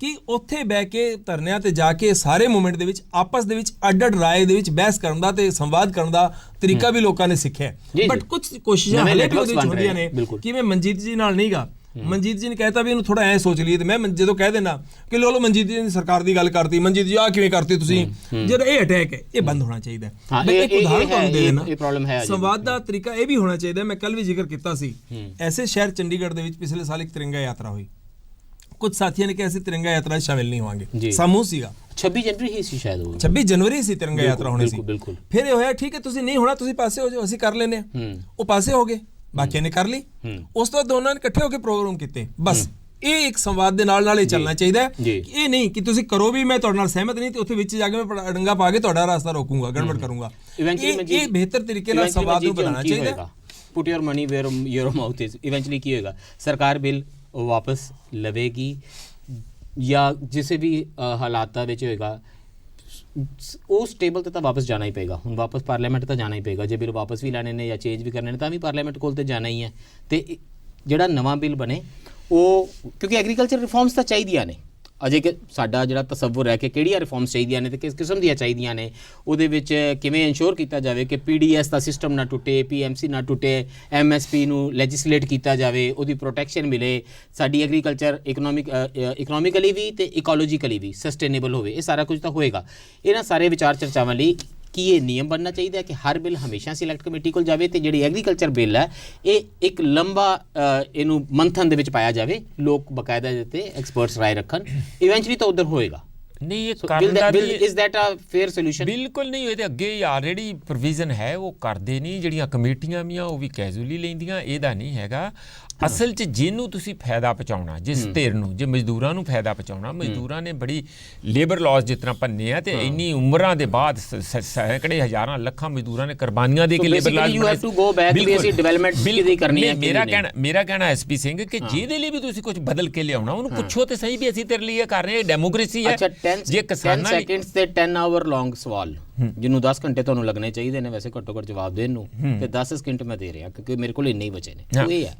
ਕਿ ਉੱਥੇ ਬਹਿ ਕੇ ਧਰਨਿਆਂ ਤੇ ਜਾ ਕੇ ਸਾਰੇ ਮੂਵਮੈਂਟ ਦੇ ਵਿੱਚ ਆਪਸ ਦੇ ਵਿੱਚ ਅੱਡ-ਅੱਡ ਰਾਏ ਦੇ ਵਿੱਚ ਬਹਿਸ ਕਰਨ ਦਾ ਤੇ ਸੰਵਾਦ ਕਰਨ ਦਾ ਤਰੀਕਾ ਵੀ ਲੋਕਾਂ ਨੇ ਸਿੱਖਿਆ। ਬਟ ਕੁਝ ਕੋਸ਼ਿਸ਼ਾਂ ਹਲੇ ਵੀ ਉਹਦੇ ਵਿੱਚ ਹੁੰਦੀਆਂ ਨੇ ਕਿ ਮੈਂ ਮਨਜੀਤ ਜੀ ਨਾਲ ਨਹੀਂਗਾ। ਮਨਜੀਤ ਜੀ ਨੇ ਕਹਿਤਾ ਵੀ ਇਹਨੂੰ ਥੋੜਾ ਐ ਸੋਚ ਲਈਏ, ਤੇ ਮੈਂ ਜਦੋਂ ਕਹਿ ਦੇਣਾ ਕਿ ਲੋ ਮਨਜੀਤ ਜੀ ਨੇ ਸਰਕਾਰ ਦੀ ਗੱਲ ਕਰਤੀ, ਮਨਜੀਤ ਜੀ ਆ ਕਿਵੇਂ ਕਰਤੀ ਤੁਸੀਂ, ਜਿਹੜਾ ਇਹ ਅਟੈਕ ਹੈ ਇਹ ਬੰਦ ਹੋਣਾ ਚਾਹੀਦਾ। ਇੱਕ ਉਦਾਹਰਨ ਤੁਹਾਨੂੰ ਦੇ ਦੇਣਾ, ਸੰਵਾਦ ਦਾ ਤਰੀਕਾ ਇਹ ਵੀ ਹੋਣਾ ਚਾਹੀਦਾ। ਮੈਂ ਕੱਲ ਵੀ ਜ਼ਿਕਰ ਕੀਤਾ ਸੀ, ਐਸੇ ਸ਼ਹਿਰ ਚੰਡੀਗੜ੍ਹ ਦੇ ਵਿੱਚ ਪਿਛਲੇ ਸਾਲ ਇੱਕ ਤਿਰੰਗਾ ਯਾਤਰਾ ਹੋਈ। ਕੁਝ ਸਾਥੀਆਂ ਨੇ ਕਿਹਾ ਅਸੀਂ ਤਿਰੰਗਾ ਯਾਤਰਾ ਸ਼ਾਮਿਲ ਨਹੀਂ ਹੋਵਾਂਗੇ। ਸਮੂਹ ਸੀਗਾ 26 ਜਨਵਰੀ ਹੀ ਸੀ ਸ਼ਾਇਦ, 26 ਜਨਵਰੀ ਸੀ ਤਿਰੰਗਾ ਯਾਤਰਾ ਹੋਣੀ ਸੀ। ਫਿਰ ਇਹ ਹੋਇਆ ਠੀਕ ਹੈ ਤੁਸੀਂ ਨਹੀਂ ਹੋਣਾ, ਤੁਸੀਂ ਪਾਸੇ ਹੋ ਜਾਓ, ਅਸੀਂ ਕਰ ਲੈਨੇ ਆ। ਉਹ ਪਾਸੇ ਹੋ ਗਏ, ਬਾਕੀਆਂ ਨੇ ਕਰ ਲਈ। ਉਸ ਤੋਂ ਬਾਅਦ ਦੋਨਾਂ ਨੇ ਇਕੱਠੇ ਹੋ ਕੇ ਪ੍ਰੋਗਰਾਮ ਕੀਤੇ। ਬਸ ਇਹ ਇੱਕ ਸੰਵਾਦ ਦੇ ਨਾਲ ਇਹ ਚੱਲਣਾ ਚਾਹੀਦਾ ਹੈ। ਜੀ। ਇਹ ਨਹੀਂ ਕਿ ਤੁਸੀਂ ਕਰੋ ਵੀ ਮੈਂ ਤੁਹਾਡੇ ਨਾਲ ਸਹਿਮਤ ਨਹੀਂ ਤੇ ਉੱਥੇ ਵਿੱਚ ਜਾ ਕੇ ਮੈਂ ਡੰਗਾ ਪਾ ਕੇ ਤੁਹਾਡਾ ਰਾਸਤਾ ਰੋਕੂੰਗਾ, ਗੜਬੜ ਕਰੂੰਗਾ। ਇਹ ਬਿਹਤਰ ਤਰੀਕੇ ਨਾਲ ਸੰਵਾਦ ਨੂੰ ਬਣਾਉਣਾ ਚਾਹੀਦਾ ਹੈ। Put your money where your mouth is. Eventually ਕੀ ਹੋਏਗਾ? ਸਰਕਾਰ ਬਿੱਲ ਵਾਪਸ ਲਵੇਗੀ ਜਾਂ ਕਿਸੇ ਵੀ ਹਾਲਾਤਾਂ ਵਿੱਚ ਹੋਏਗਾ, ਉਸ ਟੇਬਲ ਤੇ ਤਾਂ ਵਾਪਸ ਜਾਣਾ ਹੀ ਪਏਗਾ। ਹੁਣ ਵਾਪਸ ਪਾਰਲੀਮੈਂਟ ਤਾਂ ਜਾਣਾ ਹੀ ਪਏਗਾ। ਜੇ ਬਿੱਲ ਵਾਪਸ ਵੀ ਲੈਣੇ ਨੇ ਜਾਂ ਚੇਂਜ ਵੀ ਕਰਨੇ ਨੇ ਤਾਂ ਵੀ ਪਾਰਲੀਮੈਂਟ ਕੋਲ ਤੇ ਜਾਣਾ ਹੀ ਹੈ। ਤੇ ਜਿਹੜਾ ਨਵਾਂ ਬਿੱਲ ਬਣੇ ਉਹ, ਕਿਉਂਕਿ ਐਗਰੀਕਲਚਰ ਰਿਫਾਰਮਸ ਤਾਂ ਚਾਹੀਦੀਆਂ ਨੇ ਅਜੇ, ਕਿ ਸਾਡਾ ਜਿਹੜਾ ਤਸੱਵੁਰ ਹੈ ਕਿ ਕਿਹੜੀਆਂ ਰਿਫਾਰਮਸ ਚਾਹੀਦੀਆਂ ਨੇ ਤੇ ਕਿਸ ਕਿਸਮ ਦੀਆਂ ਚਾਹੀਦੀਆਂ ਨੇ, ਉਹਦੇ ਵਿੱਚ ਕਿਵੇਂ ਇਨਸ਼ੋਰ ਕੀਤਾ ਜਾਵੇ ਕਿ PDS ਦਾ ਸਿਸਟਮ ਨਾ ਟੁੱਟੇ, PMC ਨਾ ਟੁੱਟੇ, MSP ਨੂੰ ਲੈਜਿਸਲੇਟ ਕੀਤਾ ਜਾਵੇ, ਉਹਦੀ ਪ੍ਰੋਟੈਕਸ਼ਨ ਮਿਲੇ, ਸਾਡੀ ਐਗਰੀਕਲਚਰ ਇਕਨੋਮਿਕਲੀ ਵੀ ਤੇ ਇਕੋਲੋਜੀਕਲੀ ਵੀ ਸਸਟੇਨੇਬਲ ਹੋਵੇ। ਇਹ ਸਾਰਾ ਕੁਝ ਤਾਂ ਹੋਏਗਾ। ਇਹਨਾਂ ਸਾਰੇ ਵਿਚਾਰ ਚਰਚਾਵਾਂ ਲਈ ਕੀ ਇਹ ਨਿਯਮ ਬਣਨਾ ਚਾਹੀਦਾ ਹੈ ਕਿ ਹਰ ਬਿੱਲ ਹਮੇਸ਼ਾ ਸਿਲੈਕਟ ਕਮੇਟੀ ਕੋਲ ਜਾਵੇ ਤੇ ਜਿਹੜੀ ਐਗਰੀਕਲਚਰ ਬਿੱਲ ਹੈ ਇਹ ਇੱਕ ਲੰਬਾ ਇਹਨੂੰ ਮੰਥਨ ਦੇ ਵਿੱਚ ਪਾਇਆ ਜਾਵੇ, ਲੋਕ ਬਕਾਇਦਾ ਤੇ ਐਕਸਪਰਟਸ ਰਾਏ ਰੱਖਣ, ਇਵੈਂਚੁਅਲੀ ਤਾਂ ਉਧਰ ਹੋਏਗਾ। ਨਹੀਂ, ਇਹ ਕਰਨ ਦਾ is that a fair solution? ਬਿਲਕੁਲ ਨਹੀਂ। ਇਹਦੇ ਅੱਗੇ ਆਲਰੇਡੀ ਪ੍ਰੋਵੀਜ਼ਨ ਹੈ, ਉਹ ਕਰਦੇ ਨਹੀਂ। ਜਿਹੜੀਆਂ ਕਮੇਟੀਆਂ ਵੀ ਆ ਉਹ ਵੀ ਕੈਜੂਅਲੀ ਲੈਂਦੀਆਂ, ਇਹਦਾ ਨਹੀਂ ਹੈਗਾ। ਅਸਲ 'ਚ ਜਿਹਨੂੰ ਤੁਸੀਂ ਫਾਇਦਾ ਪਹੁੰਚਾਉਣਾ, ਜਿਸ ਧਿਰ ਨੂੰ, ਜੇ ਮਜ਼ਦੂਰਾਂ ਨੂੰ ਫਾਇਦਾ ਪਹੁੰਚਾਉਣਾ, ਮਜ਼ਦੂਰਾਂ ਨੇ ਬੜੀ ਲੇਬਰ ਲਾਜ਼ ਜਿਸ ਤਰ੍ਹਾਂ ਭੰਨੇ ਆ ਤੇ ਇੰਨੀ ਉਮਰਾਂ ਦੇ ਬਾਅਦ ਸੈਂਕੜੇ ਹਜ਼ਾਰਾਂ ਲੱਖਾਂ ਮਜ਼ਦੂਰਾਂ ਨੇ ਕੁਰਬਾਨੀਆਂ ਦੇ ਕੇ ਲੇਬਰ ਲਾਜ਼ ਮੇਰਾ ਕਹਿਣਾ SP ਸਿੰਘ ਕਿ ਜਿਹਦੇ ਲਈ ਵੀ ਤੁਸੀਂ ਕੁਝ ਬਦਲ ਕੇ ਲਿਆਉਣਾ ਉਹਨੂੰ ਪੁੱਛੋ ਤੇ ਸਹੀ ਵੀ ਅਸੀਂ ਤੇਰੇ ਲਈ ਇਹ ਕਰ ਰਹੇ ਹਾਂ, ਡੈਮੋਕ੍ਰੇਸੀ ਹੈ। ਜੇ ਕਿਸਾਨਾਂ 10 ਸੈਕਿੰਡਸ ਤੇ 10 ਆਵਰ ਲੌਂਗ ਸਵਾਲ ਜਿਹਨੂੰ 10 ਘੰਟੇ ਤੁਹਾਨੂੰ ਲੱਗਣੇ ਚਾਹੀਦੇ ਨੇ ਵੈਸੇ ਘੱਟੋ ਘੱਟ ਜਵਾਬ ਦੇਣ ਨੂੰ, ਤੇ 10 ਸਕਿੰਟ ਮੈਂ ਦੇ ਰਿਹਾ ਕਿਉਂਕਿ ਮੇਰੇ ਕੋਲ ਇੰਨੇ ਹੀ ਬਚੇ ਨੇ। ਉਹ ਇਹ ਹੈ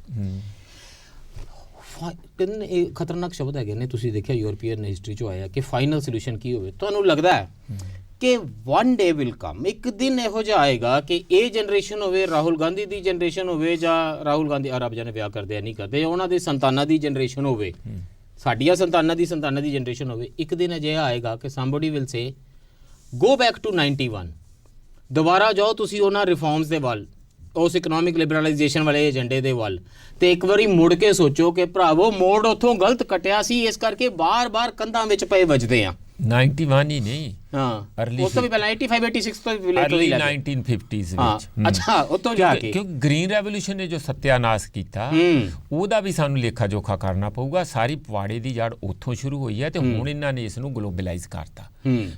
ਕਿੰਨੇ ਇਹ ਖਤਰਨਾਕ ਸ਼ਬਦ ਹੈਗੇ ਨੇ। ਤੁਸੀਂ ਦੇਖਿਆ ਯੂਰਪੀਅਨ ਹਿਸਟਰੀ 'ਚੋਂ ਆਇਆ ਕਿ ਫਾਈਨਲ ਸੋਲੂਸ਼ਨ ਕੀ ਹੋਵੇ। ਤੁਹਾਨੂੰ ਲੱਗਦਾ ਹੈ ਕਿ ਵਨ ਡੇ ਵਿਲ ਕਮ, ਇੱਕ ਦਿਨ ਇਹੋ ਜਿਹਾ ਆਏਗਾ ਕਿ ਇਹ ਜਨਰੇਸ਼ਨ ਹੋਵੇ, ਰਾਹੁਲ ਗਾਂਧੀ ਦੀ ਜਨਰੇਸ਼ਨ ਹੋਵੇ ਜਾਂ ਰਾਹੁਲ ਗਾਂਧੀ ਰੱਬ ਜਾਣੇ ਵਿਆਹ ਕਰਦੇ ਆ ਨਹੀਂ ਕਰਦੇ, ਉਹਨਾਂ ਦੇ ਸੰਤਾਨਾਂ ਦੀ ਜਨਰੇਸ਼ਨ ਹੋਵੇ, ਸਾਡੀਆਂ ਸੰਤਾਨਾਂ ਦੀ ਜਨਰੇਸ਼ਨ ਹੋਵੇ, ਇੱਕ ਦਿਨ ਅਜਿਹਾ ਆਏਗਾ ਕਿ somebody will say go back to 91, ਦੁਬਾਰਾ ਜਾਓ ਤੁਸੀਂ ਉਹਨਾਂ ਰਿਫਾਰਮਸ ਦੇ ਵੱਲ, ਉਸ ਇਕਨੋਮਿਕ ਲਿਬਰਲਾਈਜੇਸ਼ਨ ਵਾਲੇ ਏਜੰਡੇ ਦੇ ਵੱਲ, ਤੇ ਇੱਕ ਵਾਰੀ ਮੁੜ ਕੇ ਸੋਚੋ ਕਿ ਭਰਾਵੋ ਮੋੜ ਉੱਥੋਂ ਗਲਤ ਕੱਟਿਆ ਸੀ, ਇਸ ਕਰਕੇ ਬਾਰ-ਬਾਰ ਕੰਧਾਂ ਵਿੱਚ ਪਏ ਵੱਜਦੇ ਆ। 91 ਹੀ ਨਹੀਂ, ਉਸ ਤੋਂ ਵੀ ਪਹਿਲਾਂ 85 86 ਤੋਂ ਵੀ ਲੇਟ ਹੋਈ 1950s ਵਿੱਚ। ਅੱਛਾ, ਉੱਥੋਂ ਜਾ ਕੇ ਕਿਉਂਕਿ ਗ੍ਰੀਨ ਰੈਵੋਲੂਸ਼ਨ ਨੇ ਜੋ ਸੱਤਿਆਨਾਸ਼ ਕੀਤਾ ਉਹਦਾ ਵੀ ਸਾਨੂੰ ਲੇਖਾ ਜੋਖਾ ਕਰਨਾ ਪਊਗਾ। ਸਾਰੀ ਪਵਾੜੇ ਦੀ ਜੜ ਉੱਥੋਂ ਸ਼ੁਰੂ ਹੋਈ ਹੈ ਤੇ ਹੁਣ ਇਹਨਾਂ ਨੇ ਇਸ ਨੂੰ ਗਲੋਬਲਾਈਜ਼ ਕਰਤਾ।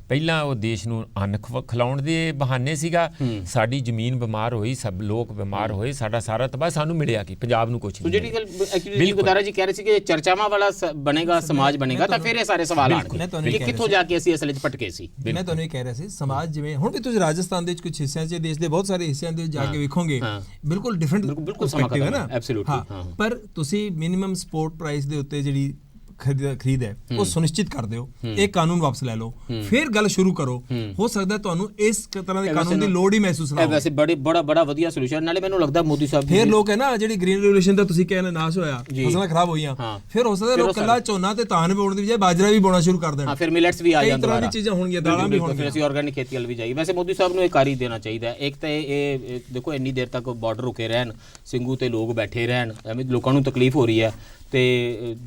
ਪਹਿਲਾਂ ਉਹ ਦੇਸ਼ ਨੂੰ ਅੰਨ ਖਿਲਾਉਣ ਦੇ ਬਹਾਨੇ ਸੀਗਾ, ਸਾਡੀ ਜ਼ਮੀਨ ਬਿਮਾਰ ਹੋਈ, ਸਭ ਲੋਕ ਬਿਮਾਰ ਹੋਏ, ਸਾਡਾ ਸਾਰਾ ਤਬਾਹ, ਸਾਨੂੰ ਮਿਲਿਆ ਕਿ ਪੰਜਾਬ ਨੂੰ ਕੁਝ ਨਹੀਂ। ਜਿਹੜੀ ਗੱਲ ਐਕਚੁਅਲੀ ਗੁਦਾਰਾ ਜੀ ਕਹਿ ਰਹੇ ਸੀ ਕਿ ਚਰਚਾਵਾਂ ਵਾਲਾ ਬਣੇਗਾ, ਸਮਾਜ ਬਣੇਗਾ, ਤਾਂ ਫਿਰ ਇਹ ਸਾਰੇ ਸਵਾਲ ਆਣਗੇ ਕਿ ਕਿੱਥੋਂ ਜਾ ਕੇ ਅਸੀਂ ਅਸਲ ਵਿੱਚ ਭਟਕੇ ਸੀ। ਮੈਂ ਤੁਹਾਨੂੰ ਇਹ ਕਹਿ ਰਿਹਾ ਸੀ, ਸਮਾਜ ਜਿਵੇਂ ਹੁਣ ਵੀ ਤੁਸੀਂ ਰਾਜਸਥਾਨ ਦੇ ਕੁਝ ਹਿੱਸਿਆਂ 'ਚ, ਦੇਸ਼ ਦੇ ਬਹੁਤ ਸਾਰੇ ਹਿੱਸਿਆਂ ਦੇ ਜਾ ਕੇ ਵੇਖੋਗੇ, ਬਿਲਕੁਲ ਡਿਫਰੈਂਟ ਪਰਸਪੈਕਟਿਵ ਹੈ ਨਾ। ਐਬਸੋਲੂਟਲੀ। ਪਰ ਤੁਸੀਂ ਮਿਨੀਮਮ ਸਪੋਰਟ ਪ੍ਰਾਈਸ ਦੇ ਉੱਤੇ ਜਿਹੜੀ ਖਰੀਦ ਹੈ ਉਹ ਸੁਨਿਸ਼ਚਿਤ ਕਰ ਦਿਓ, ਇਹ ਕਾਨੂੰਨ ਵਾਪਸ ਲੈ ਲਓ, ਫਿਰ ਗੱਲ ਸ਼ੁਰੂ ਕਰੋ। ਹੋ ਸਕਦਾ ਤੁਹਾਨੂੰ ਇਸ ਤਰ੍ਹਾਂ ਦੇ ਕਾਨੂੰਨ ਦੀ ਲੋੜ ਹੀ ਮਹਿਸੂਸ ਨਾ ਹੋਵੇ। ਵੈਸੇ ਬੜਾ ਵਧੀਆ ਸੋਲੂਸ਼ਨ। ਨਾਲੇ ਮੈਨੂੰ ਲੱਗਦਾ ਮੋਦੀ ਸਾਹਿਬ ਫਿਰ ਲੋਕ ਹੈ ਨਾ, ਜਿਹੜੀ ਗ੍ਰੀਨ ਰੈਵੋਲੂਸ਼ਨ ਦਾ ਤੁਸੀਂ ਕਹਿੰਦੇ ਨਾਸ਼ ਹੋਇਆ, ਫਸਲਾਂ ਖਰਾਬ ਹੋਈਆਂ, ਫਿਰ ਹੋ ਸਕਦਾ ਲੋਕ ਕੱਲਾ ਝੋਨਾ ਤੇ ਧਾਨ ਬੋਣ ਦੀ ਬਜਾਏ ਬਾਜਰਾ ਵੀ ਬੋਣਾ ਸ਼ੁਰੂ ਕਰ ਦੇਣ। ਫਿਰ ਮਿਲਟਸ ਵੀ ਆ ਜਾਣ, ਤਰ੍ਹਾਂ ਦੀ ਚੀਜ਼ਾਂ ਹੋਣਗੀਆਂ, ਦਾਲਾਂ ਵੀ ਹੋਣਗੀਆਂ, ਫਿਰ ਅਸੀਂ ਆਰਗੈਨਿਕ ਖੇਤੀ ਵੱਲ ਵੀ ਜਾਈਏ। ਵੈਸੇ ਮੋਦੀ ਸਾਹਿਬ ਨੂੰ ਇਹ ਕਰ ਹੀ ਦੇਣਾ ਚਾਹੀਦਾ। ਇੱਕ ਤਾਂ ਇਹ ਦੇਖੋ ਇੰਨੀ ਦੇਰ ਤੱਕ ਬਾਰਡਰ ਰੁਕੇ ਰਹਿਣ, ਸਿੰਘੂ ਤੇ ਲੋਕ ਬੈਠੇ ਰਹਿਣ, ਐਵੇਂ ਲੋਕਾਂ ਨੂੰ ਤਕਲੀਫ ਹੋ ਰਹੀ ਹੈ। ਤੇ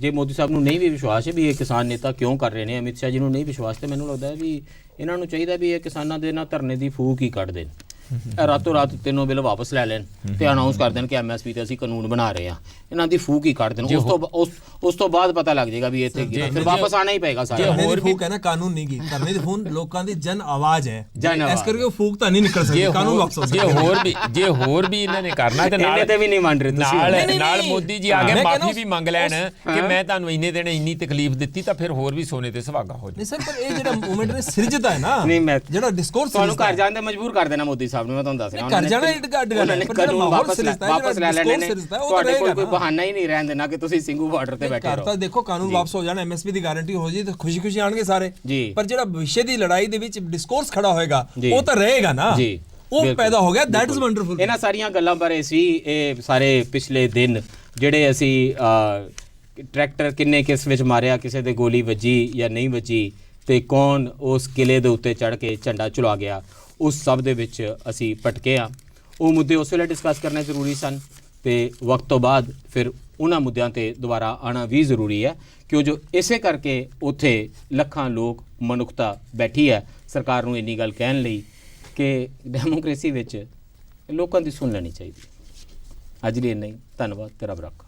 ਜੇ ਮੋਦੀ ਸਾਹਿਬ ਨੂੰ ਨਹੀਂ ਵੀ ਵਿਸ਼ਵਾਸ ਹੈ ਵੀ ਇਹ ਕਿਸਾਨ ਨੇਤਾ ਕਿਉਂ ਕਰ ਰਹੇ ਨੇ, ਅਮਿਤ ਸ਼ਾਹ ਜੀ ਨੂੰ ਨਹੀਂ ਵਿਸ਼ਵਾਸ, ਤੇ ਮੈਨੂੰ ਲੱਗਦਾ ਵੀ ਇਹਨਾਂ ਨੂੰ ਚਾਹੀਦਾ ਵੀ ਇਹ ਕਿਸਾਨਾਂ ਦੇ ਨਾਲ ਧਰਨੇ ਦੀ ਫੂਕ ਹੀ ਕੱਢ ਦੇਣ, ਰਾਤੋਂ ਰਾਤ ਤਿੰਨੋਂ ਬਿੱਲ ਵਾਪਸ ਲੈ ਲੈਣ ਤੇ ਅਨਾਉਂਸ ਕਰ ਦੇਣ ਕਿ MSP ਤੇ ਅਸੀਂ ਕਾਨੂੰਨ ਬਣਾ ਰਹੇ ਹਾਂ। ਇਹਨਾਂ ਦੀ ਫੂਕ ਹੀ ਕੱਢ ਦੇਣ। ਉਸ ਤੋਂ ਬਾਅਦ ਪਤਾ ਲੱਗ ਜਾਏਗਾ ਵੀ ਇੱਥੇ ਫਿਰ ਵਾਪਸ ਆਣਾ ਹੀ ਪਏਗਾ ਸਾਰਾ। ਹੋਰ ਫੂਕ ਹੈ ਨਾ, ਕਾਨੂੰਨ ਨਹੀਂ ਗੀ ਧਰਨੇ ਦੀ ਫੂਕ ਲੋਕਾਂ ਦੀ ਜਨ ਆਵਾਜ਼ ਹੈ, ਇਸ ਕਰਕੇ ਉਹ ਫੂਕ ਤਾਂ ਨਹੀਂ ਨਿਕਲ ਸਕਦੀ, ਕਾਨੂੰਨ ਵਾਪਸ ਹੋ ਸਕਦਾ। ਜੇ ਹੋਰ ਵੀ ਇਹਨਾਂ ਨੇ ਕਰਨਾ ਤੇ ਨਾਲ ਤੇ ਵੀ ਨਹੀਂ ਮੰਨ ਰਹੇ ਤੁਸੀਂ, ਨਾਲ ਮੋਦੀ ਜੀ ਆ ਕੇ ਮਾਫੀ ਵੀ ਮੰਗ ਲੈਣ ਕਿ ਮੈਂ ਤੁਹਾਨੂੰ ਇੰਨੇ ਦਿਨ ਇੰਨੀ ਤਕਲੀਫ ਦਿੱਤੀ, ਤਾਂ ਫਿਰ ਹੋਰ ਵੀ ਸੋਨੇ ਤੇ ਸੁਹਾਗਾ ਹੋ ਜਾਏ। ਨਹੀਂ ਸਰ, ਪਰ ਇਹ ਜਿਹੜਾ ਮੂਵਮੈਂਟ ਨੇ ਸਿਰਜਤਾ ਹੈ ਨਾ, ਜਿਹੜਾ ਡਿਸਕੋਰਸ ਤੁਹਾਨੂੰ ਘਰ ਜਾਣ ਤੇ ਮਜਬੂਰ ਕਰ ਦੇਣਾ ਮੋਦੀ ਸਾਹਿਬ ਨੂੰ। ਮੈਂ ਤੁਹਾਨੂੰ ਦੱਸ ਰਿਹਾ ਘਰ ਜਾਣਾ ਇੱਕ ਗੱਲ ਹੈ, ਪਰ ਵਾਪਸ ਲੈ ਲੈਣੇ ਨੇ, ਤੁਹਾਡੇ ਕੋਲ ਕੋਈ ਬਹਾਨਾ ਹੀ ਨਹੀਂ ਰਹਿਣ ਦੇਣਾ ਕਿ ਤੁਸੀਂ ਸਿੰਘੂ ਬਾਰਡਰ ਤੇ ਬੈਠੇ ਰਹੋ। ਤਾਂ ਦੇਖੋ ਕਾਨੂੰਨ ਵਾਪਸ ਹੋ ਜਾਣਾ, MSP ਦੀ ਗਾਰੰਟੀ ਹੋ ਜੀ, ਤਾਂ ਖੁਸ਼ੀ ਆਣਗੇ ਸਾਰੇ। ਪਰ ਜਿਹੜਾ ਵਿਸ਼ੇ ਦੀ ਲੜਾਈ ਦੇ ਵਿੱਚ ਡਿਸਕੋਰਸ ਖੜਾ ਹੋਏਗਾ ਉਹ ਤਾਂ ਰਹੇਗਾ ਨਾ, ਉਹ ਪੈਦਾ ਹੋ ਗਿਆ। That is wonderful. ਇਹਨਾਂ ਸਾਰੀਆਂ ਗੱਲਾਂ ਬਾਰੇ ਸੀ ਇਹ ਸਾਰੇ ਪਿਛਲੇ ਦਿਨ ਜਿਹੜੇ ਅਸੀਂ ਟਰੈਕਟਰ ਕਿੰਨੇ ਕਿਸ ਵਿੱਚ ਮਾਰਿਆ, ਕਿਸੇ ਦੇ ਗੋਲੀ ਵੱਜੀ ਜਾਂ ਨਹੀਂ ਵੱਜੀ, ਤੇ ਕੌਣ ਉਸ ਕਿਲੇ ਦੇ ਉੱਤੇ ਚੜ੍ਹ ਕੇ ਝੰਡਾ ਚੁਲਾ ਗਿਆ, ਉਸ ਸਭ ਦੇ ਵਿੱਚ ਅਸੀਂ ਭਟਕੇ ਹਾਂ। ਉਹ ਮੁੱਦੇ ਉਸ ਵੇਲੇ ਡਿਸਕਸ ਕਰਨੇ ਜ਼ਰੂਰੀ ਸਨ ਤੇ ਵਕਤ ਤੋਂ ਬਾਅਦ ਫਿਰ ਉਹਨਾਂ ਮੁੱਦਿਆਂ ਤੇ ਦੁਬਾਰਾ ਆਉਣਾ ਵੀ ਜ਼ਰੂਰੀ ਹੈ, ਕਿਉਂ ਜੋ ਇਸੇ ਕਰਕੇ ਉੱਥੇ ਲੱਖਾਂ ਲੋਕ, ਮਨੁੱਖਤਾ ਬੈਠੀ ਹੈ ਸਰਕਾਰ ਨੂੰ ਇੰਨੀ ਗੱਲ ਕਹਿਣ ਲਈ ਕਿ ਡੈਮੋਕ੍ਰੇਸੀ ਵਿੱਚ ਲੋਕਾਂ ਦੀ ਸੁਣ ਲੈਣੀ ਚਾਹੀਦੀ। ਅੱਜ ਲਈ ਇੰਨਾ ਹੀ, ਧੰਨਵਾਦ ਤੇ ਰੱਬ ਰਾਖਾ।